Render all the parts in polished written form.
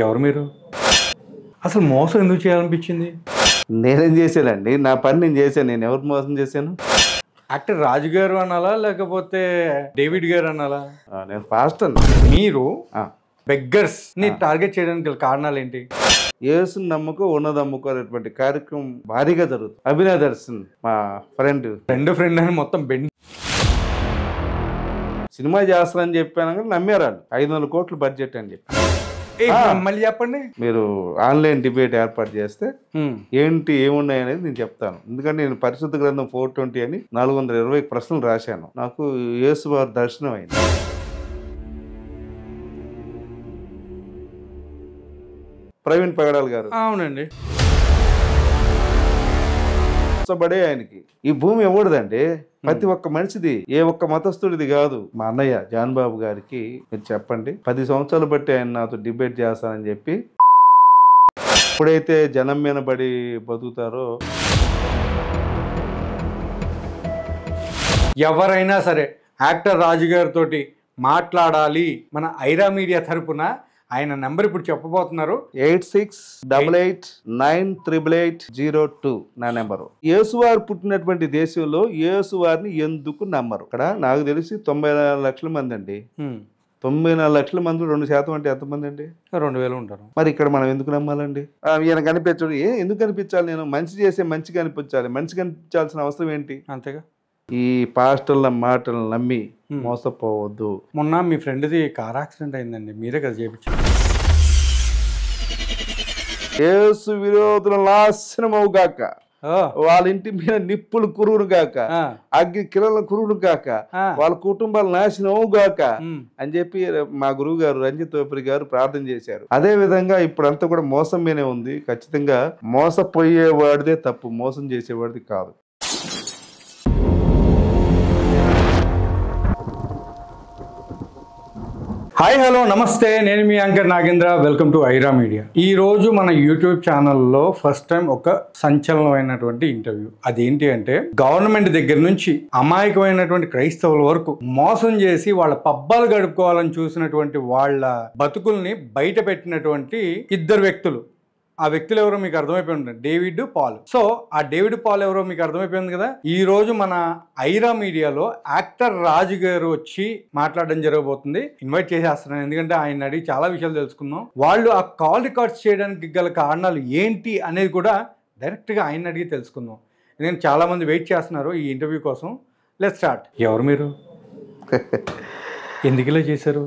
ఎవరు మీరు? అసలు మోసం ఎందుకు చేయాలనిపించింది? నేనేం చేశానండి? నా పని నేను చేశాను. నేను ఎవరు మోసం చేశాను? యాక్టర్ రాజు గారు అనాలా, లేకపోతే డేవిడ్ గారు అనాలా? నేను పాస్టర్. మీరు బెగ్గర్స్ ని టార్గెట్ చేయడానికి గల కారణాలు ఏంటి? యేసుని నమ్ముకో ఉన్నదమ్ముకో అనేటువంటి కార్యక్రమం భారీగా జరుగుతుంది. అభినవ్ దర్శన్ మా ఫ్రెండ్ అని మొత్తం బెండ్ సినిమా చేస్తానని చెప్పాను కానీ నమ్మారు వాళ్ళు. 500 కోట్లు బడ్జెట్ అని చెప్పి. మళ్ళీ చెప్పండి. మీరు ఆన్లైన్ డిబేట్ ఏర్పాటు చేస్తే ఏంటి ఏమున్నాయి అనేది నేను చెప్తాను. ఎందుకంటే నేను పరిశుద్ధ గ్రంథం 420 అని 420 ప్రశ్నలు రాశాను. నాకు యేసు వారి దర్శనం అయింది. ప్రవీణ్ పగడాల్ గారు. అవునండి. బడే ఆయనకి ఈ భూమి ఎవరిదండి? ప్రతి ఒక్క మనిషిది, ఏ ఒక్క మతస్థుడిది కాదు. మా అన్నయ్య జాన్ బాబు గారికి మీరు చెప్పండి. 10 సంవత్సరాలు బట్టి ఆయన నాతో డిబేట్ చేస్తానని చెప్పి ఎప్పుడైతే జనం మీద పడి బతుకుతారో ఎవరైనా సరే యాక్టర్ రాజు గారితో మాట్లాడాలి మన ఐరా మీడియా తరపున ఆయన నెంబర్ ఇప్పుడు చెప్పబోతున్నారు. 8688988802 నా నెంబరు. యేసువారు పుట్టినటువంటి దేశంలో యేసువారిని ఎందుకు నమ్మరు? ఇక్కడ నాకు తెలిసి 94 లక్షల మంది అండి. 94 లక్షల మంది 2% అంటే ఎంతమంది అండి? 2000 ఉంటారు. మరి ఇక్కడ మనం ఎందుకు నమ్మాలండి? ఈయన కనిపించడు. ఎందుకు కనిపించాలి? నేను మంచి చేసే మంచి కనిపించాలి. మంచి కనిపించాల్సిన అవసరం ఏంటి? అంతేగా. ఈ పాస్టర్ల మాటలు నమ్మి మోసపోవద్దు. మొన్న మీ ఫ్రెండ్ది కార్ యాక్సిడెంట్ అయిందండి, మీరే కదా చేయించారు. యేసు విరోధుల నాశనమవు గాక, వాళ్ళ ఇంటి మీద నిప్పులు కురువును గాక, అగ్గి కిలల కురువును గాక, వాళ్ళ కుటుంబాలు నాశనం గాక అని చెప్పి మా గురువు గారు రంజిత్ తోపరి గారు ప్రార్థన చేశారు. అదే విధంగా ఇప్పుడంతా కూడా మోసం మీదే ఉంది. ఖచ్చితంగా మోసపోయేవాడిదే తప్పు, మోసం చేసేవాడిది కాదు. హాయ్, హలో, నమస్తే. నేను మీ anchor Nagendra. Welcome to Aira media. ఈ రోజు మన యూట్యూబ్ ఛానల్లో ఫస్ట్ టైం ఒక సంచలనమైనటువంటి ఇంటర్వ్యూ. అదేంటి అంటే, గవర్నమెంట్ దగ్గర నుంచి అమాయకమైనటువంటి క్రైస్తవుల వరకు మోసం చేసి వాళ్ళ పబ్బాలు గడుపుకోవాలని చూసినటువంటి వాళ్ళ బతుకుల్ని బయట పెట్టినటువంటి 2 వ్యక్తులు. ఆ వ్యక్తులు ఎవరో మీకు అర్థమైపోయి ఉంటుంది, డేవిడ్ పాల్. సో ఆ డేవిడ్ పాల్ ఎవరో మీకు అర్థమైపోయింది కదా. ఈ రోజు మన ఐరా మీడియాలో యాక్టర్ రాజు గారు వచ్చి మాట్లాడడం జరగబోతుంది. ఇన్వైట్ చేసేస్తున్నాను, ఎందుకంటే ఆయన అడిగి చాలా విషయాలు తెలుసుకుందాం. వాళ్ళు ఆ కాల్ రికార్డ్స్ చేయడానికి గల కారణాలు ఏంటి అనేది కూడా డైరెక్ట్గా ఆయన అడిగి తెలుసుకుందాం. ఎందుకంటే చాలా మంది వెయిట్ చేస్తున్నారు ఈ ఇంటర్వ్యూ కోసం. Let's start. ఎవరు మీరు? ఎందుకు ఇలా చేశారు?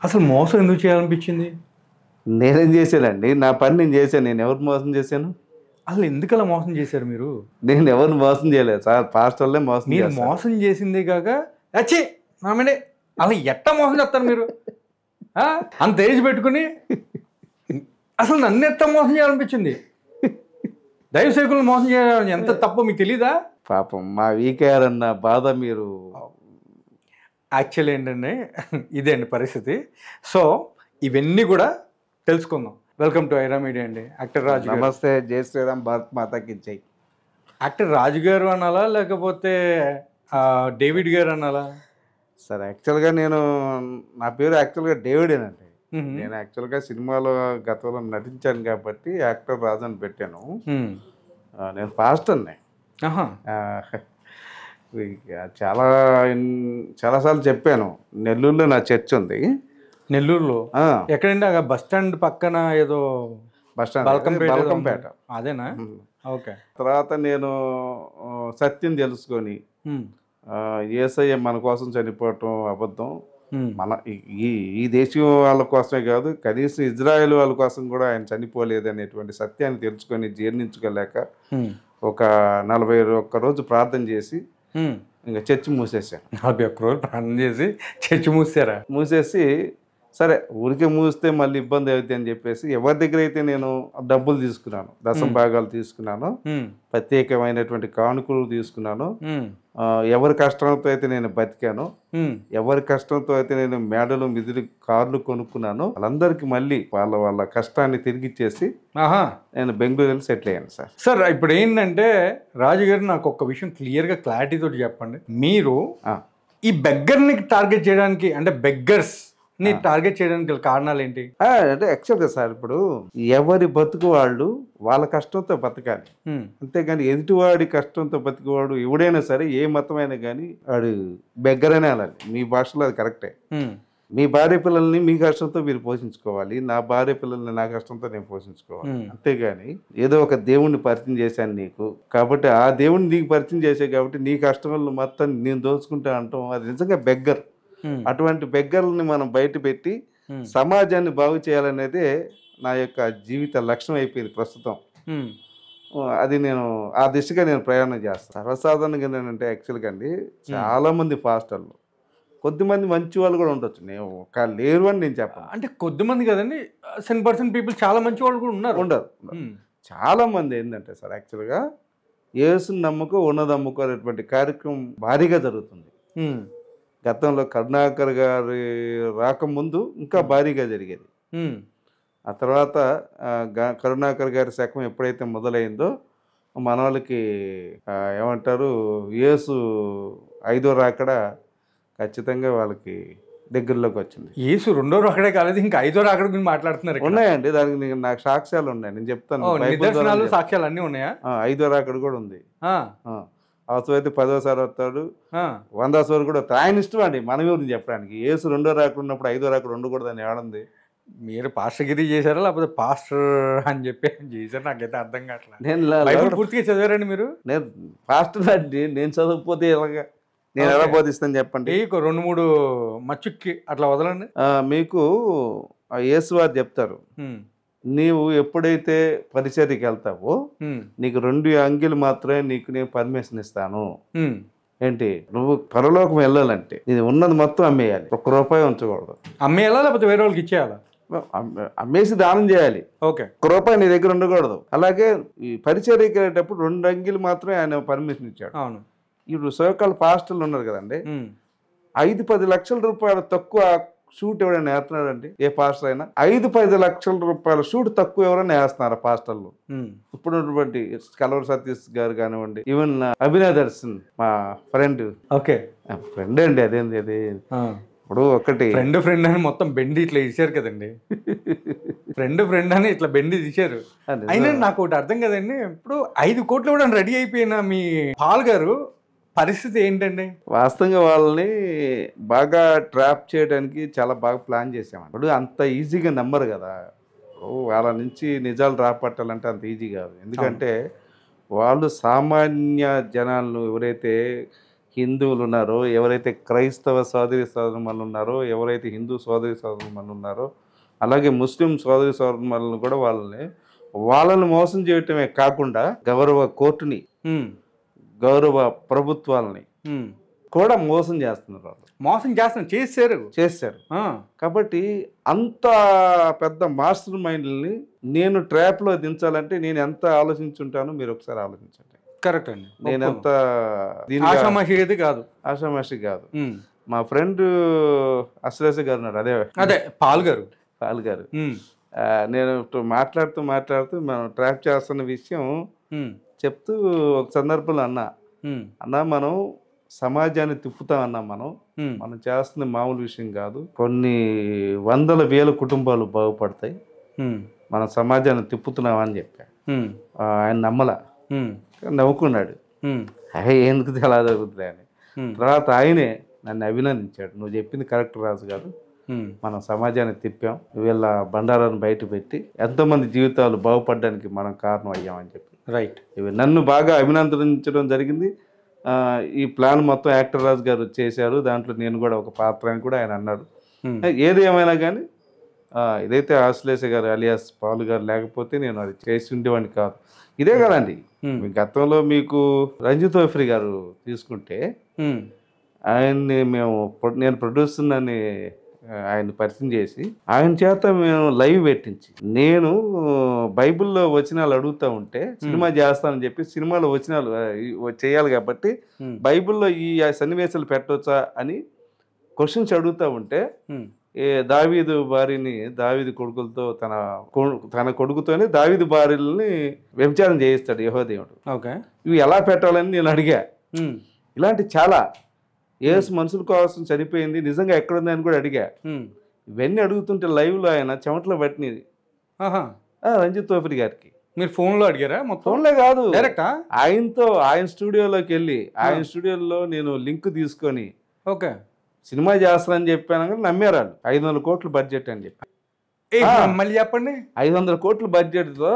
అసలు మోసం ఎందుకు చేయాలనిపించింది? నేనేం చేశానండి? నా పని నేను చేశాను. నేను ఎవరు మోసం చేశాను? అసలు ఎందుకు అలా మోసం చేశారు మీరు? నేను ఎవరిని మోసం చేయలేదు సార్, పాస్టర్లే మోసం. మీరు మోసం చేసిందే కాక అచ్చి మామడే అలా ఎట్టా మోసం చేస్తారు మీరు? అంత ఏజ్ పెట్టుకుని అసలు నన్ను ఎట్టా మోసం చేయాలనిపించింది? దైవ సేవకులను మోసం చేయాలి ఎంత తప్పు మీకు తెలీదా? పాపం మా వీకేఆర్ అన్న బాధ మీరు. యాక్చువల్లీ ఏంటంటే ఇదే అండి పరిస్థితి. సో ఇవన్నీ కూడా తెలుసుకుందాం. వెల్కమ్ టు ఐరా మీడియా అండి. యాక్టర్ రాజు. నమస్తే, జై శ్రీరామ్, భారత్ మాతాకి జై. యాక్టర్ రాజు గారు అనాలా, లేకపోతే డేవిడ్ గారు అనాలా? సార్ యాక్చువల్గా నా పేరు యాక్చువల్గా డేవిడేనండి. నేను యాక్చువల్గా సినిమాలో గతంలో నటించాను కాబట్టి యాక్టర్ రాజు అని పెట్టాను. నేను పాస్టర్ని. చాలాసార్లు చెప్పాను. నెల్లూరులో నా చర్చ్ ఉంది. నెల్లూరులో ఎక్కడండి? బస్ స్టాండ్ పక్కన ఏదో బస్ స్టాండ్, బల్కంపేట. అదేనా? ఓకే. తర్వాత నేను సత్యం తెలుసుకొని యేసయ్య మన కోసం చనిపోవటం అబద్ధం, మన ఈ దేశం వాళ్ళ కోసమే కాదు, కనీసం ఇజ్రాయెల్ వాళ్ళ కోసం కూడా ఆయన చనిపోలేదు అనేటువంటి సత్యాన్ని తెలుసుకొని జీర్ణించుకోలేక ఒక 41 రోజు ప్రార్థన చేసి ఇంకా చర్చి మూసేసాను. 41 రోజులు ప్రార్థన చేసి చర్చి మూసేసి సరే ఊరికే మూస్తే మళ్ళీ ఇబ్బంది అవుతుంది అని చెప్పేసి ఎవరి దగ్గర అయితే నేను డబ్బులు తీసుకున్నాను, దశం భాగాలు తీసుకున్నాను, ప్రత్యేకమైనటువంటి కానుకలు తీసుకున్నాను, ఎవరి కష్టంతో అయితే నేను బతికాను, ఎవరి కష్టంతో అయితే నేను మేడలు మిదిలి కార్లు కొనుక్కున్నాను, వాళ్ళందరికీ మళ్ళీ వాళ్ళ కష్టాన్ని తిరిగిచ్చేసి నేను బెంగళూరు వెళ్ళి సెటిల్ అయ్యాను సార్. సార్ ఇప్పుడు ఏంటంటే రాజు గారు నాకు ఒక విషయం క్లియర్గా క్లారిటీతో చెప్పండి. మీరు ఈ బెగ్గర్ని టార్గెట్ చేయడానికి, అంటే బెగ్గర్స్ నీ టార్గెట్ చేయడానికి గల కారణాలు ఏంటి? అంటే యాక్చువల్గా సార్ ఇప్పుడు ఎవరి బతుకు వాళ్ళు వాళ్ళ కష్టంతో బతకాలి, అంతేగాని ఎదుటివాడి కష్టంతో బతికేవాడు ఎవడైనా సరే ఏ మతమైనా కానీ వాడు బెగ్గరనే అనాలి. మీ భాషలో అది కరెక్టే. మీ భార్య పిల్లల్ని మీ కష్టంతో మీరు పోషించుకోవాలి, నా భార్య పిల్లల్ని నా కష్టంతో నేను పోషించుకోవాలి. అంతేగాని ఏదో ఒక దేవుణ్ణి పరిచయం చేశాను నీకు కాబట్టి ఆ దేవుణ్ణి నీకు పరిచయం చేసే కాబట్టి నీ కష్టం మొత్తం నేను దోచుకుంటా అంటాం, అది నిజంగా బెగ్గర్. అటువంటి బెగ్గర్లని మనం బయట పెట్టి సమాజాన్ని బాగు చేయాలనేదే నా యొక్క జీవిత లక్ష్యం అయిపోయింది ప్రస్తుతం. అది నేను ఆ దిశగా నేను ప్రయాణం చేస్తాను. సర్వసాధారణంగా ఏంటంటే యాక్చువల్గా అండి చాలా మంది పాస్టర్లు, కొద్దిమంది మంచి వాళ్ళు కూడా ఉండొచ్చు, నేను ఒక లేరు అని నేను చెప్పాను. అంటే కొద్దిమంది కదండి, 10% పీపుల్ చాలా మంచి వాళ్ళు కూడా ఉండరు. చాలా మంది ఏంటంటే సార్ యాక్చువల్గా యేసుని నమ్ముకో ఉన్నదమ్ముకో అనేటువంటి కార్యక్రమం భారీగా జరుగుతుంది. గతంలో కరుణాకర్ గారి రాకముందు ఇంకా భారీగా జరిగేది. ఆ తర్వాత కరుణాకర్ గారి శకం ఎప్పుడైతే మొదలైందో మన వాళ్ళకి ఏమంటారు యేసు 5వ రాకడ ఖచ్చితంగా వాళ్ళకి దగ్గరలోకి వచ్చింది. యేసు 2వ రాకడే కాలేదు, ఇంకా 5వ రాకడ గురించి మాట్లాడుతున్నారు. ఉన్నాయండి, దానికి నాకు సాక్ష్యాలు ఉన్నాయి, నేను చెప్తాను. నిదర్శనాలు సాక్ష్యాలు అన్నీ ఉన్నాయా? 5వ రాకడ కూడా ఉంది. అవసరమైతే 10వసారి వస్తాడు, 100సారి కూడా వస్తాడు. ఆయన ఇష్టం అండి, మనం ఎవరిని చెప్పడానికి. యేసు 2వ రాకడ ఉన్నప్పుడు 5వ రాకడ ఉండకూడదని ఏడంది. మీరు పాస్టర్గిరి చేశారా లేకపోతే పాస్టర్ అని చెప్పి చేశారు? నాకైతే అర్థం కావట్లేదు. నేను పూర్తిగా చదివారండి మీరు? నేను పాస్టర్ అండి, నేను చదవకపోతే ఎలాగా, నేను ఎలా బోధిస్తాను చెప్పండి. 2-3 మచ్చుక్కి అట్లా వదలండి. మీకు యేసు వారు చెప్తారు, నీవు ఎప్పుడైతే పరిచర్యకి వెళ్తావో నీకు 2 అంగిలు మాత్రమే నీకు నేను పర్మిషన్ ఇస్తాను. ఏంటి, నువ్వు పరలోకం వెళ్ళాలంటే ఇది ఉన్నది మొత్తం అమ్మేయాలి, ₹1 ఉంచకూడదు. అమ్మేయాలా లేకపోతే వేరే వాళ్ళకి ఇచ్చేయాలా? అమ్మేసి దానం చేయాలి. ఓకే, ₹1 నీ దగ్గర ఉండకూడదు. అలాగే ఈ పరిచర్యకి వెళ్ళేటప్పుడు 2 అంగిలు మాత్రమే ఆయన పర్మిషన్ ఇచ్చాడు. అవును. ఇప్పుడు సోకాల్ పాస్టర్లు ఉన్నారు కదండి, 5-10 లక్షల రూపాయలు తక్కువ షూట్ ఎవరైనా వేస్తున్నాడండి? ఏ పాస్టర్ అయినా 5-10 లక్షల రూపాయల షూట్ తక్కువ ఎవరైనా వేస్తున్నారు పాస్టర్లు. ఇప్పుడు ఉన్నటువంటి కలవర సతీష్ గారు కానివ్వండి, ఈవెన్ అభినవ్ దర్శన్ మా ఫ్రెండ్. ఓకే, ఫ్రెండ్ అండి, అదేంది అది. ఇప్పుడు ఒకటి ఫ్రెండ్ అని మొత్తం బెండి ఇట్లా ఇచ్చారు కదండి. ఫ్రెండ్ అని ఇట్లా బెండి తీశారు. అయినా నాకు ఒకటి అర్థం కదండి, ఇప్పుడు 5 కోట్లు కూడా రెడీ అయిపోయిన మీ పాల్ గారు పరిస్థితి ఏంటండి? వాస్తవంగా వాళ్ళని బాగా ట్రాప్ చేయడానికి చాలా బాగా ప్లాన్ చేసామండి. ఇప్పుడు అంత ఈజీగా నమ్మరు కదా, వాళ్ళ నుంచి నిజాలు రాపట్టాలంటే అంత ఈజీ కాదు. ఎందుకంటే వాళ్ళు సామాన్య జనాలను, ఎవరైతే హిందువులు ఉన్నారో, ఎవరైతే క్రైస్తవ సోదరి సోదరులు ఉన్నారో, ఎవరైతే హిందూ సోదరి సోదరులు ఉన్నారో, అలాగే ముస్లిం సోదరి సోదరులను కూడా వాళ్ళని మోసం చేయటమే కాకుండా గౌరవ కోర్టుని, గౌరవ ప్రభుత్వాలని కూడా మోసం చేస్తున్నారు. వాళ్ళు చేశారు. కాబట్టి అంత పెద్ద మాస్టర్ మైండ్ని నేను ట్రాప్లో దించాలంటే నేను ఎంత ఆలోచించుంటానో మీరు ఒకసారి ఆలోచించండి. కరెక్ట్ అండి, నేను ఎంత ఆషామాషి కాదు. మా ఫ్రెండ్ అశ్లేష గారు ఉన్నారు, అదే పాల్ గారు. నేను మాట్లాడుతూ మనం ట్రాప్ చేస్తున్న విషయం చెప్తూ ఒక సందర్భంలో అన్నా మనం సమాజాన్ని తిప్పుతామన్నా, మనం చేస్తున్న మామూలు విషయం కాదు, కొన్ని 100,000 కుటుంబాలు బాగుపడతాయి, మన సమాజాన్ని తిప్పుతున్నామని చెప్పా. ఆయన నమ్మలా, నవ్వుకున్నాడు, ఎందుకు ఎలా జరుగుతుంది అని. తర్వాత ఆయనే నన్ను అభినందించాడు, నువ్వు చెప్పింది కరెక్ట్ రాజు గారు, మనం సమాజాన్ని తిప్పాం, వీళ్ళ బండారాన్ని బయట పెట్టి ఎంతోమంది జీవితాలు బాగుపడడానికి మనం కారణం అయ్యామని చెప్పి. రైట్, ఇవి నన్ను బాగా అభినందించడం జరిగింది. ఈ ప్లాన్ మొత్తం యాక్టర్ రాజు గారు చేశారు, దాంట్లో నేను కూడా ఒక పాత్ర అని కూడా ఆయన అన్నాడు. ఏది ఏమైనా కానీ ఇదైతే ఆశ్లేష గారు అలియాస్ పాల్ గారు లేకపోతే నేను అది చేసి ఉండేవాడిని కాదు. ఇదే కదండి, గతంలో మీకు రంజిత్ వైఫ్రీ గారు తీసుకుంటే ఆయన్ని నేను ప్రొడ్యూసర్ అని ఆయన పరిచయం చేసి ఆయన చేత మేము లైవ్ పెట్టించి, నేను బైబిల్లో వచనాలు అడుగుతూ ఉంటే సినిమా చేస్తానని చెప్పి, సినిమాలో వచనాలు చేయాలి కాబట్టి బైబిల్లో ఈ సన్నివేశాలు పెట్టవచ్చా అని క్వశ్చన్స్ అడుగుతూ ఉంటే, దావీదు భార్యని, దావీదు కొడుకులతో తన కొడుకుతోనే దావీదు భార్యలని వ్యభిచారం చేయిస్తాడు యెహోదేవుడు. ఇవి ఎలా పెట్టాలని నేను అడిగా. ఇలాంటి చాలా యేసు మనుషుల కోసం చనిపోయింది నిజంగా ఎక్కడుందని కూడా అడిగా. ఇవన్నీ అడుగుతుంటే లైవ్లో ఆయన చెమటలో పట్టినది ఆహా. రంజిత్ తోపిరి గారికి. మీరు ఫోన్లో అడిగారా మొత్తం? ఫోన్లే కాదు, డైరెక్టా? ఆయన స్టూడియోలోకి వెళ్ళి ఆయన స్టూడియోలో నేను లింక్ తీసుకొని ఓకే సినిమా చేస్తానని చెప్పాను, కానీ నమ్మారు వాళ్ళు. 500 కోట్ల బడ్జెట్ అని చెప్పి. మళ్ళీ చెప్పండి. 500 కోట్ల బడ్జెట్తో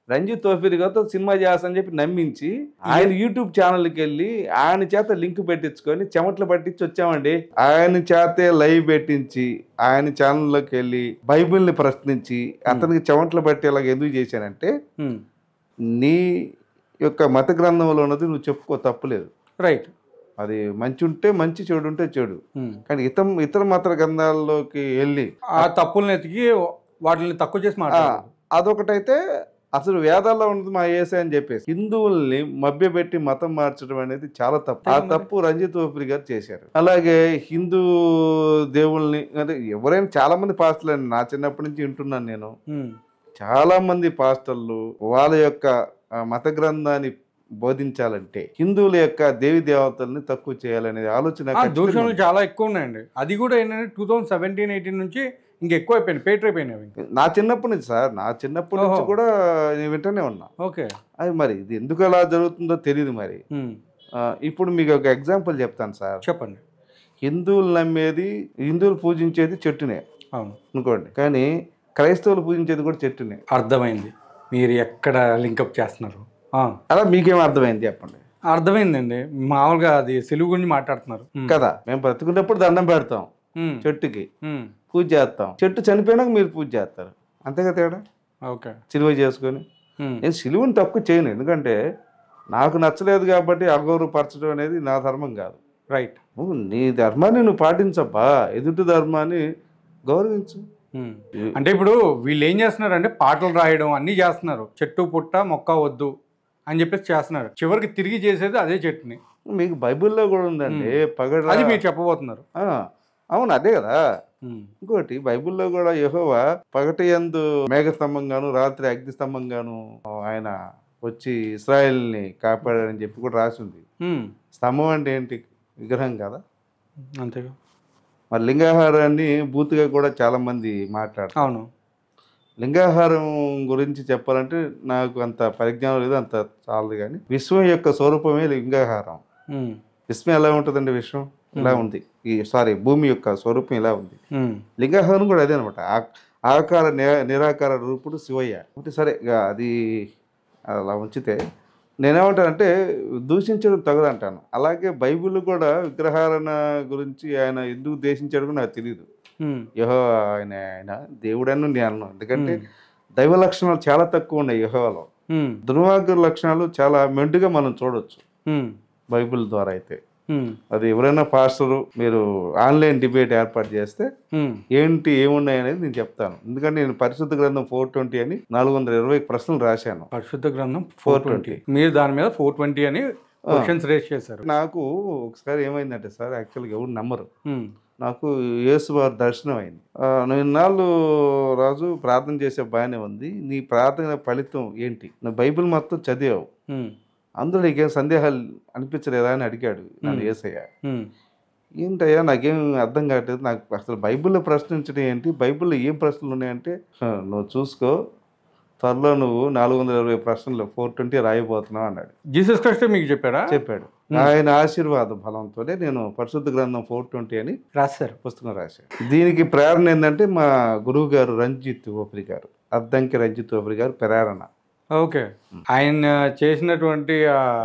రంజిత్ తోఫీర్ గారితో సినిమా చేస్తానని చెప్పి నమ్మించి ఆయన యూట్యూబ్ ఛానల్కి వెళ్ళి ఆయన చేత లింక్ పెట్టించుకొని చెమట్లు పట్టించి వచ్చామండి. ఆయన చేతే లైవ్ పెట్టించి ఆయన ఛానల్లోకి వెళ్ళి బైబిల్ని ప్రశ్నించి అతనికి చెమట్లు పట్టేలాగా ఎందుకు చేశానంటే, నీ యొక్క మత గ్రంథంలో ఉన్నది నువ్వు చెప్పుకో, తప్పులేదు. రైట్. అది మంచి ఉంటే మంచి, చెడు ఉంటే చెడు. కానీ ఇతర మత గ్రంథాల్లోకి వెళ్ళి ఆ తప్పుల్ని ఎతికి వాటిని తక్కువ చేసి మాట్లాడారు. అదొకటైతే అసలు వేదాల్లో ఉన్నది మా యేసే అని చెప్పేసి హిందువుల్ని మభ్యపెట్టి మతం మార్చడం అనేది చాలా తప్పు. ఆ తప్పు రంజిత్ తోపిరి గారు చేశారు. అలాగే హిందూ దేవుల్ని, అంటే ఎవరైనా చాలా మంది పాస్టర్లు, నా చిన్నప్పటి నుంచి వింటున్నాను నేను, చాలా మంది పాస్టర్లు వాళ్ళ యొక్క మత గ్రంథాన్ని బోధించాలంటే హిందువుల యొక్క దేవి దేవతల్ని తక్కువ చేయాలనే ఆలోచన దూషణలు చాలా ఎక్కువ ఉన్నాయండి. అది కూడా ఏంటంటే 2017-18 నుంచి ఇంకెక్కువ అయిపోయింది, పేటర్ అయిపోయినాయి. నా చిన్నప్పటి నుంచి సార్, నా చిన్నప్పటి నుంచి కూడా నేను వింటూనే ఉన్నా. ఓకే. అది మరి ఇది ఎందుకు అలా జరుగుతుందో తెలియదు. మరి ఇప్పుడు మీకు ఒక ఎగ్జాంపుల్ చెప్తాను సార్. చెప్పండి. హిందువులు పూజించేది చెట్టునే అనుకోండి, కానీ క్రైస్తవులు పూజించేది కూడా చెట్టునే. అర్థమైంది మీరు ఎక్కడ లింకప్ చేస్తున్నారు. అలా మీకేం అర్థమైంది చెప్పండి. అర్థమైందండి. మామూలుగా అది సెలువు గురించి మాట్లాడుతున్నారు కదా. మేము బ్రతుకున్నప్పుడు దండం పెడతాం చెట్టుకి, పూజ చేస్తాం. చెట్టు చనిపోయినాక మీరు పూజ చేస్తారు, అంతేగా తేడా. ఓకే. సిలువ చేసుకొని నేను సిలువని తక్కువ చేయను, ఎందుకంటే నాకు నచ్చలేదు కాబట్టి అగౌరవపరచడం అనేది నా ధర్మం కాదు. రైట్. నువ్వు నీ ధర్మాన్ని నువ్వు పాటించబ్బా, ఎదుటి ధర్మాన్ని గౌరవించు. అంటే ఇప్పుడు వీళ్ళు ఏం చేస్తున్నారు అంటే పాటలు రాయడం అన్నీ చేస్తున్నారు, చెట్టు పుట్ట మొక్క వద్దు అని చెప్పేసి చేస్తున్నారు. చివరికి తిరిగి చేసేది అదే చెట్టుని. మీకు బైబిల్లో కూడా ఉందండి పగడ, అది మీరు చెప్పబోతున్నారు. అవును, అదే కదా. ఇంకోటి బైబిల్లో కూడా యెహోవా పగటి యందు మేఘస్తంభంగాను రాత్రి అగ్నిస్తంభంగాను ఆయన వచ్చి ఇశ్రాయేల్ని కాపాడాడని చెప్పి కూడా రాసి ఉంది. స్తంభం అంటే ఏంటి? విగ్రహం కదా. అంతేగా. మరి లింగాహారాన్ని బూతుగా కూడా చాలా మంది మాట్లాడతారు. అవును. లింగాహారం గురించి చెప్పాలంటే నాకు అంత పరిజ్ఞానం లేదు, అంత చాలదు. కానీ విశ్వం యొక్క స్వరూపమే లింగాహారం. విశ్వం ఎలా ఉంటుందండి? విశ్వం ఇలా ఉంది, భూమి యొక్క స్వరూపం ఇలా ఉంది. లింగాహారం కూడా అదే అనమాట. ఆకార నిరాకార రూపుడు శివయ్య. సరే అది అలా ఉంచితే నేనేమంటానంటే దూషించడం తగదంటాను. అలాగే బైబిల్ కూడా విగ్రహారణ గురించి ఆయన ఎందుకు దేశించాడు నాకు తెలియదు. ఆయన దేవుడని నేను అన్నాను, ఎందుకంటే దైవ లక్షణాలు చాలా తక్కువ ఉన్నాయి యెహోవాలో. దుర్మార్గ లక్షణాలు చాలా మెండుగా మనం చూడొచ్చు బైబిల్ ద్వారా. అయితే అది ఎవరైనా పాస్టరు మీరు ఆన్లైన్ డిబేట్ ఏర్పాటు చేస్తే ఏంటి ఏమున్నాయి అనేది నేను చెప్తాను. ఎందుకంటే నేను పరిశుద్ధ గ్రంథం 420 అని 420 ప్రశ్నలు రాశాను. పరిశుద్ధ గ్రంథం 420, మీరు దాని మీద 420 అని క్వశ్చన్స్ రేస్ చేశారు. నాకు ఒకసారి ఏమైందంటే సార్, యాక్చువల్గా ఎవరు నమ్మరు, నాకు యేసు వారి దర్శనం అయింది. నేను నాళ్ళు రాజు ప్రార్థన చేసే బాగానే ఉంది, నీ ప్రార్థన ఫలితం ఏంటి? నువ్వు బైబిల్ మొత్తం చదివావు, అందులో నీకేం సందేహాలు అనిపించలేదా అని అడిగాడు నన్ను యేసయ్య. ఏంటయ్యా నాకేం అర్థం కావట్లేదు, నాకు అసలు బైబిల్లో ప్రశ్నించడం ఏంటి, బైబిల్లో ఏం ప్రశ్నలు ఉన్నాయంటే, నువ్వు చూసుకో త్వరలో నువ్వు 420 ప్రశ్నలు 420 రాయబోతున్నావు అన్నాడు. జీసస్ క్రైస్ట్ మీకు చెప్పాడా? చెప్పాడు. ఆయన ఆశీర్వాద ఫలంతోనే నేను పరిశుద్ధ గ్రంథం 420 అని రాశారు, పుస్తకం రాశాను. దీనికి ప్రేరణ ఏంటంటే మా గురువు గారు రంజిత్ తోపిరి గారు, అద్దంకి రంజిత్ తోపిరి గారు ప్రేరణ. ఓకే. ఆయన చేసినటువంటి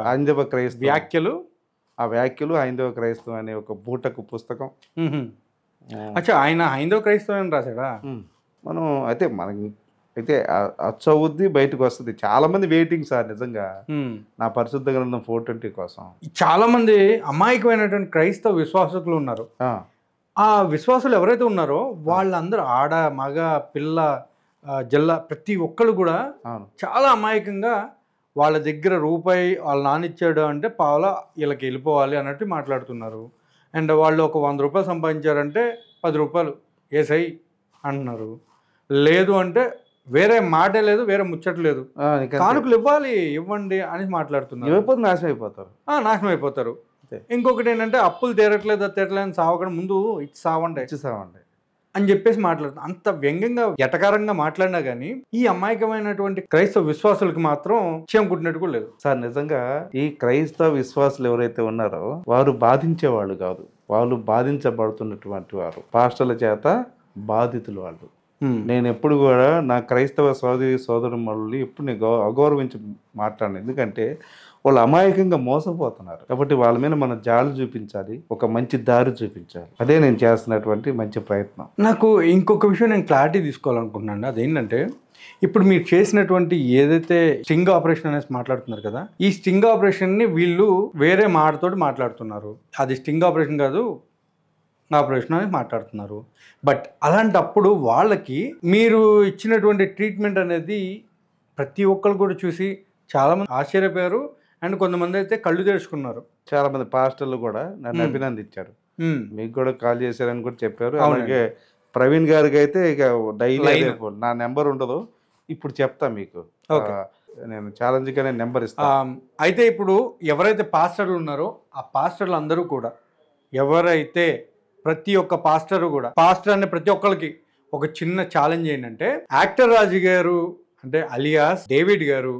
హైందవ క్రైస్తవ వ్యాఖ్యలు, ఆ వ్యాఖ్యలు హైందవ క్రైస్తవం అనే ఒక బూటకు పుస్తకం. అచ్చా, ఆయన హైందవ క్రైస్తవం అని రాశాడా? మనం అయితే మనకి అయితే అచ్చవుద్ది బయటకు వస్తుంది. చాలా మంది వెయిటింగ్ సార్ నిజంగా నా పరిశుద్ధ గ్రంథం 420 కోసం. చాలా మంది అమాయకమైనటువంటి క్రైస్తవ విశ్వాసకులు ఉన్నారు. ఆ విశ్వాసులు ఎవరైతే ఉన్నారో వాళ్ళందరూ ఆడ మగ పిల్ల జిల్లా ప్రతి ఒక్కళ్ళు కూడా చాలా అమాయకంగా వాళ్ళ దగ్గర రూపాయి వాళ్ళ నానిచ్చాడు అంటే పావులా వీళ్ళకి వెళ్ళిపోవాలి అన్నట్టు మాట్లాడుతున్నారు. అండ్ వాళ్ళు ఒక 100 రూపాయలు సంపాదించారంటే 10 రూపాయలు ఏసై అంటున్నారు. లేదు అంటే వేరే మాటే లేదు, వేరే ముచ్చట లేదు, కానుకలు ఇవ్వండి అని మాట్లాడుతున్నారు. నాశనం అయిపోతారు. ఇంకొకటి ఏంటంటే అప్పులు తీరట్లేదు అని సావకుండా ముందు ఇచ్చి సావండి. అని చెప్పేసి మాట్లాడుతున్నారు. అంత వ్యంగ్యంగా ఎటకారంగా మాట్లాడినా కానీ ఈ అమాయకమైనటువంటి క్రైస్తవ విశ్వాసులకు మాత్రం విషయం కుట్టినట్టు కూడా లేదు. సార్ నిజంగా ఈ క్రైస్తవ విశ్వాసులు ఎవరైతే ఉన్నారో వారు బాధించేవాళ్ళు కాదు, వాళ్ళు బాధించబడుతున్నటువంటి వారు, పాస్టర్ల చేత బాధితులు వాళ్ళు. నేను ఎప్పుడు కూడా నా క్రైస్తవ సోదరుమల్ని ఎప్పుడు నేను అగౌరవించి మాట్లాడను. ఎందుకంటే వాళ్ళు అమాయకంగా మోసపోతున్నారు కాబట్టి వాళ్ళ మీద మనం జాలి చూపించాలి, ఒక మంచి దారి చూపించాలి. అదే నేను చేస్తున్నటువంటి మంచి ప్రయత్నం. నాకు ఇంకొక విషయం నేను క్లారిటీ తీసుకోవాలనుకుంటున్నాను. అదేంటంటే ఇప్పుడు మీరు చేసినటువంటి ఏదైతే స్టింగ్ ఆపరేషన్ అనేసి మాట్లాడుతున్నారు కదా, ఈ స్టింగ్ ఆపరేషన్ని వీళ్ళు వేరే మాటతోటి మాట్లాడుతున్నారు. అది స్టింగ్ ఆపరేషన్ కాదు, ఆపరేషన్ అని మాట్లాడుతున్నారు. బట్ అలాంటప్పుడు వాళ్ళకి మీరు ఇచ్చినటువంటి ట్రీట్మెంట్ అనేది ప్రతి ఒక్కరు కూడా చూసి చాలామంది ఆశ్చర్యపోయారు. అండ్ కొంతమంది అయితే కళ్ళు తెరుచుకున్నారు. చాలా మంది పాస్టర్లు కూడా నన్ను అభినందించారు. మీకు కూడా కాల్ చేశారని కూడా చెప్పారు. అలాగే ప్రవీణ్ గారికి అయితే ఇక డైలీ నా నెంబర్ ఉండదు, ఇప్పుడు చెప్తా మీకు. నేను ఛాలెంజ్గానే నెంబర్ ఇస్తాను. అయితే ఇప్పుడు ఎవరైతే పాస్టర్లు ఉన్నారో ఆ పాస్టర్లు అందరూ కూడా, ఎవరైతే ప్రతి ఒక్క పాస్టర్ కూడా, పాస్టర్ అనే ప్రతి ఒక్కరికి ఒక చిన్న ఛాలెంజ్ ఏంటంటే, యాక్టర్ రాజు గారు అంటే అలియాస్ డేవిడ్ గారు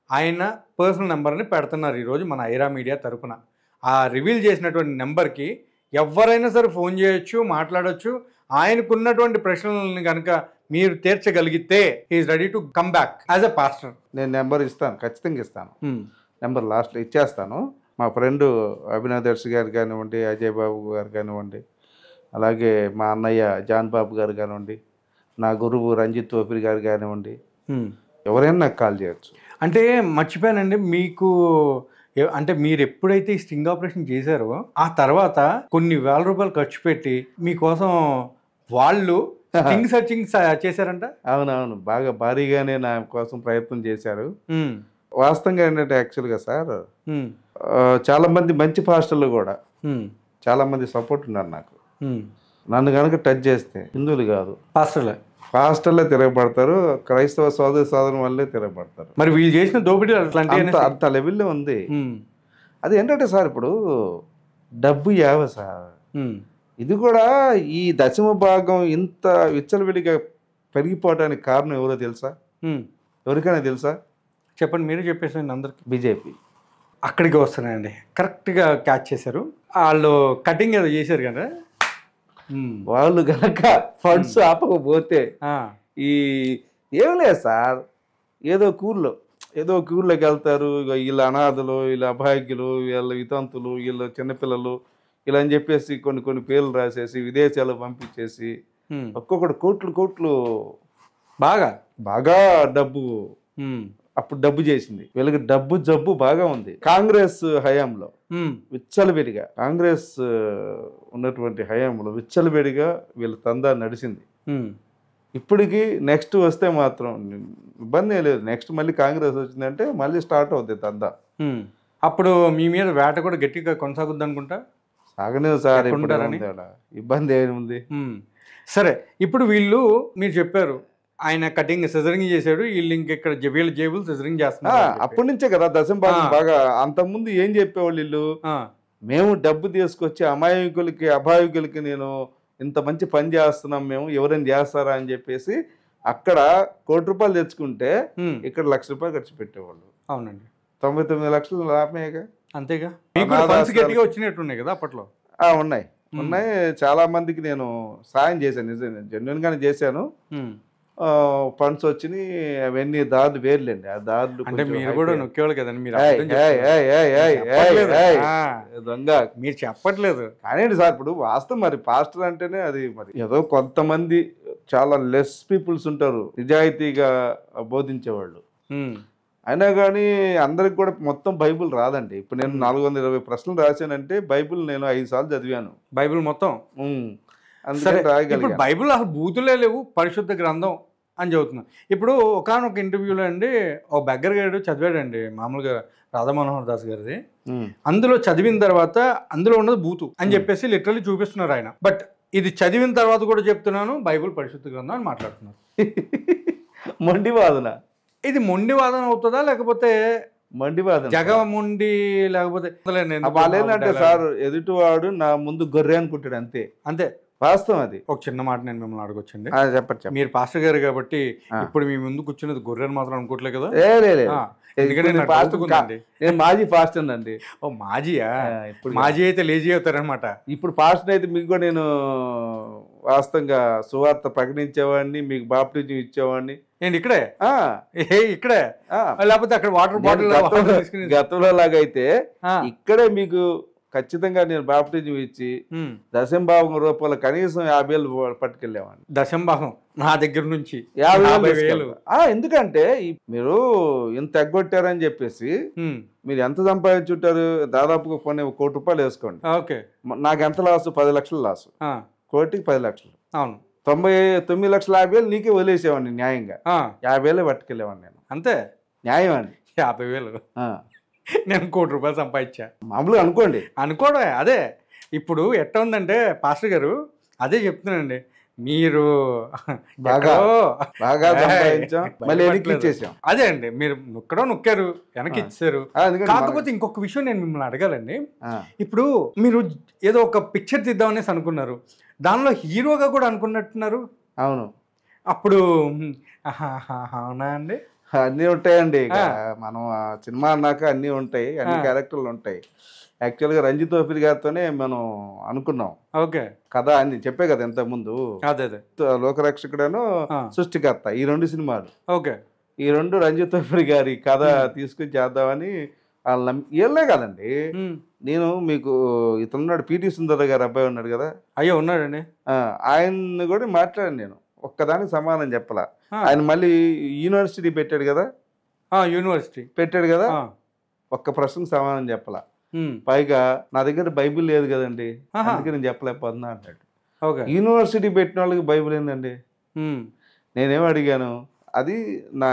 ఆయన పర్సనల్ నెంబర్ని పెడుతున్నారు ఈరోజు మన ఐరా మీడియా తరపున. ఆ రివీల్ చేసినటువంటి నెంబర్కి ఎవరైనా సరే ఫోన్ చేయొచ్చు, మాట్లాడచ్చు. ఆయనకున్నటువంటి ప్రశ్నలను కనుక మీరు తీర్చగలిగితే he is ready to come back as a pastor. నేను నెంబర్ ఇస్తాను, ఖచ్చితంగా ఇస్తాను. నెంబర్ లాస్ట్లో ఇచ్చేస్తాను. మా ఫ్రెండ్ అభినవ్ దర్శి గారు కానివ్వండి, అజయ్ బాబు గారు కానివ్వండి, అలాగే మా అన్నయ్య జాన్ బాబు గారు కానివ్వండి, నా గురువు రంజిత్ ఓపిరి గారు కానివ్వండి, ఎవరైనా నాకు కాల్ చేయొచ్చు. అంటే మర్చిపోయానండి, మీకు అంటే మీరు ఎప్పుడైతే ఈ స్టింగ్ ఆపరేషన్ చేశారో ఆ తర్వాత కొన్ని వేల రూపాయలు ఖర్చు పెట్టి మీకోసం వాళ్ళు స్టింగ్ సర్చింగ్ చేశారంట. అవునవును, బాగా భారీగానే నా కోసం ప్రయత్నం చేశారు. వాస్తవంగా ఏంటంటే యాక్చువల్గా సార్ చాలా మంది మంచి పాస్టర్లు కూడా చాలా మంది సపోర్ట్ ఉన్నారు నాకు. నన్ను కనుక టచ్ చేస్తే హిందువులు కాదు పాస్టర్లే తిరగబడతారు, క్రైస్తవ సోదరు వల్లే తిరగబడతారు. మరి వీళ్ళు చేసిన దోపిడీ అంత లెవెల్లో ఉంది. అది ఏంటంటే సార్ ఇప్పుడు డబ్బు యావ సార్, ఇది కూడా ఈ దశమ భాగం ఇంత విచ్చలవిడిగా పెరిగిపోవడానికి కారణం ఎవరో తెలుసా? ఎవరికైనా తెలుసా? చెప్పండి, మీరు చెప్పేసి అందరికి. బీజేపీ. అక్కడికి వస్తున్నాయండి, కరెక్ట్గా క్యాచ్ చేశారు. వాళ్ళు కటింగ్ ఏదో చేశారు కదా, వాళ్ళు కనుక ఫండ్స్ ఆపకపోతే ఈ ఏం లేదు సార్, ఏదో కూర్లోకి వెళ్తారు. వీళ్ళ అనాథలు, వీళ్ళ అభాగ్యులు, వీళ్ళ వితంతులు, వీళ్ళ చిన్నపిల్లలు ఇలా అని చెప్పేసి కొన్ని పేర్లు రాసేసి విదేశాలకు పంపించేసి ఒక్కొక్కటి కోట్లు బాగా డబ్బు అప్పుడు డబ్బు చేసింది. వీళ్ళకి జబ్బు బాగా ఉంది. కాంగ్రెస్ హయాంలో విచ్చలవిడిగా, కాంగ్రెస్ ఉన్నటువంటి హయాంలో విచ్చలవిడిగా వీళ్ళ తందా నడిచింది. ఇప్పటికి నెక్స్ట్ వస్తే మాత్రం ఇబ్బంది లేదు. నెక్స్ట్ మళ్ళీ కాంగ్రెస్ వచ్చిందంటే మళ్ళీ స్టార్ట్ అవుతుంది తందా. అప్పుడు మీ మీద వేట కూడా గట్టిగా కొనసాగుద్ది అనుకుంటా. సాగలేదు సార్, ఇబ్బంది ఏముంది. సరే, ఇప్పుడు వీళ్ళు మీరు చెప్పారు ఆయన కటింగ్ సిజరింగ్ చేశాడు, వీళ్ళు ఇంకెక్కడ వీళ్ళ జేబులు సిజరింగ్ చేస్తున్నారు. అప్పటి నుంచే కదా దశం భాగం బాగా. అంతకుముందు ఏం చెప్పేవాళ్ళు వీళ్ళు, మేము డబ్బు తీసుకొచ్చి అభావికులకి నేను ఇంత మంచి పని చేస్తున్నాం, మేము ఎవరైనా చేస్తారా అని చెప్పేసి అక్కడ ₹1,00,00,000 తెచ్చుకుంటే ఇక్కడ ₹1,00,000 ఖర్చు పెట్టేవాళ్ళు. అవునండి, 99 లక్షలు లాభమేగా. అంతేగా, గట్టిగా వచ్చినట్టున్నాయి కదా అప్పట్లో. ఉన్నాయి చాలా మందికి నేను సాయం చేశాను, నిజంగా జెన్యున్ గానే చేశాను. ఫండ్స్ వచ్చినాయి, అవన్నీ దారులు వేర్లేండి. ఆ దారులు అంటే మీరు కూడా నొక్కేవాళ్ళు కదండి, మీరు దొంగ మీరు చెప్పట్లేదు కానీ సార్. ఇప్పుడు వాస్తవం మరి పాస్టర్ అంటేనే అది మరి ఏదో కొంతమంది చాలా లెస్ పీపుల్స్ ఉంటారు నిజాయితీగా బోధించేవాళ్ళు. అయినా కానీ అందరికి కూడా మొత్తం బైబుల్ రాదండి. ఇప్పుడు నేను 420 ప్రశ్నలు రాశానంటే బైబుల్ నేను 5 సార్లు చదివాను. బైబుల్ మొత్తం ఇప్పుడు బైబుల్ అసలు బూతులే లేవు, పరిశుద్ధ గ్రంథం అని చదువుతున్నాను. ఇప్పుడు ఒకనొక ఇంటర్వ్యూలో అండి ఒక బెగ్గర్ గారు చదివాడండి, మామూలుగా రాధా మనోహర్ దాస్ గారిది. అందులో చదివిన తర్వాత అందులో ఉన్నది బూతు అని చెప్పేసి లిటరల్లీ చూపిస్తున్నారు ఆయన. బట్ ఇది చదివిన తర్వాత కూడా చెప్తున్నాను బైబుల్ పరిశుద్ధ గ్రంథం అని మాట్లాడుతున్నారు. మొండి వాదన. ఇది మొండి వాదన అవుతుందా లేకపోతే మండివాదన జగముండి లేకపోతే వాళ్ళు ఏంటంటే సార్ ఎదుటివాడు నా ముందు గొర్రె అనుకుంటాడు, అంతే. వాస్తవం అది. ఒక చిన్న మాట నేను మిమ్మల్ని అడగొచ్చండి. చెప్పండి. మీరు పాస్టర్ గారు కాబట్టి ఇప్పుడు మీ ముందు కూర్చున్నది గొర్రెని మాత్రం అనుకోవట్లే కదా? ఎందుకంటే నేను మాజీ పాస్టర్ అండి. ఓ మాజీయా? ఇప్పుడు మాజీ అయితే లేజీ అవుతారనమాట. ఇప్పుడు పాస్టర్ అయితే మీకు కూడా నేను వాస్తవంగా సువార్త ప్రకటించేవాడిని, మీకు బాప్టిజం ఇచ్చేవాడిని. ఏంటి ఇక్కడే? ఇక్కడే లేకపోతే అక్కడ వాటర్ బాటిల్ గతంలో లాగైతే ఇక్కడే మీకు ఖచ్చితంగా నేను బాప్టిజం ఇచ్చి దశంభాగం రూపాయలు కనీసం 50,000 పట్టుకెళ్ళేవాడిని. దశంభాగం నా దగ్గర నుంచి 50,000. ఎందుకంటే మీరు ఇంత ఎగ్గొట్టారని చెప్పేసి మీరు ఎంత సంపాదించుంటారు? దాదాపుగా కొన్ని ₹1 కోటి వేసుకోండి. ఓకే, నాకు ఎంత లాసు? 10 లక్షలు లాసు. కోటికి 10 లక్షలు. అవును, 99,50,000 నీకే వదిలేసేవాడిని న్యాయంగా. 50,000 పట్టుకెళ్ళేవాడిని నేను. అంతే న్యాయం అండి. 50,000 నేను ₹1 కోటి సంపాదించా. మామూలుగా అనుకోవడమే. అదే ఇప్పుడు ఎట్లా ఉందంటే పాస్టర్ గారు, అదే చెప్తున్నానండి, మీరు బాగా సంపాదించాం, మళ్ళీ వెనక్కి ఇచ్చేసాం. అదే అండి, మీరు నొక్కారు, వెనక్కి ఇచ్చారు. కాకపోతే ఇంకొక విషయం నేను మిమ్మల్ని అడగాలండి. ఇప్పుడు మీరు ఏదో ఒక పిక్చర్ తీద్దామనేసి అనుకున్నారు, దానిలో హీరోగా కూడా అనుకున్నట్టున్నారు. అవును. అప్పుడు అవునా అండి? అన్నీ ఉంటాయండి. మనం సినిమా అన్నాక అన్నీ ఉంటాయి, అన్ని క్యారెక్టర్లు ఉంటాయి. యాక్చువల్గా రంజిత్ ఓఫీర్ గారితోనే మనం అనుకున్నాం. ఓకే, కథ అని చెప్పే కదా ఇంతకుముందు. అదే లోకరక్షకుడను సృష్టికర్త, ఈ 2 సినిమాలు. ఓకే, ఈ 2 రంజిత్ ఓఫీర్ గారి కథ తీసుకుని చేద్దామని వాళ్ళు ఏళ్ళే కదండి. నేను మీకు ఇతనున్నాడు, పిటి సుందర్ గారు అబ్బాయి ఉన్నాడు కదా. అయ్యో ఉన్నాడండి. ఆయన్ని కూడా మాట్లాడాను నేను, ఒక్కదానికి సమాధానం చెప్పలా. ఆయన మళ్ళీ యూనివర్సిటీ పెట్టాడు కదా. యూనివర్సిటీ పెట్టాడు కదా, ఒక్క ప్రశ్నకు సమాధానం చెప్పలా. పైగా నా దగ్గర బైబిల్ లేదు కదండి, అందుకే నేను చెప్పలేకపోతున్నా అంటాడు. యూనివర్సిటీ పెట్టిన వాళ్ళకి బైబిల్ ఏందండి? నేనేం అడిగాను, అది నా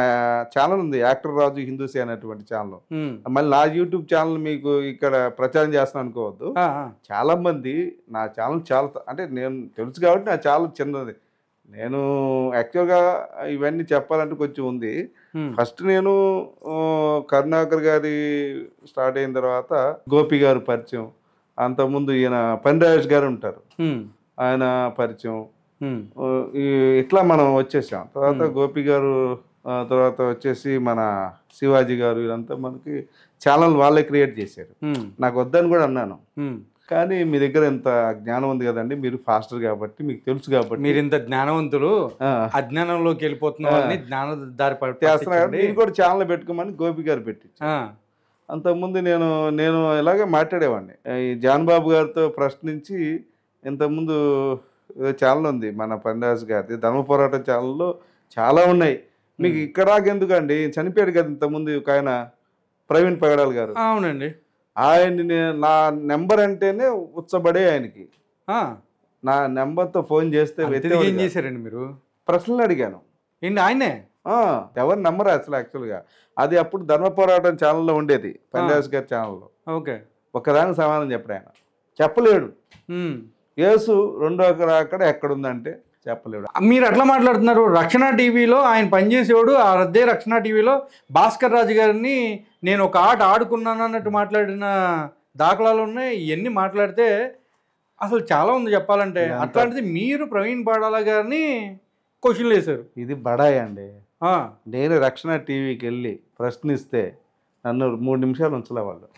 ఛానల్ ఉంది, యాక్టర్ రాజు హిందూసే అనేటువంటి ఛానల్. మళ్ళీ నా యూట్యూబ్ ఛానల్ మీకు ఇక్కడ ప్రచారం చేస్తాను అనుకోవద్దు. చాలా మంది నా ఛానల్ చాలా, అంటే నేను తెలుసు కాబట్టి నా ఛానల్ చిన్నది. నేను యాక్చువల్గా ఇవన్నీ చెప్పాలంటే కొంచెం ఉంది. ఫస్ట్ నేను కరుణాకర్ గారి స్టార్ట్ అయిన తర్వాత గోపి గారు పరిచయం, అంతకుముందు ఈయన పనిరాజేష్ గారు ఉంటారు, ఆయన పరిచయం. ఇట్లా మనం వచ్చేసాం. తర్వాత గోపి గారు, తర్వాత వచ్చేసి మన శివాజీ గారు, వీళ్ళంతా మనకి ఛానల్ వాళ్ళే క్రియేట్ చేశారు. నాకు వద్దని కూడా అన్నాను, కానీ మీ దగ్గర ఎంత జ్ఞానం ఉంది కదండి, మీరు ఫాస్టర్ కాబట్టి మీకు తెలుసు కాబట్టి. మీరు ఇంత జ్ఞానవంతులు, అజ్ఞానంలోకి వెళ్ళిపోతున్నారని జ్ఞాన దారి చేస్తున్నారు. నేను కూడా ఛానల్ పెట్టుకోమని గోపి గారు పెట్టి, అంతకుముందు నేను ఇలాగే మాట్లాడేవాడిని. ఈ జాన్ బాబు గారితో ప్రశ్నించి, ఇంతకుముందు ఛానల్ ఉంది మన పండాస్ గారిది, ధర్మ పోరాటం ఛానల్లో చాలా ఉన్నాయి. మీకు ఇక్కడ ఎందుకండి, చనిపోయాడు కదా ఇంతకుముందు ఒక ఆయన, ప్రవీణ్ పగడాల్ గారు. అవునండి. ఆయన్ని నా నెంబర్ అంటేనే ఉచ్చబడే ఆయనకి. నా నెంబర్తో ఫోన్ చేస్తే ఏం చేశారండి మీరు? ప్రశ్నలు అడిగాను. ఏంటి ఆయనే? ఎవరి నెంబర్ అసలు యాక్చువల్గా అది అప్పుడు ధర్మ పోరాటం ఛానల్లో ఉండేది, పండాస్ గారి ఛానల్లో. ఓకే, ఒక్కదానికి సమాధానం చెప్పడు ఆయన, చెప్పలేడు. యేసు రెండో అక్కడ ఎక్కడుందంటే చెప్పలేడు. మీరు అట్లా మాట్లాడుతున్నారు. రక్షణ టీవీలో ఆయన పనిచేసేవాడు, అదే రక్షణ టీవీలో భాస్కర్ రాజు గారిని నేను ఒక ఆట ఆడుకున్నాను అన్నట్టు మాట్లాడిన దాఖలాలు ఉన్నాయి. ఇవన్నీ మాట్లాడితే అసలు చాలా ఉంది చెప్పాలంటే. అట్లాంటిది మీరు ప్రవీణ్ పగడాల గారిని క్వశ్చన్లు వేశారు. ఇది బడాయి అండి. నేను రక్షణ టీవీకి వెళ్ళి ప్రశ్నిస్తే నన్ను 3 నిమిషాలు ఉంచలే వాళ్ళు.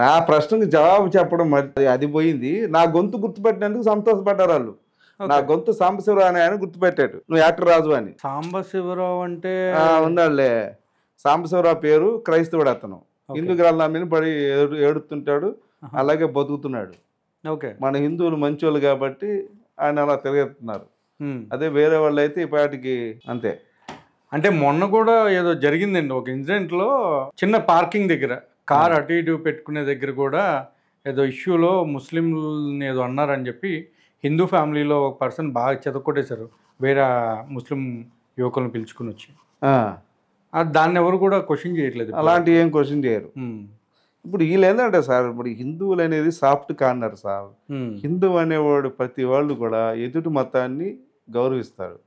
నా ప్రశ్నకు జవాబు చెప్పడం అది పోయింది. నా గొంతు గుర్తుపెట్టినందుకు సంతోషపడ్డారు వాళ్ళు. నా గొంతు సాంబశివరావు అని ఆయన గుర్తుపెట్టాడు, నువ్వు యాక్టర్ రాజు అని. సాంబశివరావు అంటే ఉన్నాడులే, సాంబశివరావు పేరు, క్రైస్తవుడు అతను. హిందూ గ్రంథాల మీద పడి ఏడుతుంటాడు, అలాగే బతుకుతున్నాడు. మన హిందువులు మంచోళ్ళు కాబట్టి ఆయన అలా తిరుగుతున్నారు. అదే వేరే వాళ్ళు అయితే ఇప్పటికి అంతే. అంటే మొన్న కూడా ఏదో జరిగిందండి ఒక ఇన్సిడెంట్లో, చిన్న పార్కింగ్ దగ్గర కార్ అటు ఇటు పెట్టుకునే దగ్గర కూడా ఏదో ఇష్యూలో ముస్లింలని ఏదో అన్నారని చెప్పి హిందూ ఫ్యామిలీలో ఒక పర్సన్ బాగా చెదకొట్టేశారు, వేరే ముస్లిం యువకులను పిలుచుకుని వచ్చి. దాన్ని ఎవరు కూడా క్వశ్చన్ చేయట్లేదు. అలాంటివి ఏం క్వశ్చన్ చేయరు. ఇప్పుడు వీళ్ళు ఏంటంటే సార్, ఇప్పుడు హిందువులు అనేది సాఫ్ట్ కార్నర్ సార్. హిందూ అనేవాడు ప్రతి వాళ్ళు కూడా ఎదుటి మతాన్ని గౌరవిస్తారు,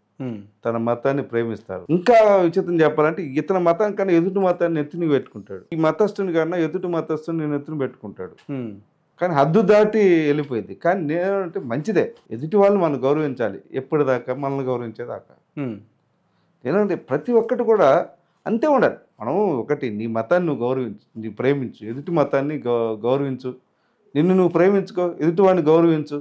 తన మతాన్ని ప్రేమిస్తారు. ఇంకా విచిత్రం చెప్పాలంటే ఇతని మతం కన్నా ఎదుటి మతాన్ని నెత్తిని పెట్టుకుంటాడు. ఈ మతస్థుని కన్నా ఎదుటి మతస్థుని నెత్తిని పెట్టుకుంటాడు. కానీ హద్దు దాటి వెళ్ళిపోయింది. కానీ నేనంటే మంచిదే, ఎదుటి వాళ్ళు మనం గౌరవించాలి, ఎప్పటిదాకా మనల్ని గౌరవించేదాకా. నేనంటే ప్రతి ఒక్కటి కూడా అంతే ఉండాలి. మనం ఒకటి, నీ మతాన్ని నువ్వు గౌరవించు, నీ ప్రేమించు, ఎదుటి మతాన్ని గౌరవించు, నిన్ను నువ్వు ప్రేమించుకో, ఎదుటి వాడిని గౌరవించు.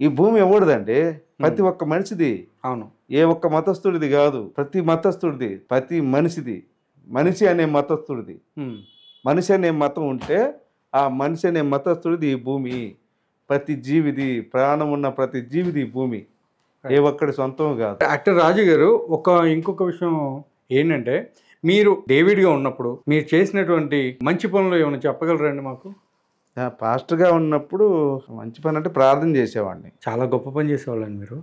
ఈ భూమి ఎవరిదండి? ప్రతి ఒక్క మనిషిది. అవును. ఏ ఒక్క మతస్థుడిది కాదు, ప్రతి మతస్థుడిది, ప్రతి మనిషిది. మనిషి అనే మతస్థుడిది. మనిషి అనే మతం ఉంటే ఆ మనిషి అనే మతస్థుడిది ఈ భూమి. ప్రతి జీవిది, ప్రాణం ఉన్న ప్రతి జీవిది ఈ భూమి, ఏ ఒక్కడి సొంతం కాదు. యాక్టర్ రాజు గారు, ఇంకొక విషయం ఏంటంటే, మీరు డేవిడ్గా ఉన్నప్పుడు మీరు చేసినటువంటి మంచి పనులు ఏమైనా చెప్పగలరండి మాకు? పాస్టర్గా ఉన్నప్పుడు మంచి పని అంటే ప్రార్థన చేసేవాడిని. చాలా గొప్ప పని చేసేవాళ్ళండి మీరు.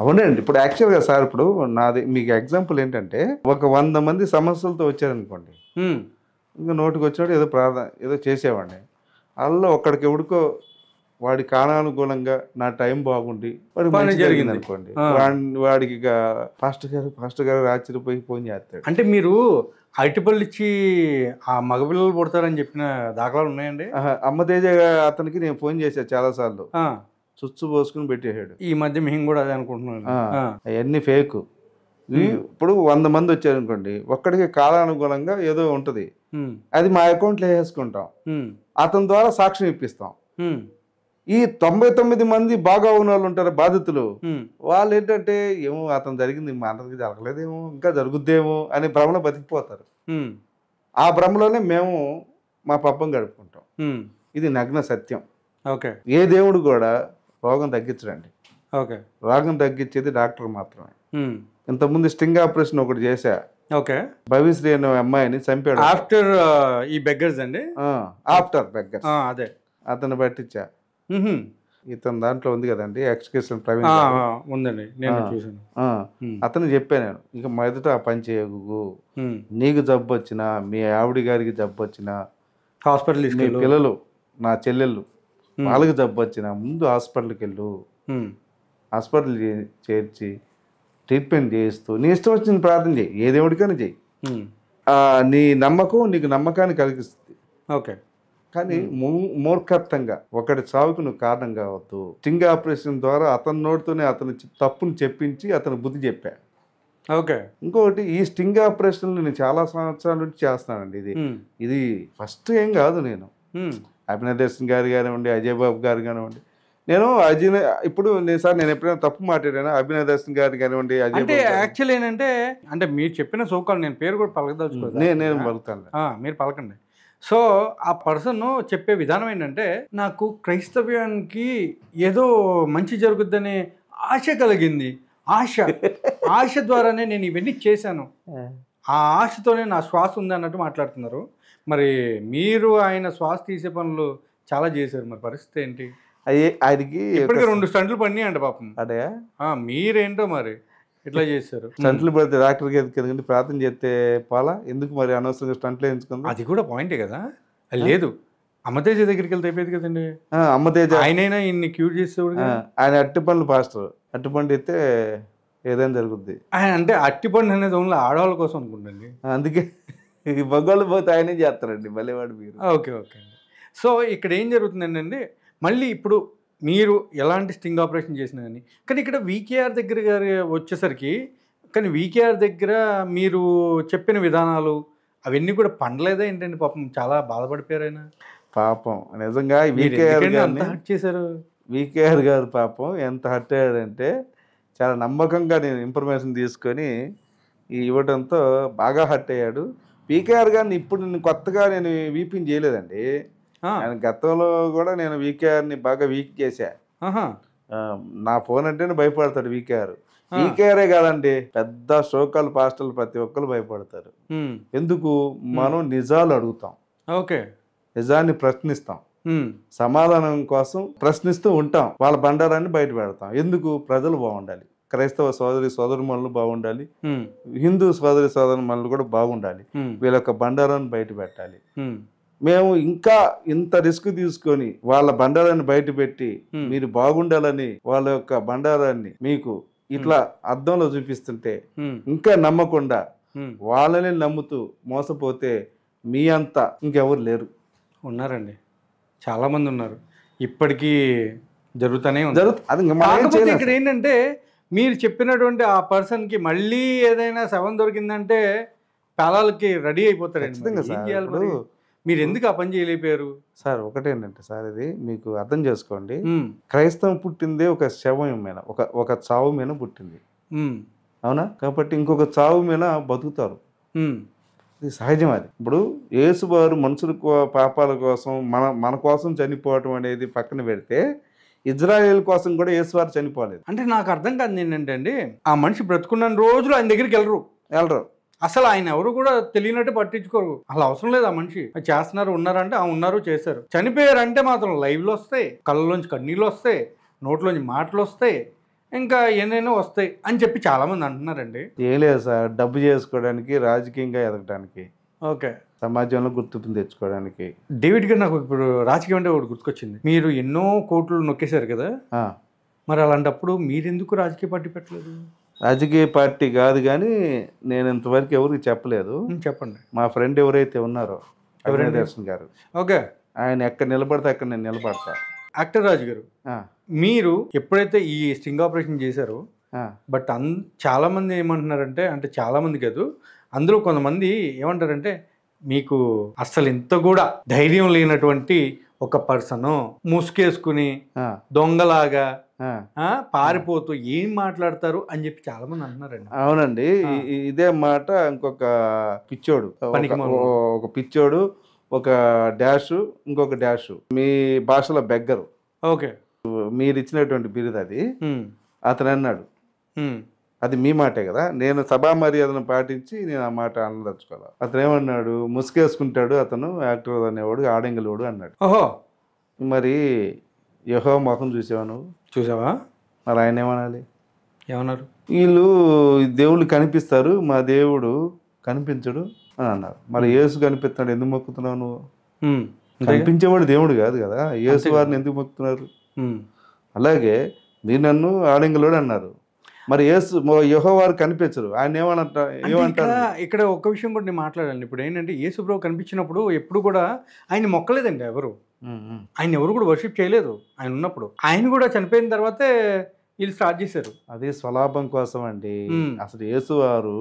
అవునండి. ఇప్పుడు యాక్చువల్గా సార్, ఇప్పుడు నాది మీకు ఎగ్జాంపుల్ ఏంటంటే, ఒక 100 మంది సమస్యలతో వచ్చారనుకోండి, ఇంకా నోటికి వచ్చినట్టు ఏదో ప్రార్థన ఏదో చేసేవాడిని. అందులో ఒక్కడికి ఎవడికో వాడి కాలానుగుణంగా నా టైం బాగుండి వాడికి మంచి జరిగింది అనుకోండి, వాడికి ఇక పాస్టర్ గారు ఆశ్చర్యపోయి ఫోన్ చేస్తాడు. అంటే మీరు అరటిపళ్ళు ఇచ్చి ఆ మగపిల్లలు పుడతారని చెప్పిన దాఖలాలు ఉన్నాయండి? అమ్మతేజ అతనికి నేను ఫోన్ చేశాను చాలాసార్లు, చుచ్చు పోసుకుని పెట్టేశాడు. ఈ మధ్య మేము కూడా అదే అనుకుంటున్నాను. అవన్నీ ఫేక్. ఇప్పుడు 100 మంది వచ్చారనుకోండి, ఒక్కడికి కాలానుగుణంగా ఏదో ఉంటుంది, అది మా అకౌంట్లో వేసుకుంటాం, అతని ద్వారా సాక్ష్యం ఇప్పిస్తాం. ఈ 99 మంది బాగా ఉన్న వాళ్ళు ఉంటారు బాధితులు, వాళ్ళు ఏంటంటే ఏమో అతను జరిగింది మా అందరికి జరగలేదేమో, ఇంకా జరుగుద్దేమో అనే భ్రమలో బతికిపోతారు. ఆ భ్రమలోనే మేము మా పబ్బం గడుపుకుంటాం. ఇది నగ్న సత్యం. ఓకే. ఏ దేవుడు కూడా రోగం తగ్గించడండి. ఓకే. రోగం తగ్గించేది డాక్టర్ మాత్రమే. ఇంతకుముందు స్టింగ్ ఆపరేషన్ ఒకటి చేశా. ఓకే. భవిశ్రీ అనే అమ్మాయిని చంపాడు. ఆఫ్టర్ ఈ బెగ్గర్స్ అండి. After beggars. అదే అతను పట్టించా. ఇతను దాంట్లో ఉంది కదండి, ఎక్స్క్యూషన్ ప్రవీణ్ ఉందండి, నేను చూసాను. అతను చెప్పా, నేను ఇక మొదట ఆ పని చేయకు, నీకు జబ్బు వచ్చినా, మీ ఆవిడ గారికి జబ్బు వచ్చినా, హాస్పిటల్ పిల్లలు, నా చెల్లెళ్ళు, వాళ్ళకి జబ్బు వచ్చినా ముందు హాస్పిటల్కి వెళ్ళు, హాస్పిటల్ చేర్చి ట్రీట్మెంట్ చేయిస్తూ నీ ఇష్టం వచ్చిన ప్రార్థన చేయి, ఏ దేవుడికైనా చేయి, నీ నమ్మకం నీకు నమ్మకాన్ని కలిగిస్తుంది. ఓకే. కానీ మూర్ఖత్వంగా ఒకటి చావుకు నువ్వు కారణం కావద్దు. స్టింగ్ ఆపరేషన్ ద్వారా అతని నోటితోనే అతని తప్పును చెప్పించి అతను బుద్ధి చెప్పా. ఓకే. ఇంకొకటి, ఈ స్టింగ్ ఆపరేషన్లు నేను చాలా సంవత్సరాల నుంచి చేస్తున్నానండి. ఇది ఫస్ట్ ఏం కాదు. నేను అభినయ్ దర్శన్ గారు కానివ్వండి, అజయ్ బాబు గారు కానివ్వండి, నేను ఇప్పుడు నేను ఎప్పుడైనా తప్పు మాట్లాడాను, అభినయ్ దర్శన్ గారు కానివ్వండి, అజయ్ బాబు. యాక్చువల్ ఏంటంటే, అంటే మీరు చెప్పిన సోకాలు నేను పేరు కూడా పలకదలుచుకోలేదు, నేను పలుకుతాను, మీరు పలకండి. సో ఆ పర్సన్ చెప్పే విధానం ఏంటంటే, నాకు క్రైస్తవ్యానికి ఏదో మంచి జరుగుద్దనే ఆశ కలిగింది, ఆశ ద్వారానే నేను ఇవన్నీ చేశాను, ఆ ఆశతోనే నా శ్వాస ఉంది అన్నట్టు మాట్లాడుతున్నారు. మరి మీరు ఆయన శ్వాస తీసే పనులు చాలా చేశారు, మరి పరిస్థితి ఏంటి? ఆయనకి ఇప్పటికీ 2 స్టంట్లు పడినాయి అంట పాపం. అదే మీరేంటో మరి ఇట్లా చేశారు. స్టంట్లు పడితే డాక్టర్కి ఎందుకంటే ప్రార్థన చేస్తే పోలా, ఎందుకు మరి అనవసరంగా స్టంట్లు ఎంచుకుంది? అది కూడా పాయింటే కదా. లేదు, అమ్మతేజ దగ్గరికి వెళ్తే అయిపోయింది కదండి. అమ్మతేజ ఆయనైనా ఇన్ని క్యూర్ చేసేవాడు. ఆయన అట్టిపండ్లు పాస్టర్, అట్టిపండు అయితే ఏదైనా జరుగుద్ది. అంటే అట్టిపండు అనేది ఓన్లీ ఆడవాళ్ళ కోసం అనుకుంటండి, అందుకే ఈ మగవాళ్ళు పోతే ఆయనే చేస్తారండి మళ్ళీవాడు మీరు. ఓకే ఓకే అండి. సో ఇక్కడ ఏం జరుగుతుందండి, మళ్ళీ ఇప్పుడు మీరు ఎలాంటి స్టింగ్ ఆపరేషన్ చేసినా కానీ ఇక్కడ వీకేఆర్ దగ్గర గారు వచ్చేసరికి, కానీ వీకేఆర్ దగ్గర మీరు చెప్పిన విధానాలు అవన్నీ కూడా పండలేదా ఏంటండి? పాపం చాలా బాధపడిపోయారు ఆయన. పాపం నిజంగా హర్ట్ చేశారు. వీకేఆర్ గారు పాపం ఎంత హర్ట్ అయ్యాడంటే, చాలా నమ్మకంగా నేను ఇన్ఫర్మేషన్ తీసుకొని ఇవ్వడంతో బాగా హర్ట్ అయ్యాడు. వీకేఆర్ గారిని ఇప్పుడు నేను కొత్తగా నేను వీపింగ్ చేయలేదండి. గతంలో కూడా నేను వీకేఆర్ని బాగా వీక్ చేశా. నా ఫోన్ అంటేనే భయపడతాడు వీకేఆర్. వీకేఆరే కాదండి, పెద్ద షోకాల్ పాస్టర్లు ప్రతి ఒక్కరు భయపడతారు. ఎందుకు? మనం నిజాలు అడుగుతాం, ఓకే, నిజాన్ని ప్రశ్నిస్తాం, సమాధానం కోసం ప్రశ్నిస్తూ ఉంటాం, వాళ్ళ బండారాన్ని బయట పెడతాం. ఎందుకు? ప్రజలు బాగుండాలి, క్రైస్తవ సోదరుమణులు బాగుండాలి, హిందూ సోదరుమణులు కూడా బాగుండాలి, వీళ్ళ యొక్క బండారాన్ని బయట పెట్టాలి. మేము ఇంకా ఇంత రిస్క్ తీసుకొని వాళ్ళ బండారాన్ని బయట పెట్టి మీరు బాగుండాలని వాళ్ళ యొక్క బండారాన్ని మీకు ఇట్లా అద్దంలో చూపిస్తుంటే ఇంకా నమ్మకుండా వాళ్ళని నమ్ముతూ మోసపోతే మీ అంతా ఇంకెవరు లేరు. ఉన్నారండి, చాలా మంది ఉన్నారు, ఇప్పటికీ జరుగుతూనే ఉంది. అది ఇంకా మనం ఏం కాకపోతే చేయలేం ఇక్కడ ఏంటంటే మీరు చెప్పినటువంటి ఆ పర్సన్కి మళ్ళీ ఏదైనా శవం దొరికిందంటే పేలాలకి రెడీ అయిపోతారండి. ఖచ్చితంగా మరి ఏం సార్. చేయాలి ఇప్పుడు మరి? మీరు ఎందుకు ఆ పని చేయలేకపోయారు? సార్ ఒకటేంటంటే సార్, ఇది మీకు అర్థం చేసుకోండి. ఉమ్, క్రైస్తవం పుట్టిందే ఒక శవం మీద, ఒక చావు మీద పుట్టింది, ఉమ్, అవునా? కాబట్టి ఇంకొక చావు మీద బతుకుతారు, ఉమ్, ఇది సహజం. అది ఇప్పుడు యేసు వారు మనుషుల పాపాల కోసం మన కోసం చనిపోవటం అనేది పక్కన పెడితే, ఇజ్రాయేల్ కోసం కూడా యేసు వారు చనిపోలేదు. అంటే నాకు అర్థం కాదు ఏంటంటే అండి, ఆ మనిషి బ్రతుకున్న రోజులు ఆయన దగ్గరికి వెళ్ళరు. అసలు ఆయన ఎవరు కూడా తెలియనట్టు పట్టించుకోరు. అసలు అవసరం లేదు. ఆ మనిషి చేస్తున్నారు, ఉన్నారంటే ఉన్నారు, చేశారు. చనిపోయారంటే మాత్రం లైవ్లు వస్తాయి, కళ్ళలోంచి కన్నీళ్ళు వస్తాయి, నోట్లోంచి మాటలు వస్తాయి, ఇంకా ఏదైనా వస్తాయి అని చెప్పి చాలామంది అంటున్నారండి. ఏం లేదు సార్, డబ్బు చేసుకోవడానికి, రాజకీయంగా ఎదగడానికి, ఓకే, సమాజంలో గుర్తింపు తెచ్చుకోవడానికి. డేవిడ్ గారు నాకు ఇప్పుడు రాజకీయం అంటే ఒకటి గుర్తుకొచ్చింది. మీరు ఎన్నో కోట్లు నొక్కేశారు కదా, ఆ, మరి అలాంటప్పుడు మీరెందుకు రాజకీయ పార్టీ పెట్టలేదు? రాజకీయ పార్టీ కాదు, కానీ నేను ఇంతవరకు ఎవరికి చెప్పలేదు. చెప్పండి. మా ఫ్రెండ్ ఎవరైతే ఉన్నారో అభినయ్ దర్శన్ గారు, ఓకే, ఆయన ఎక్కడ నిలబడితే అక్కడ నేను నిలబడతా. యాక్టర్ రాజు గారు, ఆ, మీరు ఎప్పుడైతే ఈ స్టింగ్ ఆపరేషన్ చేశారో, ఆ, బట్ చాలామంది ఏమంటున్నారంటే, అంటే చాలామంది కాదు, అందులో కొంతమంది ఏమంటారంటే, మీకు అస్సలు ఇంత కూడా ధైర్యం లేనటువంటి ఒక పర్సన్ ముసుకేసుకుని ఆ, దొంగలాగా ఆ. పారిపోతూ ఏం మాట్లాడతారు అని చెప్పి చాలా మంది అంటున్నారండి. అవునండి, ఇదే మాట ఇంకొక పిచ్చోడు, ఒక పిచ్చోడు, ఒక డాష్, ఇంకొక డాష్, మీ భాషలో బెగ్గరు, ఓకే, మీరు ఇచ్చినటువంటి బిరుదు అది. అతను అన్నాడు, అది మీ మాటే కదా, నేను సభా మర్యాదను పాటించి నేను ఆ మాట అనదలుచుకోవాలి. అతను ఏమన్నాడు, ముసుగేసుకుంటాడు అతను, యాక్టర్ అనేవాడు, ఆడంగిలోడు అన్నాడు. ఓహో, మరి యెహోవా ముఖం చూసావా నువ్వు? చూసావా? మరి ఆయన ఏమనాలి? ఏమన్నారు? వీళ్ళు దేవుళ్ళు కనిపిస్తారు, మా దేవుడు కనిపించడు అని అన్నారు. మరి యేసు కనిపిస్తున్నాడు, ఎందుకు మొక్కుతున్నావు నువ్వు? కనిపించేవాడు దేవుడు కాదు కదా, యేసు వారిని ఎందుకు మొక్కుతున్నారు? అలాగే మీరు నన్ను ఆడంగిలోడు అన్నారు, మరి యెహోవా వారు కనిపించరు, ఆయన ఏమంటారు? ఇక్కడ ఒక్క విషయం కూడా నేను మాట్లాడాను. ఇప్పుడు ఏంటంటే యేసు ప్రభు కనిపించినప్పుడు ఎప్పుడు కూడా ఆయన మొక్కలేదండి ఎవరు, ఆయన ఎవరు కూడా వర్షిప్ చేయలేదు. ఆయన ఉన్నప్పుడు, ఆయన కూడా చనిపోయిన తర్వాతే వీళ్ళు స్టార్ట్ చేశారు. అది స్వలాభం కోసం అండి. అసలు యేసు వారు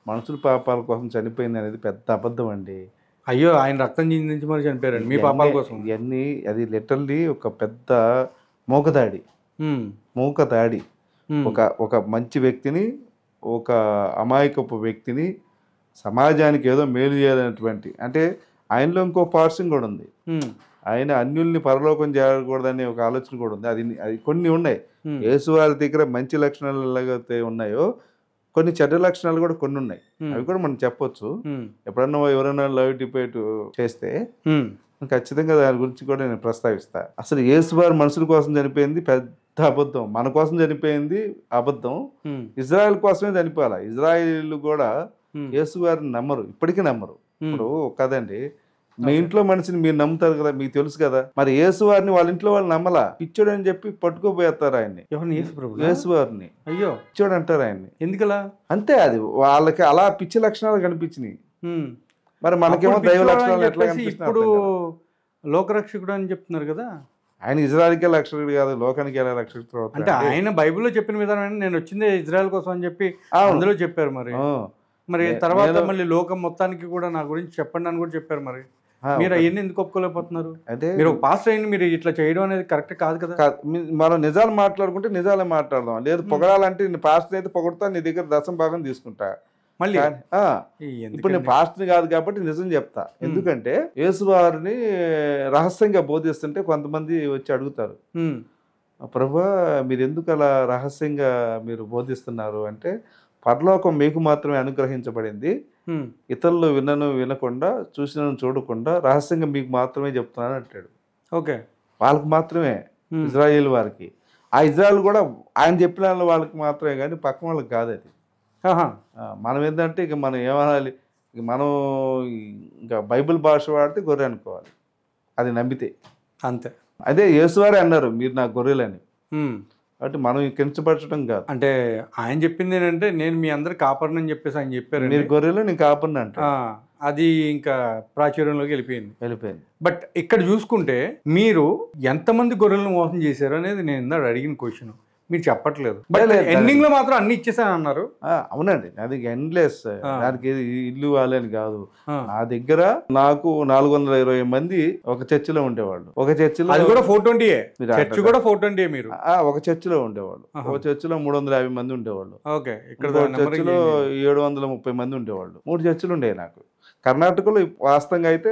మనుషుల పాపాల కోసం చనిపోయింది అనేది పెద్ద అబద్ధం అండి. అయ్యో, ఆయన రక్తం చిందించి మరి చనిపోయారండి మీ పాపాల కోసం. ఇవన్నీ అది లిటరల్లీ ఒక పెద్ద మూకదాడి. ఒక మంచి వ్యక్తిని, ఒక అమాయకపు వ్యక్తిని, సమాజానికి ఏదో మేలు చేయాలనేటువంటి, అంటే ఆయనలో ఇంకో పార్షన్ కూడా ఉంది. ఆయన అన్యుల్ని పరలోకం చేయకూడదనే ఒక ఆలోచన కూడా ఉంది. అది కొన్ని ఉన్నాయి. యేసు వారి దగ్గర మంచి లక్షణాలు ఎలాగైతే ఉన్నాయో, కొన్ని చెడ్డ లక్షణాలు కూడా కొన్ని ఉన్నాయి. అవి కూడా మనం చెప్పొచ్చు. ఎప్పుడన్నా ఎవరైనా లవ్ డిబేట్ చేస్తే ఖచ్చితంగా దాని గురించి కూడా నేను ప్రస్తావిస్తా. అసలు యేసు వారు మనుషుల కోసం చనిపోయింది పెద్ద అబద్ధం, మన కోసం చనిపోయింది అబద్ధం. ఇజ్రాయెల్ కోసమే చనిపోవాలి. ఇజ్రాయేల్ కూడా యేసు వారిని నమ్మరు, ఇప్పటికీ నమ్మరు. ఇప్పుడు కదండి, మీ ఇంట్లో మనిషిని మీరు నమ్ముతారు కదా, మీకు తెలుసు కదా. మరి యేసు వారిని వాళ్ళ ఇంట్లో వాళ్ళు నమ్మలా, పిచ్చోడు అని చెప్పి పట్టుకోపోతారు ఆయన్ని. యేసు వారిని అయ్యో పిచ్చోడు అంటారు ఆయన్ని. ఎందుకలా? అంతే, అది వాళ్ళకి అలా పిచ్చి లక్షణాలు కనిపించినాయి. మరి మనకేమో దైవ లక్షణాలు ఎట్లా కనిపిస్తున్నాయి? ఇప్పుడు లోకరక్షకుడు అని చెప్తున్నారు కదా, ఆయన ఇజ్రాయెల్కే రక్షకుడు కాదు, లోకానికి ఎలా రక్షకుడు? అంటే ఆయన బైబిల్లో చెప్పిన విధానం, నేను వచ్చింది ఇజ్రాయెల్ కోసం అని చెప్పి అందులో చెప్పారు. మరి తర్వాత మళ్ళీ లోకం మొత్తానికి కూడా నా గురించి చెప్పండి అని కూడా చెప్పారు. మరి మీరు అవన్నీ ఎందుకు ఒప్పుకోలేకపోతున్నారు? అదే మీరు పాస్ట్ అయ్యి మీరు ఇట్లా చేయడం అనేది కరెక్ట్ కాదు కదా. మనం నిజాలు మాట్లాడుకుంటే నిజాలే మాట్లాడదాం, లేదు పొగడాలంటే నీ పాస్టర్ అయితే పొగడతా, నీ దగ్గర దశం భాగం తీసుకుంటా. మళ్ళీ ఇప్పుడు నేను పాస్టర్ కాదు కాబట్టి నిజం చెప్తా. ఎందుకంటే యేసు వారిని రహస్యంగా బోధిస్తుంటే కొంతమంది వచ్చి అడుగుతారు, ప్రభువా మీరు ఎందుకు అలా రహస్యంగా మీరు బోధిస్తున్నారు అంటే, పరలోకం మీకు మాత్రమే అనుగ్రహించబడింది, ఇతరులు వినకుండా చూసినను చూడకుండా రహస్యంగా మీకు మాత్రమే చెప్తున్నాను అంటాడు. ఓకే, వాళ్ళకి మాత్రమే, ఇజ్రాయేల్ వారికి. ఆ ఇజ్రాయేల్ కూడా ఆయన చెప్పిన వాళ్ళకి మాత్రమే, కానీ పక్కన వాళ్ళకి కాదు అది. మనం ఏంటంటే ఇక మనం ఏమనాలి, ఇక మనం ఇంకా బైబిల్ భాష వాడితే గొర్రె అనుకోవాలి, అది నమ్మితే అంతే. అదే యేసువారే అన్నారు, మీరు నా గొర్రెలని. కాబట్టి మనం కించపరచడం కాదు. అంటే ఆయన చెప్పింది ఏంటంటే, నేను మీ అందరు కాపర్నని చెప్పేసి ఆయన చెప్పారు, మీరు గొర్రెలు నేను కాపర్ని అంట. అది ఇంకా ప్రాచుర్యంలోకి వెళ్ళిపోయింది. వెళ్ళిపోయింది. బట్ ఇక్కడ చూసుకుంటే మీరు ఎంతమంది గొర్రెలను మోసం చేశారు అనేది నేను ఇందాక అడిగిన క్వశ్చన్, మీరు చెప్పట్లేదు. బట్ లేదు, ఎండింగ్ లో మాత్రం అన్ని ఇచ్చేసాను అన్నారు. అవునండి, అది ఎండ్లెస్. దానికి ఇల్లు వాళ్ళని కాదు. ఆ. నా దగ్గర నాకు 420 మంది ఒక చర్చిలో ఉండేవాళ్ళు. ఒక చర్చిలో అది కూడా 420 మీరు చర్చ్ కూడా 420 మీరు. ఒక చర్చిలో ఉండేవాళ్ళు. ఒక చర్చిలో 350 మంది ఉండేవాళ్ళు. ఓకే, ఇక్కడ ఇంకో చర్చిలో 730 మంది ఉండేవాళ్ళు. 3 చర్చిలు ఉండేవి నాకు. కర్ణాటకలో వాస్తవంగా అయితే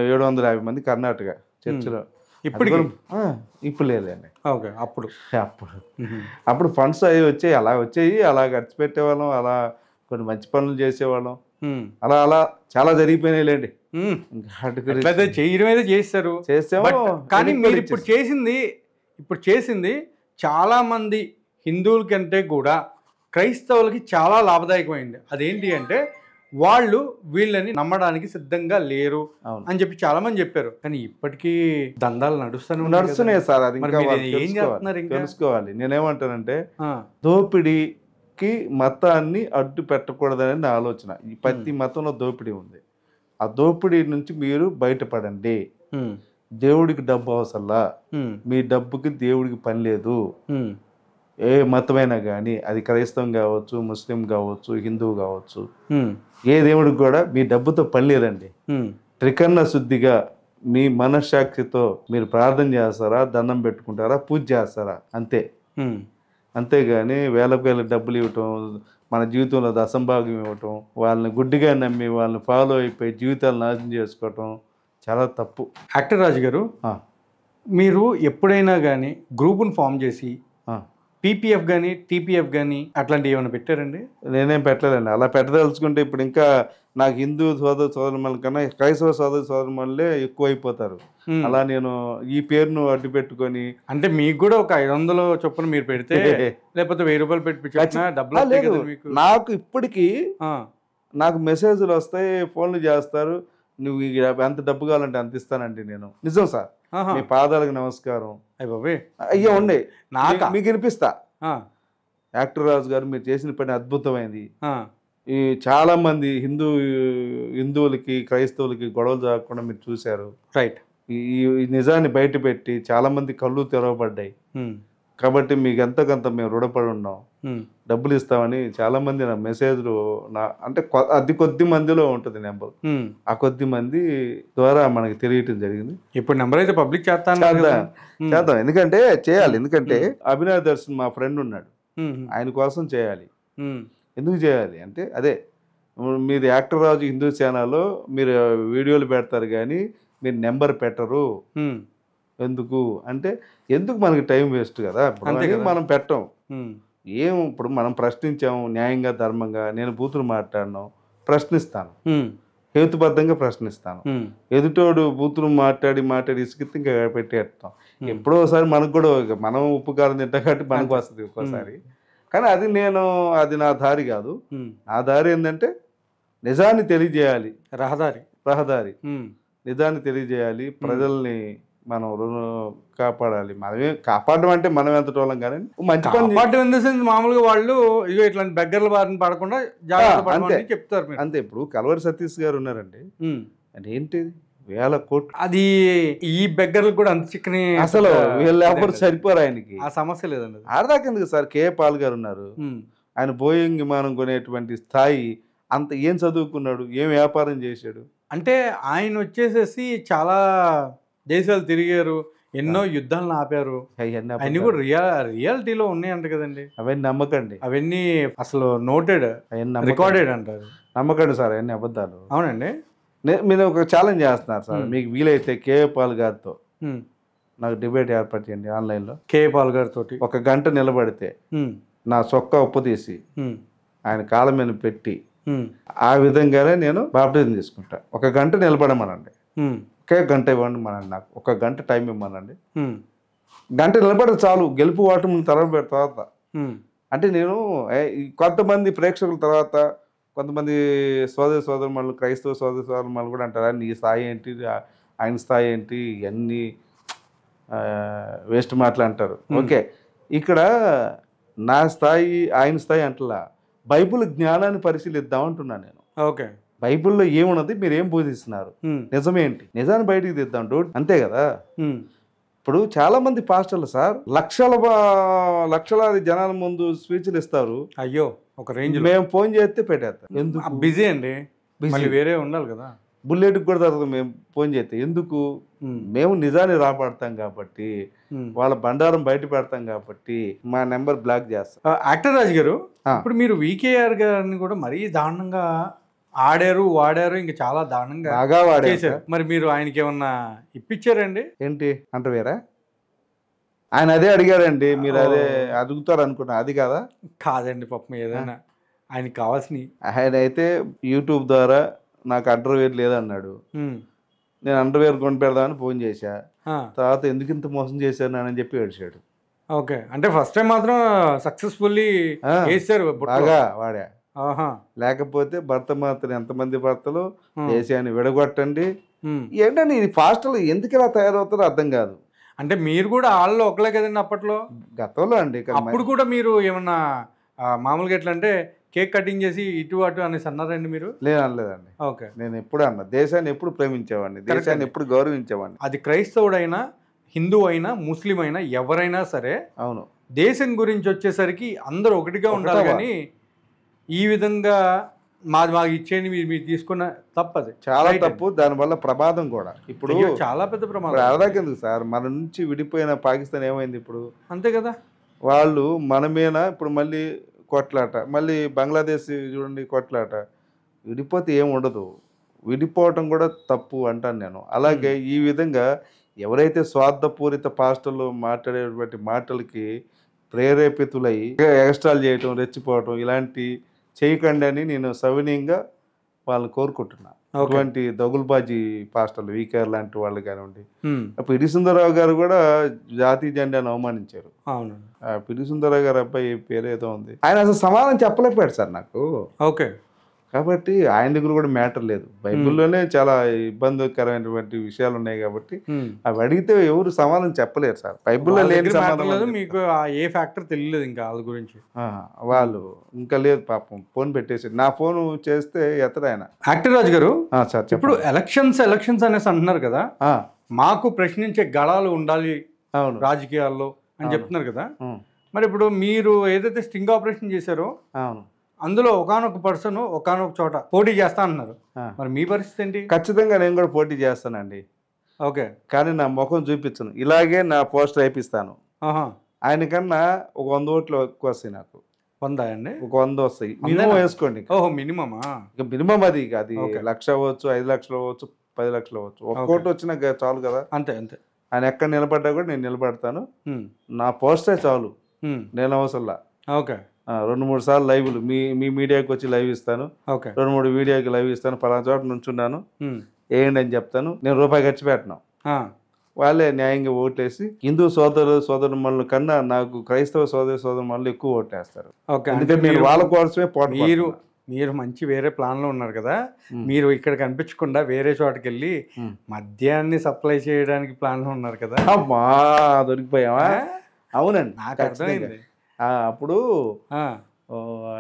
750 మంది కర్ణాటక చర్చిలో. ఇప్పుడు లేదండి. ఓకే, అప్పుడు అప్పుడు ఫండ్స్ అవి వచ్చాయి, అలా ఖర్చు పెట్టేవాళ్ళం, అలా కొన్ని మంచి పనులు చేసేవాళ్ళం, అలా అలా చాలా జరిగిపోయినాయిలేండి. చేయడం అయితే చేస్తారు. కానీ మీరు ఇప్పుడు చేసింది చాలా మంది హిందువుల కంటే కూడా క్రైస్తవులకి చాలా లాభదాయకమైంది. అదేంటి అంటే వాళ్ళు వీళ్ళని నమ్మడానికి సిద్ధంగా లేరు అని చెప్పి చాలా మంది చెప్పారు. కానీ ఇప్పటికీ దందాలు నడుస్తున్నాయి సార్. అది ఏం చేస్తున్నారు తెలుసుకోవాలి. నేనేమంటానంటే దోపిడీకి మతాన్ని అడ్డు పెట్టకూడదనేది నా ఆలోచన. ఈ ప్రతి మతంలో దోపిడీ ఉంది. ఆ దోపిడీ నుంచి మీరు బయటపడండి. దేవుడికి డబ్బు అవసరంలా, మీ డబ్బుకి దేవుడికి పని లేదు. ఏ మతమైనా కానీ, అది క్రైస్తవం కావచ్చు, ముస్లిం కావచ్చు, హిందువు కావచ్చు, ఏ దేవుడికి కూడా మీ డబ్బుతో పని లేదండి. త్రికరణ శుద్ధిగా మీ మనశ్శాఖితో మీరు ప్రార్థన చేస్తారా, దండం పెట్టుకుంటారా, పూజ చేస్తారా, అంతే. అంతేగాని వేలకు వేల డబ్బులు ఇవ్వటం, మన జీవితంలో దశంభాగం ఇవ్వటం, వాళ్ళని గుడ్డిగా నమ్మి వాళ్ళని ఫాలో అయిపోయి జీవితాలు నాశనం చేసుకోవటం చాలా తప్పు. యాక్టర్ రాజు గారు, మీరు ఎప్పుడైనా కానీ గ్రూపును ఫామ్ చేసి పీపీఎఫ్ కానీ టీపీఎఫ్ కానీ అట్లాంటివి ఏమైనా పెట్టారండి? నేనేం పెట్టలేదండి. అలా పెట్టదలుచుకుంటే ఇప్పుడు ఇంకా నాకు హిందూ సోదరుల కన్నా క్రైస్తవ సోదరులే ఎక్కువ అయిపోతారు. అలా నేను ఈ పేరును అడ్డు పెట్టుకొని, అంటే మీకు కూడా ఒక 500 చొప్పున మీరు పెడితే, లేకపోతే 1000 రూపాయలు పెట్టి డబ్బులు, నాకు ఇప్పటికీ నాకు మెసేజ్లు వస్తాయి, ఫోన్లు చేస్తారు, నువ్వు ఎంత డబ్బు కావాలంటే అంత ఇస్తానండి నేను. నిజం సార్, మీ పాదాలకు నమస్కారం. అయ్యా ఉండే మీకు వినిపిస్తా. యాక్టర్ రాజు గారు, మీరు చేసిన పని అద్భుతమైంది. ఈ చాలా మంది హిందువులకి క్రైస్తవులకి గొడవలు జరగకుండా మీరు చూశారు. రైట్. ఈ నిజాన్ని బయట పెట్టి చాలా మంది కళ్ళు తెరవబడ్డాయి. కాబట్టి మీకు ఎంతకంత మేము రుణపడి ఉన్నాం, డబ్బులు ఇస్తామని చాలా మంది నా మెసేజ్లు అంటే అది కొద్ది మందిలో ఉంటుంది నెంబర్. ఆ కొద్ది మంది ద్వారా మనకి తెలియటం జరిగింది. ఇప్పుడు నెంబర్ అయితే పబ్లిక్ చేద్దాం. ఎందుకంటే చేయాలి. ఎందుకంటే అభినవ్ దర్శన్ మా ఫ్రెండ్ ఉన్నాడు, ఆయన కోసం చేయాలి. ఎందుకు చేయాలి అంటే అదే, మీరు యాక్టర్ రాజు హిందూ ఛానల్లో మీరు వీడియోలు పెడతారు కానీ మీరు నెంబర్ పెట్టరు. ఎందుకు అంటే ఎందుకు మనకి టైం వేస్ట్ కదా. ఇప్పుడు మనం పెట్టాం, ఇప్పుడు మనం ప్రశ్నించాము న్యాయంగా ధర్మంగా. నేను బూతులు మాట్లాడను, ప్రశ్నిస్తాను, హేతుబద్ధంగా ప్రశ్నిస్తాను. ఎదుటోడు బూతులు మాట్లాడి ఇసుకితే ఇంకా పెట్టేస్తాం. ఎప్పుడో ఒకసారి మనకు కూడా మనం ఉప్పు కారం తింటా కాబట్టి మనకు వస్తుంది ఒక్కోసారి. కానీ అది నా దారి కాదు. నా దారి ఏంటంటే నిజాన్ని తెలియజేయాలి. రహదారి నిజాన్ని తెలియజేయాలి. ప్రజల్ని మనం కాపాడాలి. మనమే కాపాడడం అంటే మనం ఎంత టోలం కానీ మంచి పని. మామూలుగా వాళ్ళు ఇట్లాంటి బెగ్గర్ల బారిన పడకుండా చెప్తారు అంతే. ఇప్పుడు కలవరి సతీష్ గారు ఉన్నారండి, అంటే ఏంటిది 1000 కోట్లు. అది ఈ బెగ్గర్లకు కూడా అంత చిక్కని, అసలు వీళ్ళు ఎవరు సరిపోరు ఆయనకి. ఆ సమస్య లేదండి. ఆడదాకెందుకు సార్, కే పాల్ గారు ఉన్నారు, ఆయన బోయింగ్ విమానం కొనేటువంటి స్థాయి. అంత ఏం చదువుకున్నాడు, ఏం వ్యాపారం చేశాడు అంటే? ఆయన వచ్చేసేసి చాలా దేశాలు తిరిగారు, ఎన్నో యుద్ధాలను ఆపారు. అవన్నీ కూడా రియాలిటీలో ఉన్నాయంట కదండి. అవన్నీ నమ్మకండి. అవన్నీ అసలు నోటెడ్, రికార్డెడ్ అంటారు. నమ్మకండి సార్, అవన్నీ అబద్ధాలు. అవునండి. మీరు ఒక ఛాలెంజ్ చేస్తున్నారు సార్, మీకు వీలైతే కే పాల్ గారితో నాకు డిబేట్ ఏర్పాటు చేయండి ఆన్లైన్లో. కే పాల్ గారితో 1 గంట నిలబడితే నా చొక్కా ఉప్పు తీసి ఆయన కాళ్ళ మీద పెట్టి ఆ విధంగానే నేను బాప్టిజం తీసుకుంటా. 1 గంట నిలబడమనండి, ఒకే గంట ఇవ్వండి మనండి, నాకు 1 గంట టైం ఇవ్వమనండి. గంట నిలబడితే చాలు, గెలుపు ఓటమి తర్వాత. అంటే నేను కొంతమంది ప్రేక్షకుల తర్వాత కొంతమంది సోదరులు క్రైస్తవ సోదరులు కూడా అంటారా, నీ స్థాయి ఏంటి, ఆయన స్థాయి ఏంటి, ఇవన్నీ వేస్ట్ మాటలు అంటారు. ఓకే, ఇక్కడ నా స్థాయి ఆయన స్థాయి అంటలా, బైబిల్ జ్ఞానాన్ని పరిశీలిద్దాం అంటున్నాను నేను. ఓకే, బైబిల్లో ఏమున్నది, మీరు ఏం బోధిస్తున్నారు, నిజమేంటి, నిజాన్ని బయటికి తీద్దాం డోట్, అంతే కదా. ఇప్పుడు చాలా మంది పాస్టర్లు సార్ లక్షలాది జనాల ముందు స్పీచ్లు ఇస్తారు. అయ్యో ఒక రేంజ్ మేము ఫోన్ చేస్తే పెట్టేస్తాం. ఎందుకు? బిజీ అండి, వేరే ఉండాలి కదా. బుల్లెట్కి కూడా తర్వాత మేము ఫోన్ చేస్తే ఎందుకు? మేము నిజాన్ని రాబడతాం కాబట్టి, వాళ్ళ బండారం బయట పెడతాం కాబట్టి మా నెంబర్ బ్లాక్ చేస్తాం. యాక్టర్ రాజు గారు, ఇప్పుడు మీరు వికేఆర్ గారిని కూడా మరీ దారుణంగా వాడారు, ఇంకా చాలా దారుణంగా బాగా వాడారు. మరి మీరు ఆయనకి ఏమన్నా ఇప్పించారండి? ఏంటి అంటవేరా? ఆయన అదే అడిగారండి, మీరు అదే అడుగుతారు అనుకున్నా. అది కాదా? కాదండి పాపం, ఏదైనా ఆయనకి కావాల్సినవి. ఆయన అయితే యూట్యూబ్ ద్వారా నాకు అండర్వేర్ లేదన్నాడు. నేను అండర్వేర్ కొని పెడదామని ఫోన్ చేశా. తర్వాత ఎందుకు ఇంత మోసం చేశాను అని చెప్పి ఏడ్చాడు. ఓకే, అంటే ఫస్ట్ టైం మాత్రం సక్సెస్ఫుల్లీ వేసారు, బాగా వాడా. లేకపోతే భర్త మాత్రం ఎంతమంది భర్తలు దేశాన్ని విడగొట్టండి. ఏంటండి ఇది ఫాస్టర్లు ఎందుకు ఇలా తయారవుతారో అర్థం కాదు. అంటే మీరు కూడా వాళ్ళు ఒకలే కదండి అప్పట్లో, గతంలో అండి. అప్పుడు కూడా మీరు ఏమన్నా మామూలుగా ఎట్లా అంటే కేక్ కటింగ్ చేసి ఇటు అటు అనేసి అన్నారండి మీరు? అనలేదండి. ఓకే, నేను ఎప్పుడు అన్నా దేశాన్ని ఎప్పుడు ప్రేమించేవాడిని, దేశాన్ని ఎప్పుడు గౌరవించేవాడిని. అది క్రైస్తవుడైనా, హిందూ అయినా, ముస్లిం అయినా, ఎవరైనా సరే అవును, దేశం గురించి వచ్చేసరికి అందరూ ఒకటిగా ఉండాలి. కానీ ఈ విధంగా మాకు ఇచ్చేయండి మీరు తీసుకున్న తప్పది, చాలా తప్పు. దానివల్ల ప్రమాదం కూడా. ఇప్పుడు చాలా పెద్ద ప్రమాదం. అర్థకెందుకు సార్, మన నుంచి విడిపోయిన పాకిస్తాన్ ఏమైంది ఇప్పుడు? అంతే కదా, వాళ్ళు మన మీద ఇప్పుడు మళ్ళీ కొట్లాట, మళ్ళీ బంగ్లాదేశ్ చూడండి కొట్లాట. విడిపోతే ఏం ఉండదు, విడిపోవటం కూడా తప్పు అంటాను నేను. అలాగే ఈ విధంగా ఎవరైతే స్వార్థపూరిత పాస్టర్లు మాట్లాడేటువంటి మాటలకి ప్రేరేపితులై ఎగస్ట్రాల్ చేయటం, రెచ్చిపోవటం ఇలాంటి చేయకండి అని నేను సవినీయంగా వాళ్ళని కోరుకుంటున్నా. అటువంటి దగుల్బాజీ పాస్టర్లు వీకేఆర్ లాంటి వాళ్ళు కానివ్వండి. పిడి సుందరరావు గారు కూడా జాతీయ జెండాను అవమానించారు. పిడి సుందరరావు గారు అబ్బాయి పేరేదో ఉంది, ఆయన అసలు సమాధానం చెప్పలేకపోయాడు సార్ నాకు. ఓకే, కాబట్టి ఆయన దగ్గర కూడా మ్యాటర్ లేదు. బైబిల్లోనే చాలా ఇబ్బందికరమైనటువంటి విషయాలు ఉన్నాయి కాబట్టి అవి అడిగితే ఎవరు సమాధానం చెప్పలేరు సార్. బైబిల్లో లేని సమాధానం. మీకు ఏ ఫ్యాక్టర్ తెలియలేదు ఇంకా వాళ్ళ గురించి. వాళ్ళు ఇంకా లేదు పాపం, ఫోన్ పెట్టేసి నా ఫోన్ చేస్తే ఎత్తడు ఆయన. యాక్టర్ రాజు గారు, సార్ ఇప్పుడు ఎలక్షన్స్ అనేసి అంటున్నారు కదా, మాకు ప్రశ్నించే గళాలు ఉండాలి రాజకీయాల్లో అని చెప్తున్నారు కదా. మరి ఇప్పుడు మీరు ఏదైతే స్టింగ్ ఆపరేషన్ చేశారో అందులో ఒకానొక పర్సన్ ఒకానొక చోట పోటీ చేస్తా అన్నారు, మరి మీ పరిస్థితి ఏంటి? ఖచ్చితంగా నేను కూడా పోటీ చేస్తానండి. ఓకే, కానీ నా ముఖం చూపించను, ఇలాగే నా పోస్టర్ వేయిస్తాను. ఆయనకన్నా ఒక 100 ఓట్లు ఎక్కువ వస్తాయి నాకు. 100 అండి? ఒక 100 వస్తాయి మినిమం వేసుకోండి. ఓహో, మినిమమా? ఇక మినిమం అది 1,00,000 అవ్వచ్చు, 5,00,000 అవ్వచ్చు, 10,00,000 అవ్వచ్చు. ఒక్కోటి వచ్చినా చాలు కదా. అంతే అంతే. ఆయన ఎక్కడ నిలబడ్డా కూడా నేను నిలబడతాను. నా పోస్టే చాలు, నేను అవసరంలా. ఓకే, 2-3 సార్లు లైవ్లు మీ మీడియాకి వచ్చి లైవ్ ఇస్తాను. 2-3 వీడియోకి లైవ్ ఇస్తాను. పలానా చోట నుంచున్నాను వేయండి అని చెప్తాను. నేను రూపాయి ఖర్చు పెట్టను. వాళ్ళే న్యాయంగా ఓట్లేసి హిందూ సోదరుమణుల కన్నా నాకు క్రైస్తవ సోదరుమణులు ఎక్కువ ఓట్లేస్తారు. ఎందుకంటే నేను వాళ్ళ కోసమే మీరు మంచి వేరే ప్లాన్లో ఉన్నారు కదా, మీరు ఇక్కడ కనిపించకుండా వేరే చోటకి వెళ్ళి మద్యాన్ని సప్లై చేయడానికి ప్లాన్లో ఉన్నారు కదా. అమ్మా దొరికిపోయావా? అవునండి, నాకు అర్థమైంది. అప్పుడు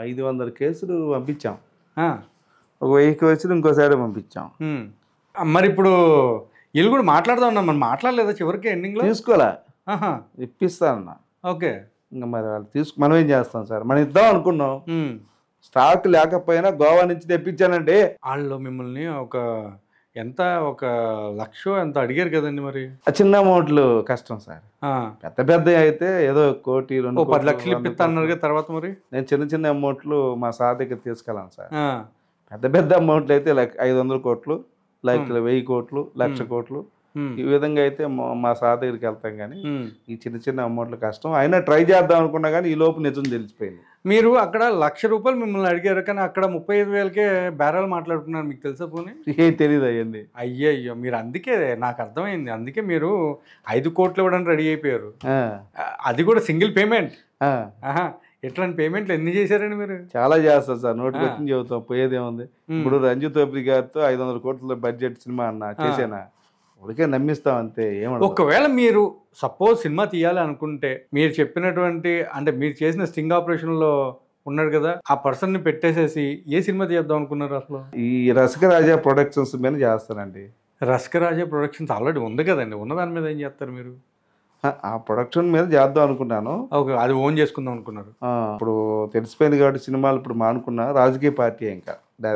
500 కేసులు పంపించాం, ఒక 1000 కేసులు ఇంకోసారి పంపించాం. మరి ఇప్పుడు వీళ్ళు కూడా మాట్లాడుతూ ఉన్నాం, మనం మాట్లాడలేదా చివరికి ఎండింగ్లో? తీసుకోలే, ఇప్పిస్తానన్నా. ఓకే, ఇంకా మరి వాళ్ళు మనం ఏం చేస్తాం సార్, మనం ఇద్దాం అనుకున్నాం, స్టాక్ లేకపోయినా గోవా నుంచి తెప్పించానండి. వాళ్ళు మిమ్మల్ని ఒక 1,00,000 ఎంత అడిగారు కదండి. మరి చిన్న అమౌంట్లు కష్టం సార్, పెద్ద అయితే ఏదో 1,00,000-2,00,000 10 లక్షలు ఇప్పిస్తా అన్నారు కదా. తర్వాత మరి నేను చిన్న అమౌంట్లు మా సార్ దగ్గర తీసుకెళ్ళాను సార్. పెద్ద అమౌంట్లు అయితే 500 కోట్లు, 1,000 కోట్లు, 1,00,000 కోట్లు ఈ విధంగా అయితే మా సార్ దగ్గరికి వెళ్తాం. కానీ ఈ చిన్న అమౌంట్లు కష్టం. అయినా ట్రై చేద్దాం అనుకున్నా కానీ ఈ లోపు నిజం తెలిసిపోయింది. మీరు అక్కడ ₹1,00,000 మిమ్మల్ని అడిగారు, కానీ అక్కడ 35,000కే బేరాలు మాట్లాడుకున్నారు. మీకు తెలుసా పోనీ? ఏం తెలియదు అయ్యండి. అయ్యయ్యో, మీరు అందుకే నాకు అర్థమైంది, అందుకే మీరు 5 కోట్లు ఇవ్వడానికి రెడీ అయిపోయారు. అది కూడా సింగిల్ పేమెంట్. ఎట్లాంటి పేమెంట్లు ఎన్ని చేశారండి మీరు? చాలా చేస్తారు సార్, నోటికి వచ్చింది చెబుతాం, పోయేదేముంది. ఇప్పుడు రంజిత్ ఓబ్రి గారితో 500 కోట్ల బడ్జెట్ సినిమా అన్న చేసేనా, ఉడికే నమ్మిస్తాం అంతే. ఒకవేళ మీరు సపోజ్ సినిమా తీయాలి అనుకుంటే మీరు చెప్పినటువంటి, అంటే మీరు చేసిన స్టింగ్ ఆపరేషన్లో ఉన్నాడు కదా, ఆ పర్సన్ ని పెట్టేసేసి ఏ సినిమా తీద్దాం అనుకున్నారు అసలు? ఈ రసికరాజా ప్రొడక్షన్స్ మీద చేస్తానండి. రస్కరాజా ప్రొడక్షన్స్ ఆల్రెడీ ఉంది కదండి, ఉన్న దాని మీద ఏం చేస్తారు మీరు? ఆ ప్రొడక్షన్ మీద చేద్దాం అనుకున్నాను. ఓకే, అది ఓన్ చేసుకుందాం అనుకున్నారు. ఇప్పుడు తెలిసిపోయింది కాబట్టి సినిమాలు ఇప్పుడు మానుకున్నా, రాజకీయ పార్టీ ఇంకా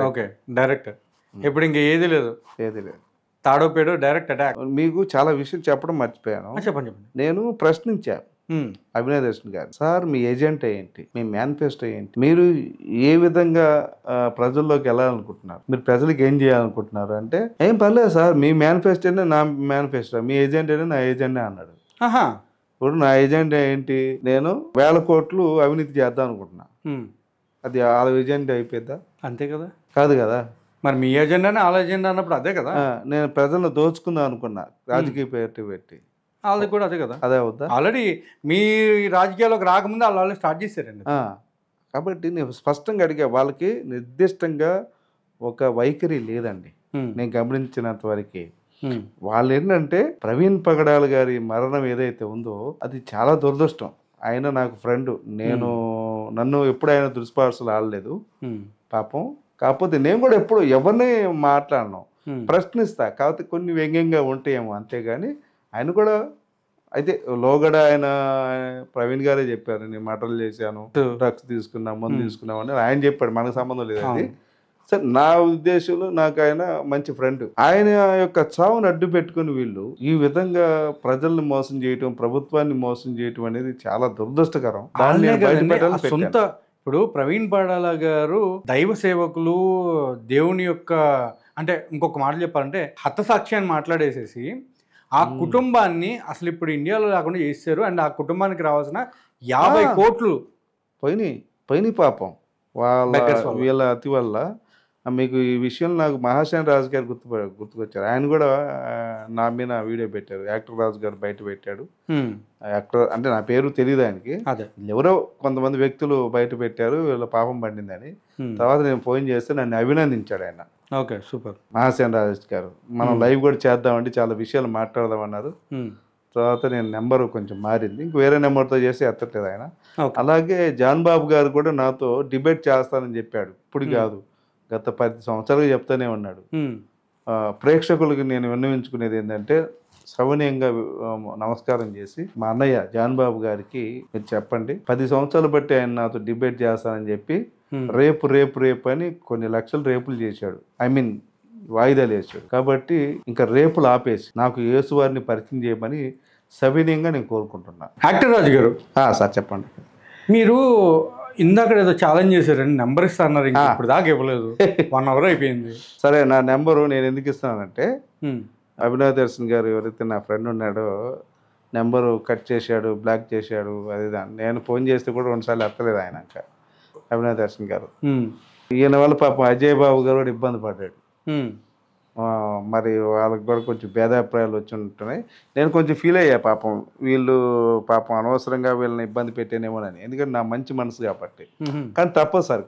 ఓకే, డైరెక్టర్ ఇప్పుడు ఇంకా ఏది లేదు, ఏది లేదు. తాడో పేడో డైరెక్ట్ అటాక్. మీకు చాలా విషయం చెప్పడం మర్చిపోయాను. చెప్పండి చెప్పండి. నేను ప్రశ్నించాను అభినయ్ దర్శన్ గారు, సార్ మీ ఏజెంట్ ఏంటి, మీ మేనిఫెస్టో ఏంటి, మీరు ఏ విధంగా ప్రజల్లోకి వెళ్ళాలనుకుంటున్నారు, మీరు ప్రజలకు ఏం చేయాలనుకుంటున్నారు అంటే, ఏం పర్లేదు సార్, మీ మేనిఫెస్టోనే నా మేనిఫెస్టో, మీ ఏజెంట్ అయినా నా ఏజెంటే అన్నాడు. ఇప్పుడు నా ఏజెంట్ ఏంటి, నేను 1000 కోట్లు అవినీతి చేద్దాం అనుకుంటున్నా, అది వాళ్ళ ఏజెంట్ అయిపోద్దా? అంతే కదా, కాదు కదా. మరి మీ ఎజెండానే వాళ్ళ ఎజెండా అన్నప్పుడు అదే కదా. నేను ప్రజలను దోచుకుందాం అనుకున్నా రాజకీయ పార్టీ పెట్టి, వాళ్ళది కూడా అదే కదా. అదే అవుద్దా? ఆల్రెడీ మీ రాజకీయాల్లోకి రాకముందు వాళ్ళు ఆల్రెడీ స్టార్ట్ చేశారండి. కాబట్టి నేను స్పష్టంగా అడిగా, వాళ్ళకి నిర్దిష్టంగా ఒక వైఖరి లేదండి నేను గమనించినంత వరకు. వాళ్ళు ఏంటంటే, ప్రవీణ్ పగడాల గారి మరణం ఏదైతే ఉందో అది చాలా దురదృష్టం. ఆయన నాకు ఫ్రెండ్, నన్ను ఎప్పుడు ఆయన దుష్పార్సలు ఆడలేదు పాపం. కాకపోతే నేను కూడా ఎప్పుడు ఎవరిని మాట్లాడను, ప్రశ్నిస్తా, కాకపోతే కొన్ని వ్యంగ్యంగా ఉంటాయేమో అంతేగాని. ఆయన కూడా అయితే లోగడ ఆయన ప్రవీణ్ గారే చెప్పారు, నేను మటలు చేశాను, డ్రగ్స్ తీసుకున్నా, మందు తీసుకున్నాం అని ఆయన చెప్పాడు, మనకు సంబంధం లేదు అది. సరే, నా ఉద్దేశంలో నాకు ఆయన మంచి ఫ్రెండ్. ఆయన యొక్క చావును అడ్డు పెట్టుకుని వీళ్ళు ఈ విధంగా ప్రజల్ని మోసం చేయటం, ప్రభుత్వాన్ని మోసం చేయటం అనేది చాలా దురదృష్టకరం. సొంత ఇప్పుడు ప్రవీణ్ పగడాల గారు దైవ సేవకులు, దేవుని యొక్క, అంటే ఇంకొక మాట చెప్పాలంటే హతసాక్షి అని మాట్లాడేసేసి ఆ కుటుంబాన్ని అసలు ఇప్పుడు ఇండియాలో లేకుండా చేశారు. అండ్ ఆ కుటుంబానికి రావాల్సిన 50 కోట్లు పోయినాయి పాపం వీళ్ళ అతి వల్ల. మీకు ఈ విషయం నాకు మహాసేన రాజు గారు గుర్తుకొచ్చారు. ఆయన కూడా నా మీద వీడియో పెట్టారు, యాక్టర్ రాజు గారు బయట పెట్టాడు. యాక్టర్ అంటే నా పేరు తెలియదు ఆయనకి, ఎవరో కొంతమంది వ్యక్తులు బయట పెట్టారు వీళ్ళ పాపం పండిందని. తర్వాత నేను ఫోన్ చేస్తే నన్ను అభినందించాడు ఆయన. Okay, super. మహాసేన రాజు గారు మనం లైవ్ కూడా చేద్దామండి, చాలా విషయాలు మాట్లాడదామన్నారు. తర్వాత నేను నెంబర్ కొంచెం మారింది, ఇంక వేరే నెంబర్తో చేసి ఎత్తట్లేదు ఆయన. అలాగే జాన్ బాబు గారు కూడా నాతో డిబేట్ చేస్తానని చెప్పాడు. ఇప్పుడు కాదు, గత 10 సంవత్సరాలుగా చెప్తానే ఉన్నాడు. ప్రేక్షకులకి నేను విన్నవించుకునేది ఏంటంటే, సవనీయంగా నమస్కారం చేసి మా అన్నయ్య జాన్ బాబు గారికి మీరు చెప్పండి, 10 సంవత్సరాలు బట్టి ఆయన నాతో డిబేట్ చేస్తానని చెప్పి రేపు రేపు రేపు అని కొన్ని లక్షలు రేపులు చేశాడు, వాయిదాలు వేసాడు. కాబట్టి ఇంకా రేపులు ఆపేసి నాకు యేసువారిని పరిచయం చేయమని సవినీయంగా నేను కోరుకుంటున్నాను. యాక్టర్ రాజు గారు సార్ చెప్పండి. మీరు ఇందాక ఏదో ఛాలెంజ్ చేశారండి, నెంబర్ ఇస్తా అన్నారు, ఇంకా ఇప్పుడు దాకా ఇవ్వలేదు, 1 అవర్ అయిపోయింది. సరే, నా నెంబరు నేను ఎందుకు ఇస్తానంటే, అభినవ్ దర్శన్ గారు ఎవరైతే నా ఫ్రెండ్ ఉన్నాడో నెంబరు కట్ చేశాడు, బ్లాక్ చేశాడు, అది నేను ఫోన్ చేస్తే కూడా 2 సార్లు ఎత్తలేదు ఆయన. అభినవ్ దర్శన్ గారు ఈయన వల్ల పాపం అజయ్ బాబు గారు కూడా ఇబ్బంది పడ్డాడు. మరి వాళ్ళకి కూడా కొంచెం భేదాభిప్రాయాలు వచ్చి ఉంటున్నాయి. నేను కొంచెం ఫీల్ అయ్యా, పాపం వీళ్ళు పాపం అనవసరంగా వీళ్ళని ఇబ్బంది పెట్టానేమోనని, ఎందుకంటే నా మంచి మనసు కాబట్టి. కానీ తప్పదు సార్,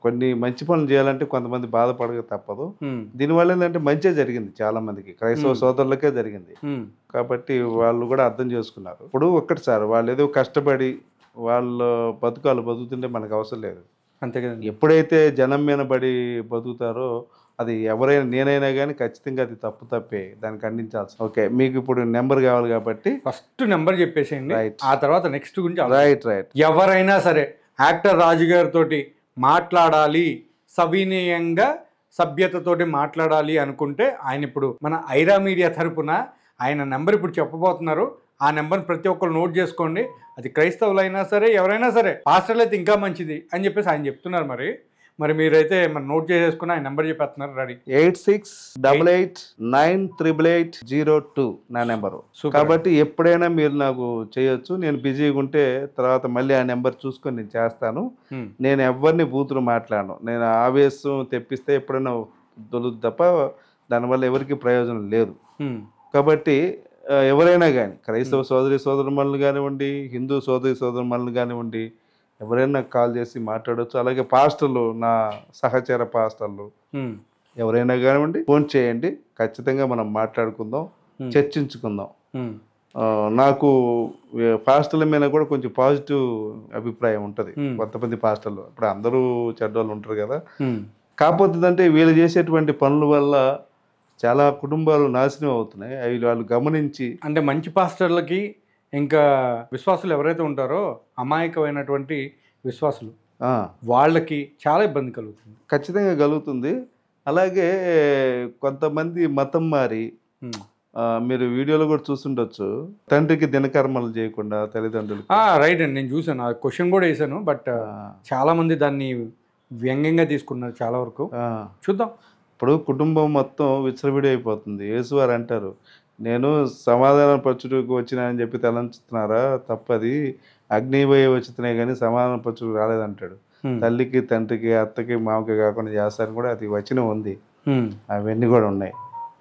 కొన్ని మంచి పనులు చేయాలంటే కొంతమంది బాధపడక తప్పదు. దీనివల్ల ఏంటంటే మంచి జరిగింది, చాలా మందికి క్రైస్తవ సోదరులకే జరిగింది. కాబట్టి వాళ్ళు కూడా అర్థం చేసుకున్నారు. ఇప్పుడు ఒక్కటి సార్, వాళ్ళు ఏదో కష్టపడి వాళ్ళ బతుకుతుంటే మనకు అవసరం లేదు. అంతే కదా. ఎప్పుడైతే జనం మీద పడి బతుకుతారో అది ఎవరైనా, నేనైనా కానీ ఖచ్చితంగా అది తప్పే, దాన్ని ఖండించాల్సి. ఓకే, మీకు ఇప్పుడు నెంబర్ కావాలి కాబట్టి ఫస్ట్ నెంబర్ చెప్పేసేయండి, ఆ తర్వాత నెక్స్ట్ గురించి. రైట్. ఎవరైనా సరే యాక్టర్ రాజు గారితో మాట్లాడాలి, సవినీయంగా సభ్యతతోటి మాట్లాడాలి అనుకుంటే ఆయన ఇప్పుడు మన ఐరా మీడియా తరపున ఆయన నెంబర్ ఇప్పుడు చెప్పబోతున్నారు. ఆ నెంబర్ని ప్రతి ఒక్కరు నోట్ చేసుకోండి. అది క్రైస్తవులైనా సరే, ఎవరైనా సరే, పాస్టర్లు అయితే ఇంకా మంచిది అని చెప్పేసి ఆయన చెప్తున్నారు. మరి మీరైతే మరి నోట్ చేసేసుకుని ఆయన నెంబర్ చెప్పేస్తున్నారు. రెడీ? 8688880802 నా నెంబరు. కాబట్టి ఎప్పుడైనా మీరు నాకు చేయొచ్చు. నేను బిజీగా ఉంటే తర్వాత మళ్ళీ ఆ నెంబర్ చూసుకొని నేను చేస్తాను. నేను ఎవరిని బూతులు మాట్లాడను. నేను ఆవేశం తెప్పిస్తే ఎప్పుడైనా దొరుకుతుంది తప్ప దానివల్ల ఎవరికి ప్రయోజనం లేదు. కాబట్టి ఎవరైనా కానీ, క్రైస్తవ సోదరి సోదరుమణులు కానివ్వండి, హిందూ సోదరి సోదరుమణులు కానివ్వండి, ఎవరైనా కాల్ చేసి మాట్లాడవచ్చు. అలాగే పాస్టర్లు, నా సహచర పాస్టర్లు ఎవరైనా కానివ్వండి, ఫోన్ చేయండి. ఖచ్చితంగా మనం మాట్లాడుకుందాం, చర్చించుకుందాం. నాకు పాస్టర్ల మీద కూడా కొంచెం పాజిటివ్ అభిప్రాయం ఉంటుంది. Hmm. కొంతమంది పాస్టర్లు ఇప్పుడు అందరూ చెడ్డోళ్ళు ఉంటారు కదా. కాకపోతే అంటే వీళ్ళు చేసేటువంటి పనుల వల్ల చాలా కుటుంబాలు నాశనం అవుతున్నాయి. అవి వాళ్ళు గమనించి అంటే మంచి పాస్టర్లకి ఇంకా విశ్వాసులు ఎవరైతే ఉంటారో అమాయకమైనటువంటి విశ్వాసులు ఆ, వాళ్ళకి చాలా ఇబ్బంది కలుగుతుంది. ఖచ్చితంగా కలుగుతుంది. అలాగే కొంతమంది మతం మారి ఉమ్. మీరు వీడియోలో కూడా చూస్తుండొచ్చు, తండ్రికి దినకర్మలు చేయకుండా తల్లిదండ్రులకి. రైట్ అండి, నేను చూసాను, ఆ క్వశ్చన్ కూడా వేసాను. బట్ చాలా మంది దాన్ని వ్యంగ్యంగా తీసుకున్నారు చాలా వరకు. చూద్దాం. ఇప్పుడు కుటుంబం మొత్తం విచ్చలవిడి అయిపోతుంది. యేసువారు అంటారు, నేను సమాధాన పరచుటకు వచ్చినానని చెప్పి తలంచుతున్నారా, తప్పది, అగ్నిపోయి వచ్చినాయి కానీ సమాధాన పరచుకు రాలేదంటాడు. తల్లికి తండ్రికి అత్తకి మామకి కాకుండా చేస్తారని కూడా అది వచనం ఉంది. అవన్నీ కూడా ఉన్నాయి.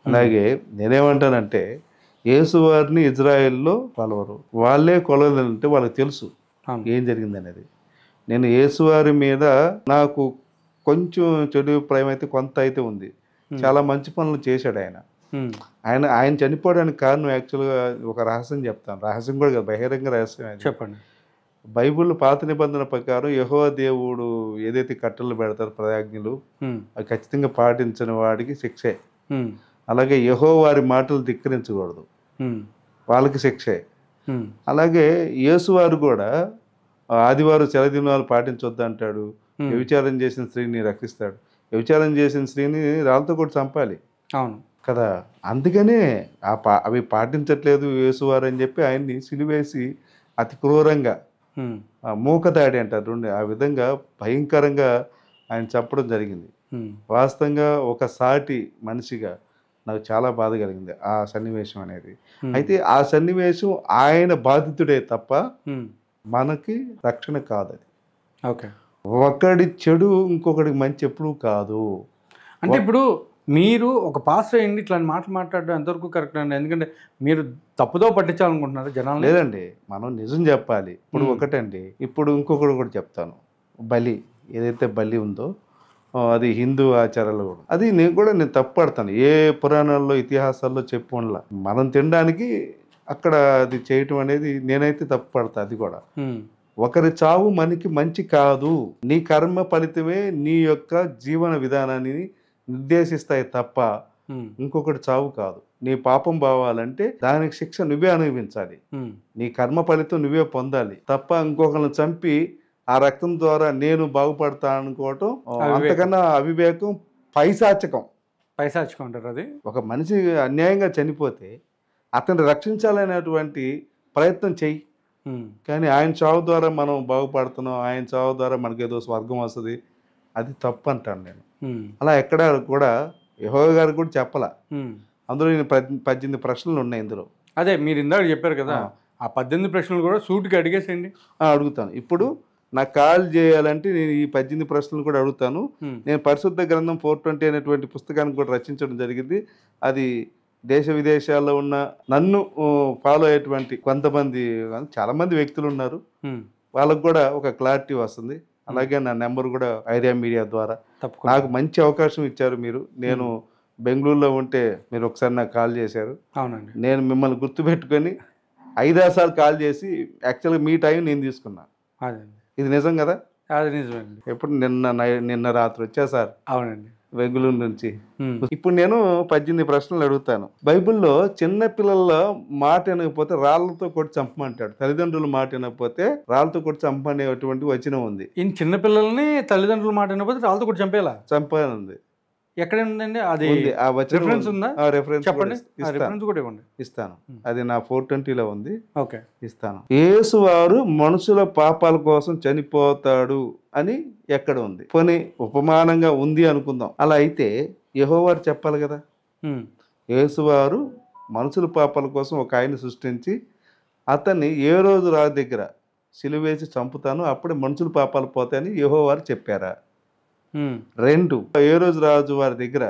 అలాగే నేనేమంటానంటే యేసువారిని ఇజ్రాయెల్లో కొలవరు, వాళ్ళే కొలవాలంటే వాళ్ళకి తెలుసు ఏం జరిగింది అనేది. నేను యేసువారి మీద నాకు కొంచెం చెడు అభిప్రాయం అయితే కొంత అయితే ఉంది. చాలా మంచి పనులు చేశాడు ఆయన. ఆయన చనిపోవడానికి కారణం యాక్చువల్గా ఒక రహస్యం చెప్తాను. రహస్యం కూడా కాదు, బహిరంగ రహస్యం అది. చెప్పండి. బైబిల్ పాత నిబంధన ప్రకారం యెహోవా దేవుడు ఏదైతే కట్టలు పెడతారో ప్రయాజ్ఞలు అవి ఖచ్చితంగా పాటించని వాడికి శిక్షే. అలాగే యెహోవారి మాటలు ధిక్కరించకూడదు, వాళ్ళకి శిక్షే. అలాగే యేసువారు కూడా ఆదివారం సెలదినాలు పాటించొద్దు అంటాడు. వ్యభిచారం చేసిన స్త్రీని రక్షిస్తాడు. వ్యభిచారం చేసిన స్త్రీని రాళ్ళతో కూడా చంపాలి. అవును కదా. అందుకనే అవి పాటించట్లేదు యేసువారు అని చెప్పి ఆయన్ని సిలువేసి అతి క్రూరంగా మూకదాడి అంటారు ఆ విధంగా భయంకరంగా ఆయన చంపడం జరిగింది. వాస్తవంగా ఒక సాటి మనిషిగా నాకు చాలా బాధ కలిగింది ఆ సన్నివేశం అనేది. అయితే ఆ సన్నివేశం ఆయన బాధితుడే తప్ప మనకి రక్షణ కాదు అది. ఓకే. ఒకడి చెడు ఇంకొకడికి మంచి ఎప్పుడూ కాదు. అంటే ఇప్పుడు మీరు ఒక పాస్టర్ అయ్యింది ఇట్లాంటి మాటలు మాట్లాడడం ఎంతవరకు కరెక్ట్ అండి? ఎందుకంటే మీరు తప్పుదో పట్టించాలనుకుంటున్నారు జనాలు. లేదండి, మనం నిజం చెప్పాలి. ఇప్పుడు ఒకటండి, ఇప్పుడు ఇంకొకటి కూడా చెప్తాను. బలి ఏదైతే బలి ఉందో అది హిందూ ఆచారాలు కూడా, అది నేను తప్పు పడతాను. ఏ పురాణాల్లో ఇతిహాసాల్లో చెప్పుకోనలా, మనం తినడానికి అక్కడ అది చేయటం అనేది నేనైతే తప్పు పడతా. అది కూడా ఒకరి చావు మనకి మంచి కాదు. నీ కర్మ ఫలితమే నీ యొక్క జీవన విధానాన్ని నిర్దేశిస్తాయి తప్ప ఇంకొకటి చావు కాదు. నీ పాపం పోవాలంటే దానికి శిక్ష నువ్వే అనుభవించాలి. నీ కర్మ ఫలితం నువ్వే పొందాలి తప్ప ఇంకొకరిని చంపి ఆ రక్తం ద్వారా నేను బాగుపడతా అనుకోవటం అంతకన్నా అవివేకం, పైశాచకం అంటారు. అది ఒక మనిషి అన్యాయంగా చనిపోతే అతన్ని రక్షించాలనేటువంటి ప్రయత్నం చెయ్యి. కానీ ఆయన చావు ద్వారా మనం బాగుపడుతున్నాం, ఆయన చావు ద్వారా మనకేదో స్వర్గం వస్తుంది, అది తప్పు అంటాను నేను. అలా ఎక్కడ కూడా యెహోవా గారు కూడా చెప్పాల. అందులో నేను 18 ప్రశ్నలు ఉన్నాయి ఇందులో. అదే మీరు ఇందాక చెప్పారు కదా, ఆ 18 ప్రశ్నలు కూడా సూటిగా అడిగేసేయండి. అడుగుతాను. ఇప్పుడు నాకు కాల్ చేయాలంటే నేను ఈ 18 ప్రశ్నలు కూడా అడుగుతాను. నేను పరిశుద్ధ గ్రంథం 420 అనేటువంటి పుస్తకాన్ని కూడా రచించడం జరిగింది. అది దేశ విదేశాల్లో ఉన్న నన్ను ఫాలో అయ్యేటువంటి కొంతమంది, చాలామంది వ్యక్తులు ఉన్నారు, వాళ్ళకు కూడా ఒక క్లారిటీ వస్తుంది. అలాగే నా నెంబర్ కూడా ఐరియా మీడియా ద్వారా నాకు మంచి అవకాశం ఇచ్చారు మీరు. నేను బెంగళూరులో ఉంటే మీరు ఒకసారి నాకు కాల్ చేశారు. అవునండి. నేను మిమ్మల్ని గుర్తుపెట్టుకొని 5-6 సార్లు కాల్ చేసి యాక్చువల్గా మీ టైం నేను తీసుకున్నా. ఇది నిజం కదా? అది నిజమండి. ఎప్పుడు నిన్న రాత్రి వచ్చా సార్. అవునండి, బెంగళూరు నుంచి. ఇప్పుడు నేను 18 ప్రశ్నలు అడుగుతాను. బైబిల్లో చిన్న పిల్లల మాట వినకపోతే రాళ్లతో కొట్టి చంపమంటాడు. తల్లిదండ్రుల మాట వినకపోతే రాళ్లతో కొట్టి చంపనేటువంటి వచనం ఉంది. ఈ చిన్నపిల్లల్ని తల్లిదండ్రుల మాట వినకపోతే రాళ్ళతో కొట్టి చంపేలా చంపానుంది. ఎక్కడ ఉందండి? అది ఆ వచనం రిఫరెన్స్ ఉందా? రెఫరెన్స్ చెప్పండి. రిఫరెన్స్ కూడా ఇవ్వండి. ఇస్తాను. అది నా 420లో ఉంది. ఓకే, ఇస్తాను. యేసువారు మనుషుల పాపాల కోసం చనిపోతాడు అని ఎక్కడ ఉంది? పోనీ ఉపమానంగా ఉంది అనుకుందాం. అలా అయితే యెహోవారు చెప్పాలి కదా. యేసువారు మనుషుల పాపాల కోసం ఒక ఆయన సృష్టించి అతన్ని ఏ రోజు రాజు దగ్గర సిలువేసి చంపుతాను, అప్పుడే మనుషుల పాపాలు పోతాయని యెహోవారు చెప్పారా? 2, ఏ రోజు రాజు వారి దగ్గర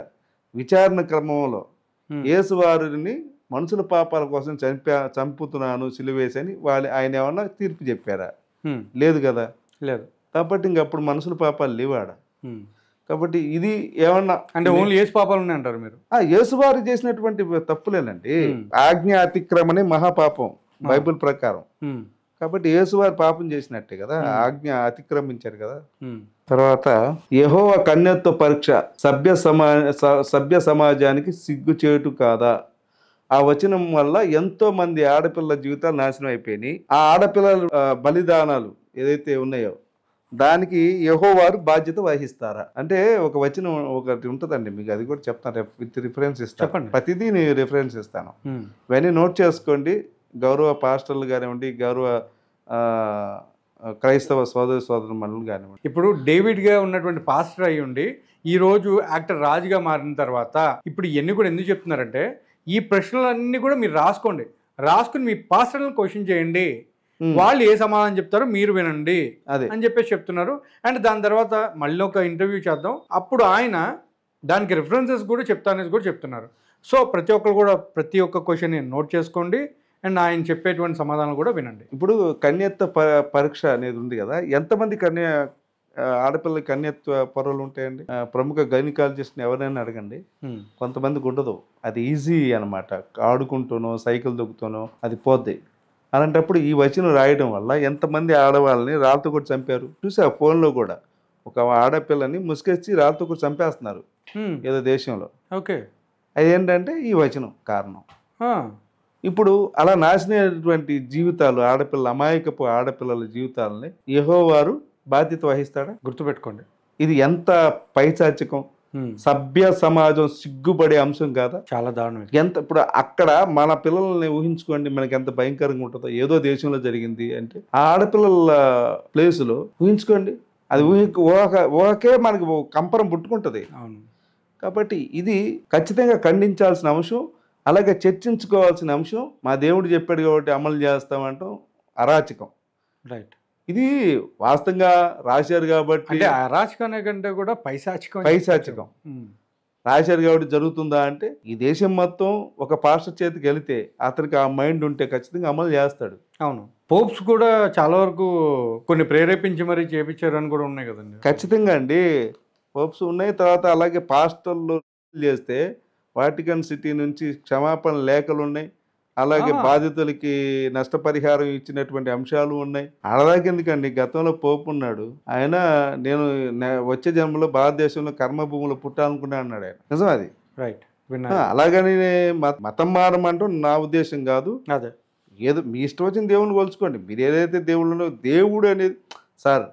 విచారణ క్రమంలో యేసువారిని మనుషుల పాపాల కోసం చంపుతున్నాను సిలువేసి అని ఆయన ఏమన్నా తీర్పు చెప్పారా? లేదు కదా. లేదు. కాబట్టి ఇంకప్పుడు మనుషుల పాపాలు లేవాడ. కాబట్టి ఇది ఏమన్నా అంటే ఓన్లీ ఏసు పాపాలు ఉన్నాయి అంటారు మీరు? యేసువారు చేసినటువంటి తప్పులేనండి. ఆజ్ఞ అతిక్రమణే మహాపాపం బైబిల్ ప్రకారం. కాబట్టి యేసువారు పాపం చేసినట్టే కదా, ఆజ్ఞ అతిక్రమించారు కదా. తర్వాత యెహోవా కన్యత్వ పరీక్ష సభ్య సమాజానికి సిగ్గుచేటు కాదా? ఆ వచనం వల్ల ఎంతో మంది ఆడపిల్ల జీవితాలు నాశనం అయిపోయినాయి. ఆ ఆడపిల్లల బలిదానాలు ఏదైతే ఉన్నాయో దానికి యెహోవారు బాధ్యత వహిస్తారా అంటే ఒక వచనం ఒకటి ఉంటుందండి, మీకు అది కూడా చెప్తాను, విత్ రిఫరెన్స్ ఇస్తాను. ప్రతిదీ నేను రిఫరెన్స్ ఇస్తాను, ఇవన్నీ నోట్ చేసుకోండి. గౌరవ పాస్టర్లు కానివ్వండి, గౌరవ క్రైస్తవ సోదర మనులు కానివ్వండి. ఇప్పుడు డేవిడ్గా ఉన్నటువంటి పాస్టర్ అయ్యి ఉండి ఈరోజు యాక్టర్ రాజుగా మారిన తర్వాత ఇప్పుడు ఇవన్నీ కూడా ఎందుకు చెప్తున్నారంటే, ఈ ప్రశ్నలన్నీ కూడా మీరు రాసుకుని మీ పాస్టర్లను క్వశ్చన్ చేయండి, వాళ్ళు ఏ సమాధానం చెప్తారో మీరు వినండి అని చెప్పేసి చెప్తున్నారు. అండ్ దాని తర్వాత మళ్ళీ ఒక ఇంటర్వ్యూ చేద్దాం, అప్పుడు ఆయన దానికి రిఫరెన్సెస్ కూడా చెప్తానని కూడా చెప్తున్నారు. సో ప్రతి ఒక్కరు కూడా ప్రతి ఒక్క క్వశ్చన్ నోట్ చేసుకోండి అండ్ ఆయన చెప్పేటువంటి సమాధానం కూడా వినండి. ఇప్పుడు కన్యత్వ పరీక్ష అనేది ఉంది కదా, ఎంతమంది ఆడపిల్ల కన్యత్వ పొరలు ఉంటాయండి? ప్రముఖ గైనకాలజిస్ట్ని ఎవరైనా అడగండి, కొంతమందికి ఉండదు. అది ఈజీ అనమాట, ఆడుకుంటూనో సైకిల్ దొక్కుతూనో అది పోద్ది. అలాంటప్పుడు ఈ వచనం రాయడం వల్ల ఎంతమంది ఆడవాళ్ళని రాళ్ళతో కూడా చంపారు చూసా. ఫోన్లో కూడా ఒక ఆడపిల్లని ముసుగెచ్చి రాళ్ళతో కూడా చంపేస్తున్నారు ఏదో దేశంలో. ఓకే, అదేంటంటే ఈ వచనం కారణం. ఇప్పుడు అలా నాశనమైనటువంటి జీవితాలు, అమాయకపు ఆడపిల్లల జీవితాలని యెహోవారు బాధ్యత వహిస్తాడా? గుర్తుపెట్టుకోండి, ఇది ఎంత పైచాచికం, సభ్య సమాజం సిగ్గుపడే అంశం కాదా? చాలా దారుణం. ఇప్పుడు అక్కడ మన పిల్లల్ని ఊహించుకోండి, మనకి ఎంత భయంకరంగా ఉంటుందో. ఏదో దేశంలో జరిగింది అంటే ఆ ఆడపిల్లల ప్లేసులో ఊహించుకోండి, అది ఊహకే మనకి కంపరం పుట్టుకుంటుంది. కాబట్టి ఇది ఖచ్చితంగా ఖండించాల్సిన అంశం, అలాగే చర్చించుకోవాల్సిన అంశం. మా దేవుడు చెప్పాడు కాబట్టి అమలు చేస్తామంటాం అరాచకం. రైట్, ఇది వాస్తవంగా రాశారు కాబట్టి. అంటే అరాచకం కంటే కూడా పైశాచికం రాశారు కాబట్టి జరుగుతుందా అంటే, ఈ దేశం మొత్తం ఒక పాస్టర్ చేతికి వెళితే అతనికి ఆ మైండ్ ఉంటే ఖచ్చితంగా అమలు చేస్తాడు. అవును, పోప్స్ కూడా చాలా వరకు కొన్ని ప్రేరేపించి మరీ చేపించారు అని కూడా ఉన్నాయి కదండి. ఖచ్చితంగా అండి, పోప్స్ ఉన్నాయి. తర్వాత అలాగే పాస్టర్లు చేస్తే వాటికన్ సిటీ నుంచి క్షమాపణ లేఖలు ఉన్నాయి, అలాగే బాధితులకి నష్టపరిహారం ఇచ్చినటువంటి అంశాలు ఉన్నాయి. అలాగే ఎందుకండి, గతంలో పోపు ఉన్నాడు ఆయన, నేను వచ్చే జన్మలో భారతదేశంలో కర్మభూములు పుట్టాలనుకున్నా అన్నాడు ఆయన. నిజం అది. రైట్, అలాగని మతం మారమంటూ నా ఉద్దేశం కాదు. అదే, ఏదో మీ ఇష్టం వచ్చిన దేవుని కొలుచుకోండి. మీరు ఏదైతే దేవుళ్ళు, దేవుడు అనేది సార్,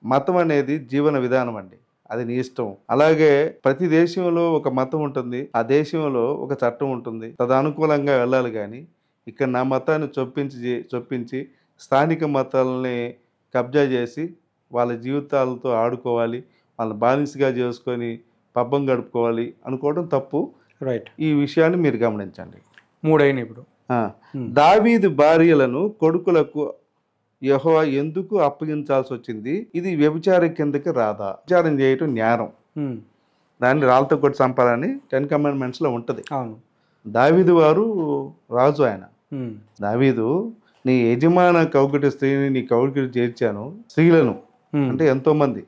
మతం అనేది జీవన విధానం అండి, అది నీ ఇష్టం. అలాగే ప్రతి దేశంలో ఒక మతం ఉంటుంది, ఆ దేశంలో ఒక చట్టం ఉంటుంది, తదనుకూలంగా వెళ్ళాలి. కానీ ఇక్కడ నా మతాన్ని చొప్పించి స్థానిక మతాలని కబ్జా చేసి వాళ్ళ జీవితాలతో ఆడుకోవాలి, వాళ్ళని బానిసగా చేసుకొని పబ్బం గడుపుకోవాలి అనుకోవడం తప్పు. రైట్, ఈ విషయాన్ని మీరు గమనించండి. 3 అయిన ఇప్పుడు దావీదు భార్యలను కొడుకులకు యెహోవా ఎందుకు అప్పగించాల్సి వచ్చింది? ఇది వ్యభిచారం కిందకి రాదా? వ్యభిచారం చేయటం న్యాయం, దాన్ని రాళ్ళతో కొట్టి చంపాలని 10 Commandments లో ఉంటుంది. దావీదు వారు రాజు. ఆయన దావీదు, నీ యజమాన కౌగిటి స్త్రీని నీ కౌగిటి చేర్చాను, స్త్రీలను అంటే ఎంతో మంది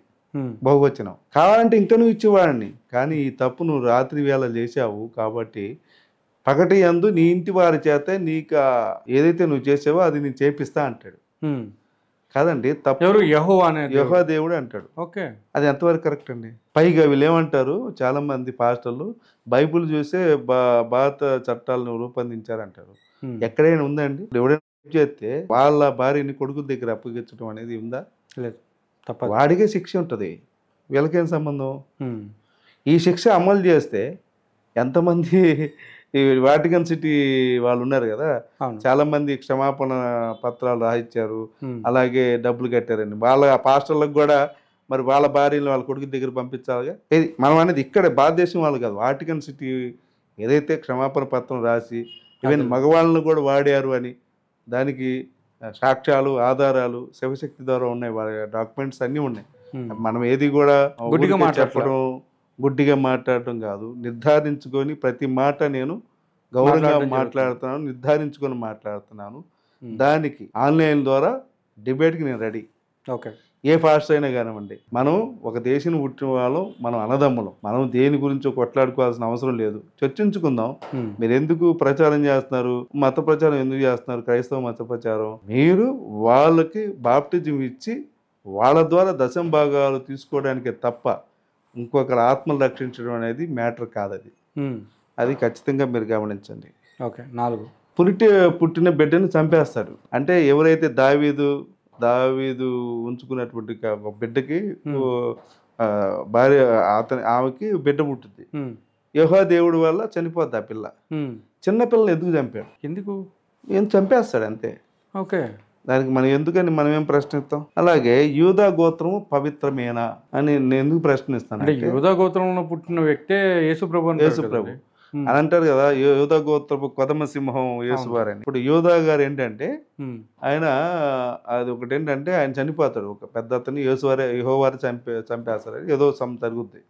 బహువచనం, కావాలంటే ఇంకా నువ్వు ఇచ్చేవాడిని, కానీ ఈ తప్పు నువ్వు రాత్రి వేళ చేసావు కాబట్టి పగటి యందు నీ ఇంటి వారి చేత నీకు ఏదైతే నువ్వు చేసావో అది నేను చేపిస్తా అంటాడు. కాదండి, తప్పు యెహోవా దేవుడు అంటాడు. ఓకే, అది ఎంతవరకు కరెక్ట్ అండి? పైగా వీళ్ళు ఏమంటారు, చాలా మంది పాస్టర్లు బైబుల్ చూసే భారత చట్టాలను రూపొందించారంటారు. ఎక్కడైనా ఉందండి? ఎవడైనా చేస్తే వాళ్ళ భార్యని కొడుకుల దగ్గర అప్పగించడం అనేది ఉందా? లేదు, వాడికే శిక్ష ఉంటుంది, వీళ్ళకేం సంబంధం? ఈ శిక్ష అమలు చేస్తే ఎంతమంది ఈ వాటికన్ సిటీ వాళ్ళు ఉన్నారు కదా, చాలా మంది క్షమాపణ పత్రాలు రాయించారు, అలాగే డబ్బులు కట్టారండి. వాళ్ళ పాస్టర్లకు కూడా మరి వాళ్ళ భార్యలు వాళ్ళ కొడుకు దగ్గర పంపించాలిగా. ఇది మనం అనేది ఇక్కడ భారతదేశం వాళ్ళు కాదు, వాటికన్ సిటీ ఏదైతే క్షమాపణ పత్రం రాసి ఈవెన్ మగవాళ్ళను కూడా వాడారు అని దానికి సాక్ష్యాలు, ఆధారాలు శివశక్తి ద్వారా ఉన్నాయి, వాళ్ళ డాక్యుమెంట్స్ అన్నీ ఉన్నాయి. మనం ఏది కూడా చెప్పడం, గుడ్డిగా మాట్లాడటం కాదు, నిర్ధారించుకొని ప్రతి మాట నేను గౌరవంగా మాట్లాడుతున్నాను, నిర్ధారించుకొని మాట్లాడుతున్నాను. దానికి ఆన్లైన్ ద్వారా డిబేట్కి నేను రెడీ. ఓకే, ఏ పాస్టర్ అయినా కానివ్వండి, మనం ఒక దేశం పుట్టిన వాళ్ళం, మనం అన్నదమ్ములం, మనం దేని గురించో కొట్లాడుకోవాల్సిన అవసరం లేదు. చర్చించుకుందాం. మీరు ఎందుకు ప్రచారం చేస్తున్నారు, మత ప్రచారం ఎందుకు చేస్తున్నారు, క్రైస్తవ మత ప్రచారం? మీరు వాళ్ళకి బాప్టిజం ఇచ్చి వాళ్ళ ద్వారా దశమ భాగాలు తీసుకోవడానికే తప్ప ఇంకొకరి ఆత్మలు రక్షించడం అనేది మ్యాటర్ కాదు. అది ఖచ్చితంగా మీరు గమనించండి. ఓకే. 4 పుట్టిన బిడ్డను చంపేస్తాడు. అంటే ఎవరైతే దావీదు ఉంచుకున్నటువంటి ఒక బిడ్డకి భార్య ఆమెకి బిడ్డ పుట్టుద్ది. యెహోవా దేవుడి వల్ల చనిపోద్ది ఆ పిల్ల. చిన్న పిల్లని ఎందుకు చంపాడు? ఏం చంపేస్తాడు అంతే. ఓకే. దానికి మనం ఏం ప్రశ్నిస్తాం? అలాగే యూదా గోత్రము పవిత్రమేనా అని నేను ఎందుకు ప్రశ్నిస్తాను అంటే యూదా గోత్రంలో పుట్టిన వ్యక్తే యేసుప్రభు అని అంటారు కదా, యూదా గోత్రపు కొదమ సింహం యేసువారని. ఇప్పుడు యూదా గారు ఏంటంటే ఆయన అది ఒకటి ఏంటంటే ఆయన చనిపోతాడు. ఒక పెద్ద అతను యెహోవారు చంపేస్తారని ఏదో జరుగుద్ది.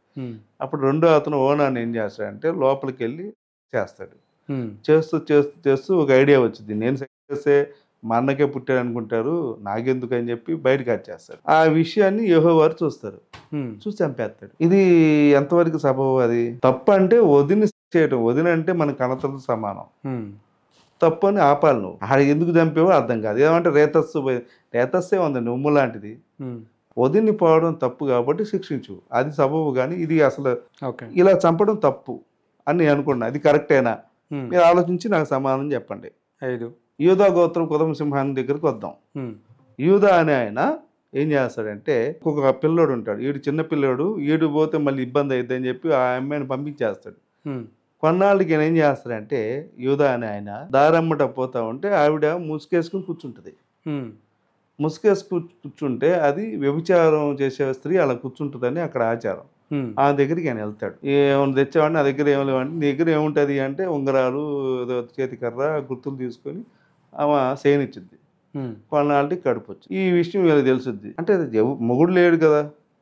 అప్పుడు రెండో అతను ఓనాన్ని ఏం చేస్తాడంటే లోపలికి వెళ్ళి చేస్తాడు. చేస్తూ ఒక ఐడియా వచ్చింది, నేను చేస్తే మా అన్నకే పుట్టాడు అనుకుంటారు, నాకెందుకు అని చెప్పి బయటకు వచ్చేస్తాడు. ఆ విషయాన్ని యెహోవారు చూస్తారు, చూసి చంపేస్తాడు. ఇది ఎంతవరకు సబబు? అది తప్పు అంటే వదిన చేయటం. వదిన అంటే మన కణతలతో సమానం. తప్పు అని ఆపాలి. నువ్వు ఆడ ఎందుకు చంపేవో అర్థం కాదు. ఏమంటే రేతస్సే ఉందండి, ఉమ్ము లాంటిది. వదిన్ని పోవడం తప్పు కాబట్టి శిక్షించు, అది సబబు. కానీ ఇది అసలు ఇలా చంపడం తప్పు అని నేను అనుకున్నా. అది కరెక్టేనా? మీరు ఆలోచించి నాకు సమాధానం చెప్పండి. 5 యూదా గోత్రం కుదమ సింహాన్ని దగ్గరికి వద్దాం. యూదా అనే ఆయన ఏం చేస్తాడంటే ఒక పిల్లోడు ఉంటాడు, ఈడు చిన్న పిల్లోడు, ఈడు పోతే మళ్ళీ ఇబ్బంది అవుతుంది అని చెప్పి ఆ అమ్మాయిని పంపించేస్తాడు. కొన్నాళ్ళకి ఏం చేస్తాడంటే యూదా అనే ఆయన దారమ్మట పోతా ఉంటే ఆవిడ ముసుకేసుకుని కూర్చుంటుంది. కూర్చుంటే అది వ్యభిచారం చేసే స్త్రీ అలా కూర్చుంటుందని అక్కడ ఆచారం. ఆ దగ్గరికి ఆయన వెళ్తాడు. ఏమైనా తెచ్చావాడిని, నా దగ్గర ఏమి లేవండి. నీ దగ్గర ఏముంటుంది అంటే ఉంగరాలు, చేతికర్ర, గుర్తులు తీసుకొని ఆమె సేనిచ్చుద్ది. కొన్నాళ్ళకి కడుపు వచ్చి ఈ విషయం వీళ్ళకి తెలుసుద్ది. అంటే మొగుడు లేడు కదా,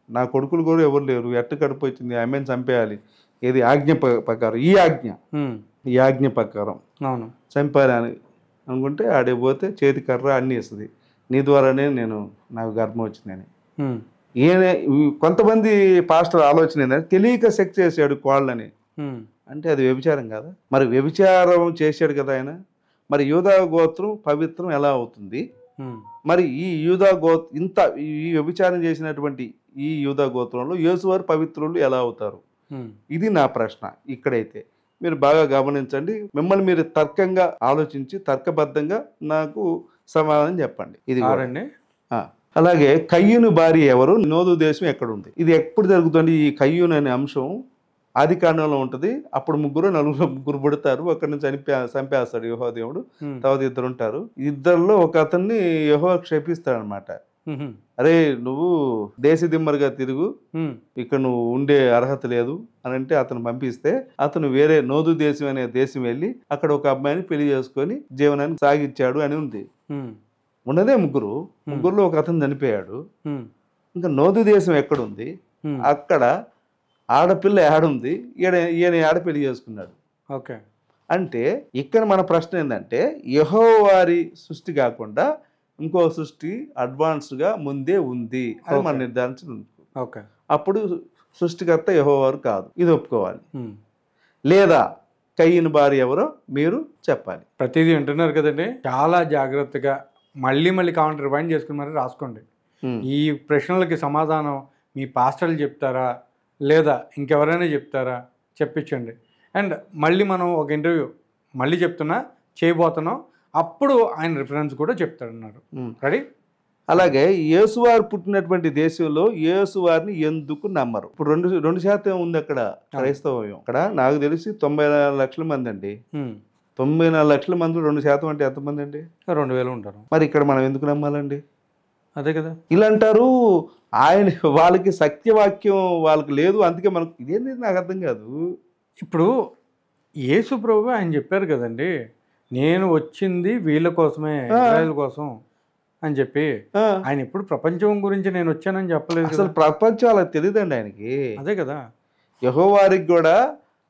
నా కొడుకులు కూడా ఎవరు లేరు, ఎట్ట కడుపు వచ్చింది, ఆమెను చంపేయాలి. ఏది ఆజ్ఞ ప్రకారం, ఈ ఆజ్ఞ ప్రకారం చంపాలి అని అనుకుంటే ఆడే పోతే చేతికర్ర అన్నీ ఇస్తుంది. నీ ద్వారానే నాకు గర్భం వచ్చిందని. ఈయన కొంతమంది పాస్టర్ ఆలోచన ఏంటంటే తెలియక సెక్స్ చేశాడు కోళ్ళని. అంటే అది వ్యభిచారం కదా. మరి వ్యభిచారం చేశాడు కదా ఆయన. మరి యూదా గోత్రం పవిత్రం ఎలా అవుతుంది? మరి ఈ ఈ వ్యభిచారం చేసినటువంటి ఈ యూదా గోత్రంలో యేసువారు పవిత్రులు ఎలా అవుతారు? ఇది నా ప్రశ్న. ఇక్కడైతే మీరు బాగా గమనించండి. మిమ్మల్ని మీరు తర్కంగా ఆలోచించి తర్కబద్ధంగా నాకు సమాధానం చెప్పండి. ఇది అలాగే కయ్యూను భార్య ఎవరు? నోదు దేశం ఎక్కడుంది? ఇది ఎప్పుడు జరుగుతుంది? ఈ కయ్యూను అనే అంశం ఆది కాండంలో ఉంటుంది. అప్పుడు ముగ్గురు పుడతారు. అక్కడి నుంచి చంపేస్తాడు యెహోవా దేవుడు. తర్వాత 2 ఉంటారు. ఇద్దరిలో ఒక అతన్ని యెహోవా క్షేపిస్తాడు అనమాట. అరే నువ్వు దేశ దిమ్మరుగా తిరుగు, ఇక్కడ నువ్వు ఉండే అర్హత లేదు అని అంటే అతను పంపిస్తే అతను వేరే నోదు దేశం అనే దేశం వెళ్ళి అక్కడ ఒక అమ్మాయిని పెళ్లి చేసుకొని జీవనాన్ని సాగించాడు అని ఉంది. ఉన్నదే ముగ్గురులో ఒక అతను చనిపోయాడు. ఇంకా నోదు దేశం ఎక్కడుంది? అక్కడ ఆడపిల్ల ఏడుంది, ఈయన ఆడపిల్లి చేసుకున్నాడు. ఓకే. అంటే ఇక్కడ మన ప్రశ్న ఏంటంటే యెహోవారి సృష్టి కాకుండా ఇంకో సృష్టి అడ్వాన్స్గా ముందే ఉంది అని మనం నిర్ధారించడం. అప్పుడు సృష్టికర్త యెహోవారు కాదు, ఇది ఒప్పుకోవాలి. లేదా కయ్యూను భార్య ఎవరో మీరు చెప్పాలి. ప్రతిదీ వింటున్నారు కదండి, చాలా జాగ్రత్తగా మళ్ళీ కావాలంటే రివైండ్ చేసుకుని మరి రాసుకోండి. ఈ ప్రశ్నలకి సమాధానం మీ పాస్టర్లు చెప్తారా లేదా ఇంకెవరైనా చెప్తారా చెప్పించండి. అండ్ మళ్ళీ మనం ఒక ఇంటర్వ్యూ మళ్ళీ చేయబోతున్నాం, అప్పుడు ఆయన రిఫరెన్స్ కూడా చెప్తాడన్నారు. రెడీ? అలాగే యేసువారు పుట్టినటువంటి దేశంలో యేసువారిని ఎందుకు నమ్మరు? ఇప్పుడు 2% ఉంది అక్కడ క్రైస్తవం. అక్కడ నాకు తెలిసి 94 లక్షల మంది అండి. 94 లక్షల మంది 2% అంటే ఎంతమంది అండి? 2000 ఉంటారు. మరి ఇక్కడ మనం ఎందుకు నమ్మాలండి? అదే కదా. ఇలా అంటారు. ఆయన వాళ్ళకి సత్యవాక్యం వాళ్ళకి లేదు, అందుకే మనకు ఇదేంటి నాకు అర్థం కాదు. ఇప్పుడు యేసు ప్రభు ఆయన చెప్పారు కదండి, నేను వచ్చింది వీళ్ళ కోసమే, ఇశ్రాయేల్ కోసం అని చెప్పి. ఆయన ఇప్పుడు ప్రపంచం గురించి నేను వచ్చానని చెప్పలేదు. అసలు ప్రపంచం అలా తెలియదండి ఆయనకి. అదే కదా. యెహోవారికి కూడా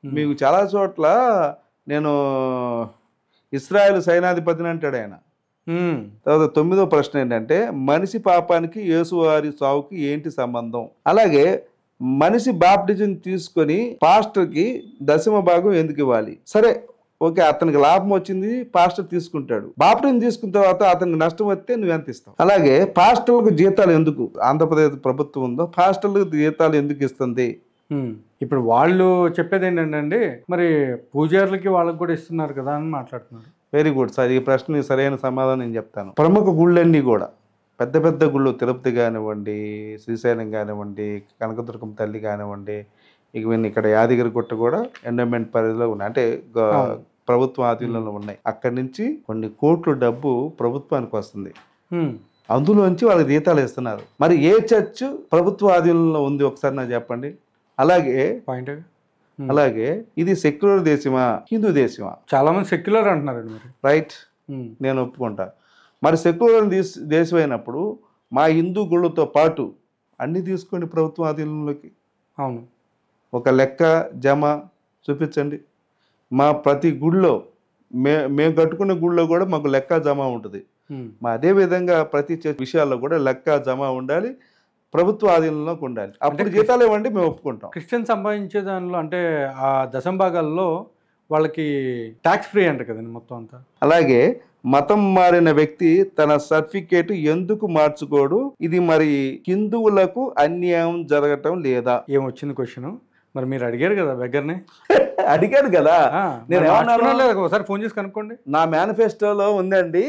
మీకు చాలా చోట్ల నేను ఇశ్రాయేలు సైనాధిపతిని అంటాడు ఆయన. తర్వాత 9వ ప్రశ్న ఏంటంటే మనిషి పాపానికి యేసువారి సావుకి ఏంటి సంబంధం? అలాగే మనిషి బాప్టిజం తీసుకొని పాస్టర్కి దశమ భాగం ఎందుకు ఇవ్వాలి? సరే ఓకే, అతనికి లాభం వచ్చింది, పాస్టర్ తీసుకుంటాడు. బాప్టిజం తీసుకున్న తర్వాత అతనికి నష్టం వస్తే నువ్వు ఎంత ఇస్తావు? అలాగే పాస్టర్లకు జీతాలు ఎందుకు? ఆంధ్రప్రదేశ్ ప్రభుత్వం ఉందో పాస్టర్లకు జీతాలు ఎందుకు ఇస్తుంది? ఇప్పుడు వాళ్ళు చెప్పేది ఏంటంటే మరి పూజారులకి వాళ్ళకి కూడా ఇస్తున్నారు కదా అని మాట్లాడుతున్నారు. వెరీ గుడ్ సార్, ఈ ప్రశ్న సరైన సమాధానం నేను చెప్తాను. ప్రముఖ గుళ్ళన్నీ కూడా పెద్ద పెద్ద గుళ్ళు, తిరుపతి కానివ్వండి, శ్రీశైలం కానివ్వండి, కనకదుర్గం తల్లి కానివ్వండి, ఇక్కడ యాదగిరి గుట్ట కూడా ఎండోమెంట్ పరిధిలో ఉన్నాయి, అంటే ప్రభుత్వ ఆధీనంలో ఉన్నాయి. అక్కడి నుంచి కొన్ని కోట్ల డబ్బు ప్రభుత్వానికి వస్తుంది, అందులోంచి వాళ్ళకి జీతాలు ఇస్తున్నారు. మరి ఏ చర్చ్ ప్రభుత్వ ఆధీనంలో ఉంది ఒకసారి నాకు చెప్పండి. అలాగే ఇది సెక్యులర్ దేశమా, హిందూ దేశమా? చాలా మంది సెక్యులర్ అంటున్నారండి. మరి రైట్, నేను ఒప్పుకుంటా. మరి సెక్యులర్ దేశం అయినప్పుడు మా హిందూ గుళ్ళతో పాటు అన్ని తీసుకోండి ప్రభుత్వ ఆధీనంలోకి. అవును, ఒక లెక్క జమ చూపించండి. మా ప్రతి గుళ్ళో మేము కట్టుకున్న గుళ్ళో కూడా మాకు లెక్క జమ ఉంటుంది. మా అదే విధంగా ప్రతి విషయాల్లో కూడా లెక్క జమ ఉండాలి, ప్రభుత్వ ఆధీనంలోకి ఉండాలి. అప్పుడు జీతాలు ఇవ్వండి, మేము ఒప్పుకుంటాం. క్రిస్టియన్ సంపాదించే దానిలో అంటే ఆ దశంభాగాల్లో వాళ్ళకి ట్యాక్స్ ఫ్రీ అంట కదండి మొత్తం అంతా. అలాగే మతం మారిన వ్యక్తి తన సర్టిఫికేట్ ఎందుకు మార్చుకోడు? ఇది మరి హిందువులకు అన్యాయం జరగటం లేదా? ఏమొచ్చింది క్వశ్చన్? మరి మీరు అడిగారు కదా దగ్గరనే. అడిగాను కదా, నేను ఏమన్నా ఒకసారి ఫోన్ చేసి కనుక్కోండి. నా మేనిఫెస్టోలో ఉందండి,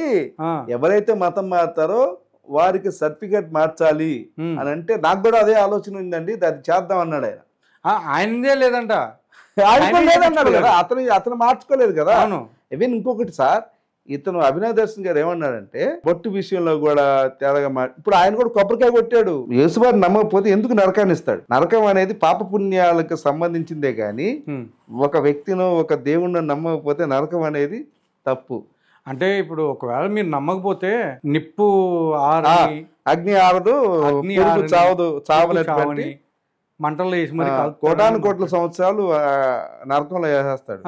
ఎవరైతే మతం మారుతారో వారికి సర్టిఫికేట్ మార్చాలి అని. అంటే నాకు కూడా అదే ఆలోచన ఉందండి, దాన్ని చేద్దాం అన్నాడు ఆయన. ఆయనదే లేదంట, లేదన్నాడు కదా, అతను మార్చుకోలేదు కదా. ఈవెన్ ఇంకొకటి సార్, ఇతను అభినవ్ దర్శన్ గారు ఏమన్నాడంటే బొట్టు విషయంలో కూడా తేడాగా ఇప్పుడు ఆయన కూడా కొబ్బరికాయ కొట్టాడు. యేసువారిని నమ్మకపోతే ఎందుకు నరకాన్ని ఇస్తాడు? నరకం అనేది పాపపుణ్యాలకు సంబంధించిందే కానీ ఒక వ్యక్తినో ఒక దేవుణ్ణి నమ్మకపోతే నరకం అనేది తప్పు. అంటే ఇప్పుడు ఒకవేళ మీరు నమ్మకపోతే నిప్పు అగ్ని ఆరదు, చావదు, చావని మంటల్లో వేసి మరి కోటాను కోట్ల సంవత్సరాలు నరకంలో వేసేస్తాడు.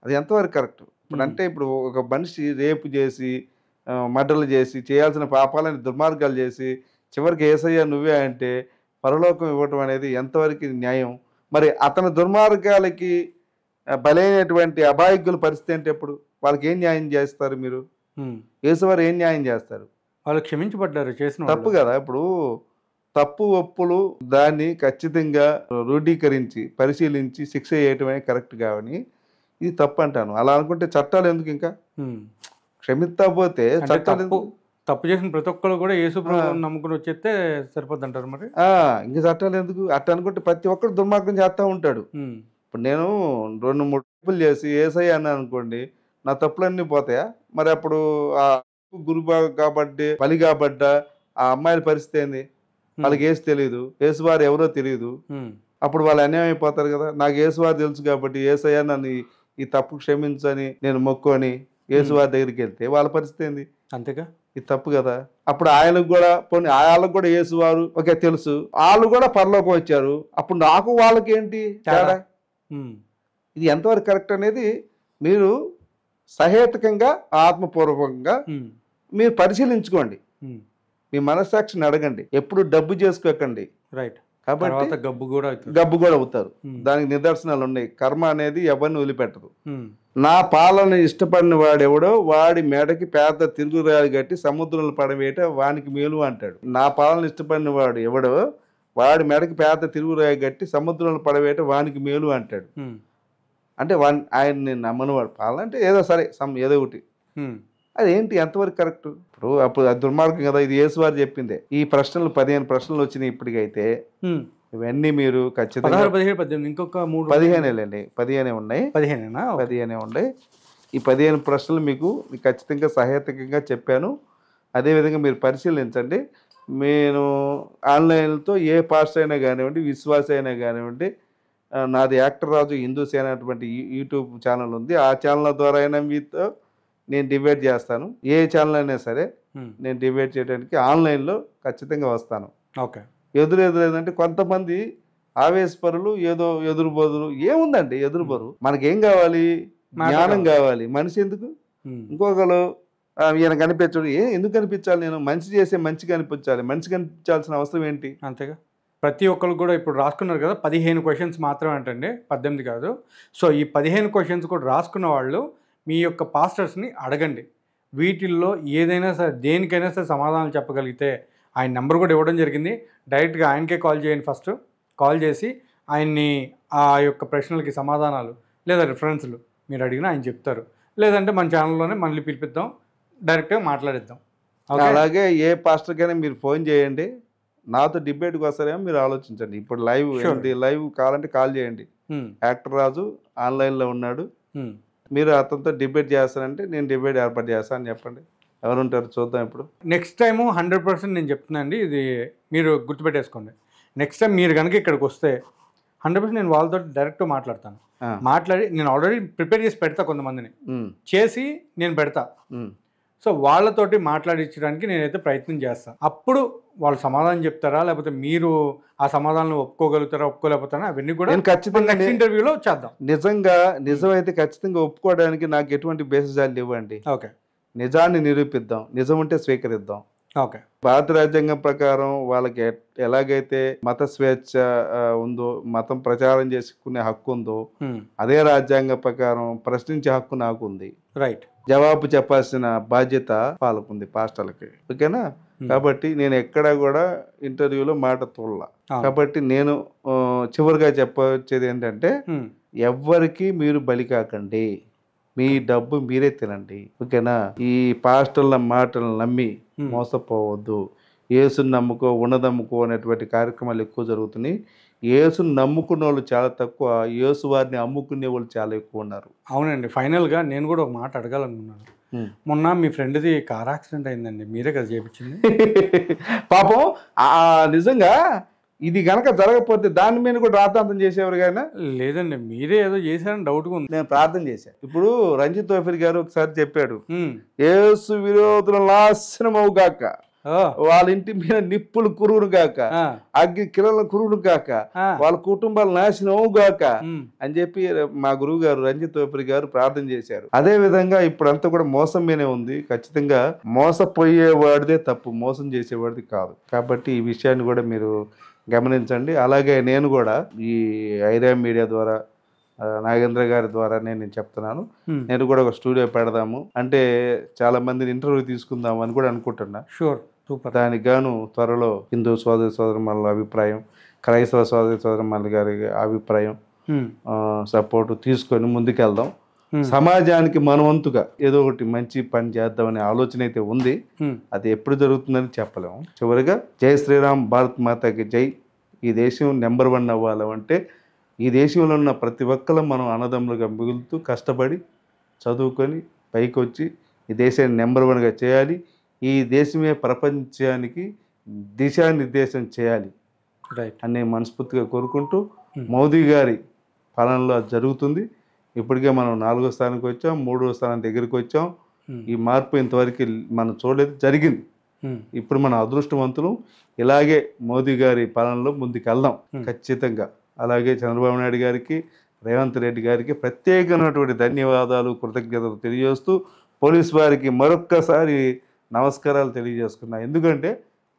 అది ఎంతవరకు కరెక్ట్? ఇప్పుడు అంటే ఇప్పుడు ఒక మనిషి రేపు చేసి, మర్డర్లు చేసి, చేయాల్సిన పాపాలని దుర్మార్గాలు చేసి చివరికి యేసయ్య నువ్వే అంటే పరలోకం ఇవ్వటం అనేది ఎంతవరకు న్యాయం? మరి అతని దుర్మార్గాలకి బలైనటువంటి అభాగ్యుల పరిస్థితి అంటే ఎప్పుడు? వాళ్ళకి ఏం న్యాయం చేస్తారు మీరు? యేసువారు ఏం న్యాయం చేస్తారు? వాళ్ళు క్షమించబడ్డారు, చేసిన తప్పు కదా. ఇప్పుడు తప్పు ఒప్పులు దాన్ని ఖచ్చితంగా రూఢీకరించి పరిశీలించి శిక్ష చేయటం అనేది కరెక్ట్ కావని ఇది తప్పు అంటాను. అలా అనుకుంటే చట్టాలు ఎందుకు? ఇంకా క్షమించకపోతే చట్టాలు తప్పు చేసిన ప్రతి ఒక్కరు కూడా యేసు ప్రభువుని నమ్ముకుని వచ్చేస్తే సరిపోద్ది అంటారు. మరి ఇంకా చట్టాలు ఎందుకు? అట్ట అనుకుంటే ప్రతి ఒక్కరు దుర్మార్గం చేస్తూ ఉంటాడు. ఇప్పుడు నేను 2-3 తప్పులు చేసి యేసయ్య అన్నాను అనుకోండి, నా తప్పులన్నీ పోతాయా? మరి అప్పుడు ఆ గురు కాబట్టి బలి కాబడ్డా ఆ అమ్మాయిల పరిస్థితి ఏంది? వాళ్ళకి యేసు తెలియదు, యేసువారు ఎవరో తెలియదు, అప్పుడు వాళ్ళు అన్యాయం అయిపోతారు కదా. నాకు యేసువారు తెలుసు కాబట్టి యేసయ్య నన్ను ఈ తప్పు క్షమించని నేను మొక్కుని యేసువారి దగ్గరికి వెళ్తే వాళ్ళ పరిస్థితి ఏంది? అంతేగా, ఇది తప్పు కదా. అప్పుడు ఆయనకు కూడా పోనీ వాళ్ళకు కూడా యేసువారు ఓకే తెలుసు, వాళ్ళు కూడా పరలోకం వచ్చారు, అప్పుడు నాకు వాళ్ళకి ఏంటి తేడా? ఇది ఎంతవరకు కరెక్ట్ అనేది మీరు సహేతుకంగా ఆత్మపూర్వకంగా మీరు పరిశీలించుకోండి, మీ మనస్సాక్షిని అడగండి, ఎప్పుడు డబ్బు చేసుకోకండి. రైట్. కాబట్టి గబ్బు కూడా అవుతారు. దానికి నిదర్శనాలు ఉన్నాయి. కర్మ అనేది ఎవరిని వదిలిపెట్టదు. నా పాలన ఇష్టపడిన వాడెవడో వాడి మేడకి పేద తిరుగురాలు కట్టి సముద్రంలో పడవేట వానికి మేలు అంటాడు. నా పాలన ఇష్టపడిన వాడు ఎవడో వాడి మెడకి పేద తిరుగురాయి కట్టి సముద్రంలో పడవేట వానికి మేలు అంటాడు. అంటే ఆయన్ని నమ్మనివాడు పాలన అంటే ఏదో సరే ఏదో ఒకటి. అదేంటి ఎంతవరకు కరెక్ట్? ఇప్పుడు అప్పుడు అది దుర్మార్గం కదా. ఇది యేసువారు చెప్పిందే. ఈ ప్రశ్నలు 15 ప్రశ్నలు వచ్చినాయి ఇప్పటికైతే. ఇవన్నీ మీరు ఖచ్చితంగా 15 ఇంకొక 15 ఉన్నాయి. 15 ఉన్నాయి. ఈ 15 ప్రశ్నలు మీకు ఖచ్చితంగా సహేతుకంగా చెప్పాను. అదేవిధంగా మీరు పరిశీలించండి. నేను ఆన్లైన్తో ఏ పాస్టర్ అయినా కానివ్వండి, విశ్వాస అయినా కానివ్వండి, నాది యాక్టర్ రాజు హిందూ సేన అటువంటి యూట్యూబ్ ఛానల్ ఉంది. ఆ ఛానల్ ద్వారా అయినా మీతో నేను డిబేట్ చేస్తాను. ఏ ఛానల్ అయినా సరే నేను డిబేట్ చేయడానికి ఆన్లైన్లో ఖచ్చితంగా వస్తాను. ఓకే. ఎదురేదంటే కొంతమంది ఆవేశపరులు, ఏదో ఎదురుబోదులు. ఏముందండి ఎదురుబోరు? మనకేం కావాలి? జ్ఞానం కావాలి. మనిషి ఎందుకు? ఇంకొకరు ఈయన కనిపించడు. ఎందుకు కనిపించాలి? నేను మంచి చేసే మంచి కనిపించాలి. మంచి కనిపించాల్సిన అవసరం ఏంటి? అంతేగా. ప్రతి ఒక్కరు కూడా ఇప్పుడు రాసుకున్నారు కదా, 15 క్వశ్చన్స్ మాత్రమే అంటండి, 18 కాదు. సో ఈ 15 క్వశ్చన్స్ కూడా రాసుకున్న వాళ్ళు మీ యొక్క పాస్టర్స్ని అడగండి. వీటిల్లో ఏదైనా సరే, దేనికైనా సరే సమాధానం చెప్పగలిగితే ఆయన నెంబర్ కూడా ఇవ్వడం జరిగింది. డైరెక్ట్గా ఆయనకే కాల్ చేయండి. ఫస్ట్ కాల్ చేసి ఆయన్ని ఆ యొక్క ప్రశ్నలకి సమాధానాలు లేదా రిఫరెన్స్లు మీరు అడిగినా ఆయన చెప్తారు. లేదంటే మన ఛానల్లోనే మళ్ళీ పిలిపిద్దాం, డైరెక్ట్గా మాట్లాడిద్దాం. అలాగే ఏ పాస్టర్కైనా మీరు ఫోన్ చేయండి. నాతో డిబేట్కి వస్తారేమో మీరు ఆలోచించండి. ఇప్పుడు లైవ్ లైవ్ కావాలంటే కాల్ చేయండి. యాక్టర్ రాజు ఆన్లైన్లో ఉన్నాడు. మీరు అతనితో డిబేట్ చేస్తానంటే నేను డిబేట్ ఏర్పాటు చేస్తాను అని చెప్పండి. ఎవరుంటారు చూద్దాం. ఇప్పుడు నెక్స్ట్ టైము 100% నేను చెప్తున్నానండి, ఇది మీరు గుర్తుపెట్టేసుకోండి. నెక్స్ట్ టైం మీరు కనుక ఇక్కడికి వస్తే 100% నేను వాళ్ళతో డైరెక్ట్ మాట్లాడతాను. మాట్లాడి నేను ఆల్రెడీ ప్రిపేర్ చేసి పెడతా, కొంతమందిని చేసి నేను పెడతా. సో వాళ్ళతోటి మాట్లాడించడానికి నేనైతే ప్రయత్నం చేస్తాను. అప్పుడు వాళ్ళు సమాధానం చెప్తారా, లేకపోతే మీరు ఆ సమాధానం ఒప్పుకోగలుగుతారా, ఒప్పుకోలేకపోతారా, అవన్నీ కూడా ఖచ్చితంగా నెక్స్ట్ ఇంటర్వ్యూలో చేద్దాం. నిజమైతే ఖచ్చితంగా ఒప్పుకోవడానికి నాకు ఎటువంటి బేసిజాలు ఇవ్వండి. ఓకే, నిజాన్ని నిరూపిద్దాం. నిజం ఉంటే స్వీకరిద్దాం. ఓకే. భారత రాజ్యాంగం ప్రకారం వాళ్ళకి ఎలాగైతే మత స్వేచ్ఛ ఉందో, మతం ప్రచారం చేసుకునే హక్కు ఉందో, అదే రాజ్యాంగం ప్రకారం ప్రశ్నించే హక్కు నాకు ఉంది. రైట్. జవాబు చెప్పాల్సిన బాధ్యత వాళ్ళకుంది, పాస్టర్లకి. ఓకేనా? కాబట్టి నేను ఎక్కడా కూడా ఇంటర్వ్యూలో మాట తోడలా. కాబట్టి నేను చివరిగా చెప్పొచ్చేది ఏంటంటే, ఎవ్వరికి మీరు బలి కాకండి. మీ డబ్బు మీరే తినండి. ఓకేనా? ఈ పాస్టర్ల మాటలను నమ్మి మోసపోవద్దు. యేసుని నమ్ముకో, ఉన్నదమ్ముకో అనేటువంటి కార్యక్రమాలు ఎక్కువ జరుగుతున్నాయి. యేసుని నమ్ముకున్న వాళ్ళు చాలా తక్కువ, యేసు వారిని అమ్ముకునే వాళ్ళు చాలా ఎక్కువ ఉన్నారు. అవునండి. ఫైనల్గా నేను కూడా ఒక మాట అడగాలనుకున్నాను. మొన్న మీ ఫ్రెండ్ది కార్ యాక్సిడెంట్ అయిందండి, మీరే కదా చేయించింది? పాపం నిజంగా ఇది గనక జరగకపోతే దాని మీద కూడా రాద్ధాంతం చేసేవారు కానీ. లేదండి, మీరే ఏదో చేశారని డౌట్గా ఉంది. నేను ప్రార్థన చేశాను. ఇప్పుడు రంజిత్ తోఫీర్ గారు ఒకసారి చెప్పాడు, యేసు విరోధుల నాశనం అవుగాక, వాళ్ళ ఇంటి మీద నిప్పులు కురువును గాక, అగ్గి కిలల కురువును గాక, వాళ్ళ కుటుంబాలు నాశనం అవుగాక అని చెప్పి మా గురువు గారు రంజిత్ తోఫీర్ గారు ప్రార్థన చేశారు. అదే విధంగా ఇప్పుడంతా కూడా మోసం మీదే ఉంది. ఖచ్చితంగా మోసపోయేవాడిదే తప్పు, మోసం చేసేవాడిది కాదు. కాబట్టి ఈ విషయాన్ని కూడా మీరు గమనించండి. అలాగే నేను కూడా ఈ ఐరా మీడియా ద్వారా, నాగేంద్ర గారి ద్వారా నేను చెప్తున్నాను, నేను కూడా ఒక స్టూడియో పెడదాము, అంటే చాలా మందిని ఇంటర్వ్యూ తీసుకుందాము అని కూడా అనుకుంటున్నా. Sure, super. దానికి గాను త్వరలో హిందూ సోదరి సోదరుల అభిప్రాయం, క్రైస్తవ సోదరి సోదరుల గారి అభిప్రాయం, సపోర్టు తీసుకొని ముందుకెళ్దాం. సమాజానికి మనవంతుగా ఏదో ఒకటి మంచి పని చేద్దామనే ఆలోచన అయితే ఉంది. అది ఎప్పుడు జరుగుతుందని చెప్పలేము. చివరిగా జై శ్రీరామ్, భారత్ మాతాకి జై. ఈ దేశం నెంబర్ 1 అవ్వాలంటే ఈ దేశంలో ఉన్న ప్రతి ఒక్కరు మనం అన్నదమ్ములుగా మిగులుతూ కష్టపడి చదువుకొని పైకి వచ్చి ఈ దేశాన్ని నెంబర్ 1గా చేయాలి. ఈ దేశమే ప్రపంచానికి దిశానిర్దేశం చేయాలి అని మనస్ఫూర్తిగా కోరుకుంటూ, మోదీ గారి పాలనలో జరుగుతుంది. ఇప్పటికే మనం 4వ స్థానానికి వచ్చాం, 3వ స్థానం దగ్గరికి వచ్చాం. ఈ మార్పు ఇంతవరకు మనం చూడలేదు, జరిగింది. ఇప్పుడు మన అదృష్టవంతులు. ఇలాగే మోదీ గారి పాలనలో ముందుకు వెళ్దాం ఖచ్చితంగా. అలాగే చంద్రబాబు నాయుడు గారికి, రేవంత్ రెడ్డి గారికి ప్రత్యేకమైనటువంటి ధన్యవాదాలు, కృతజ్ఞతలు తెలియజేస్తూ పోలీసు వారికి మరొక్కసారి నమస్కారాలు తెలియజేసుకున్నా. ఎందుకంటే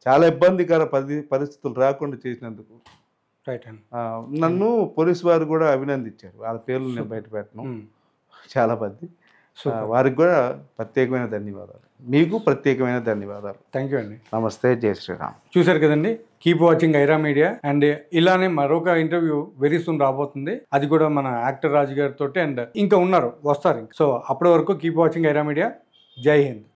చాలా ఇబ్బందికర పరిస్థితులు రాకుండా చేసినందుకు. నన్ను పోలీసు వారు కూడా అభినందించారు. వాళ్ళ పేర్లు నేను బయట పెట్టను, చాలా మంది. వారికి కూడా ప్రత్యేకమైన ధన్యవాదాలు. మీకు ప్రత్యేకమైన ధన్యవాదాలు. థ్యాంక్ యూ అండి. నమస్తే, జై శ్రీరామ్. చూశారు కదండి, keep watching Aira media. And ఇలానే మరొక ఇంటర్వ్యూ వెరీ సూన్ రాబోతుంది. అది కూడా మన యాక్టర్ రాజు గారితో, అండ్ ఇంకా ఉన్నారు, వస్తారు. సో అప్పటి వరకు కీప్ వాచింగ్ ఐరా మీడియా. జై హింద్.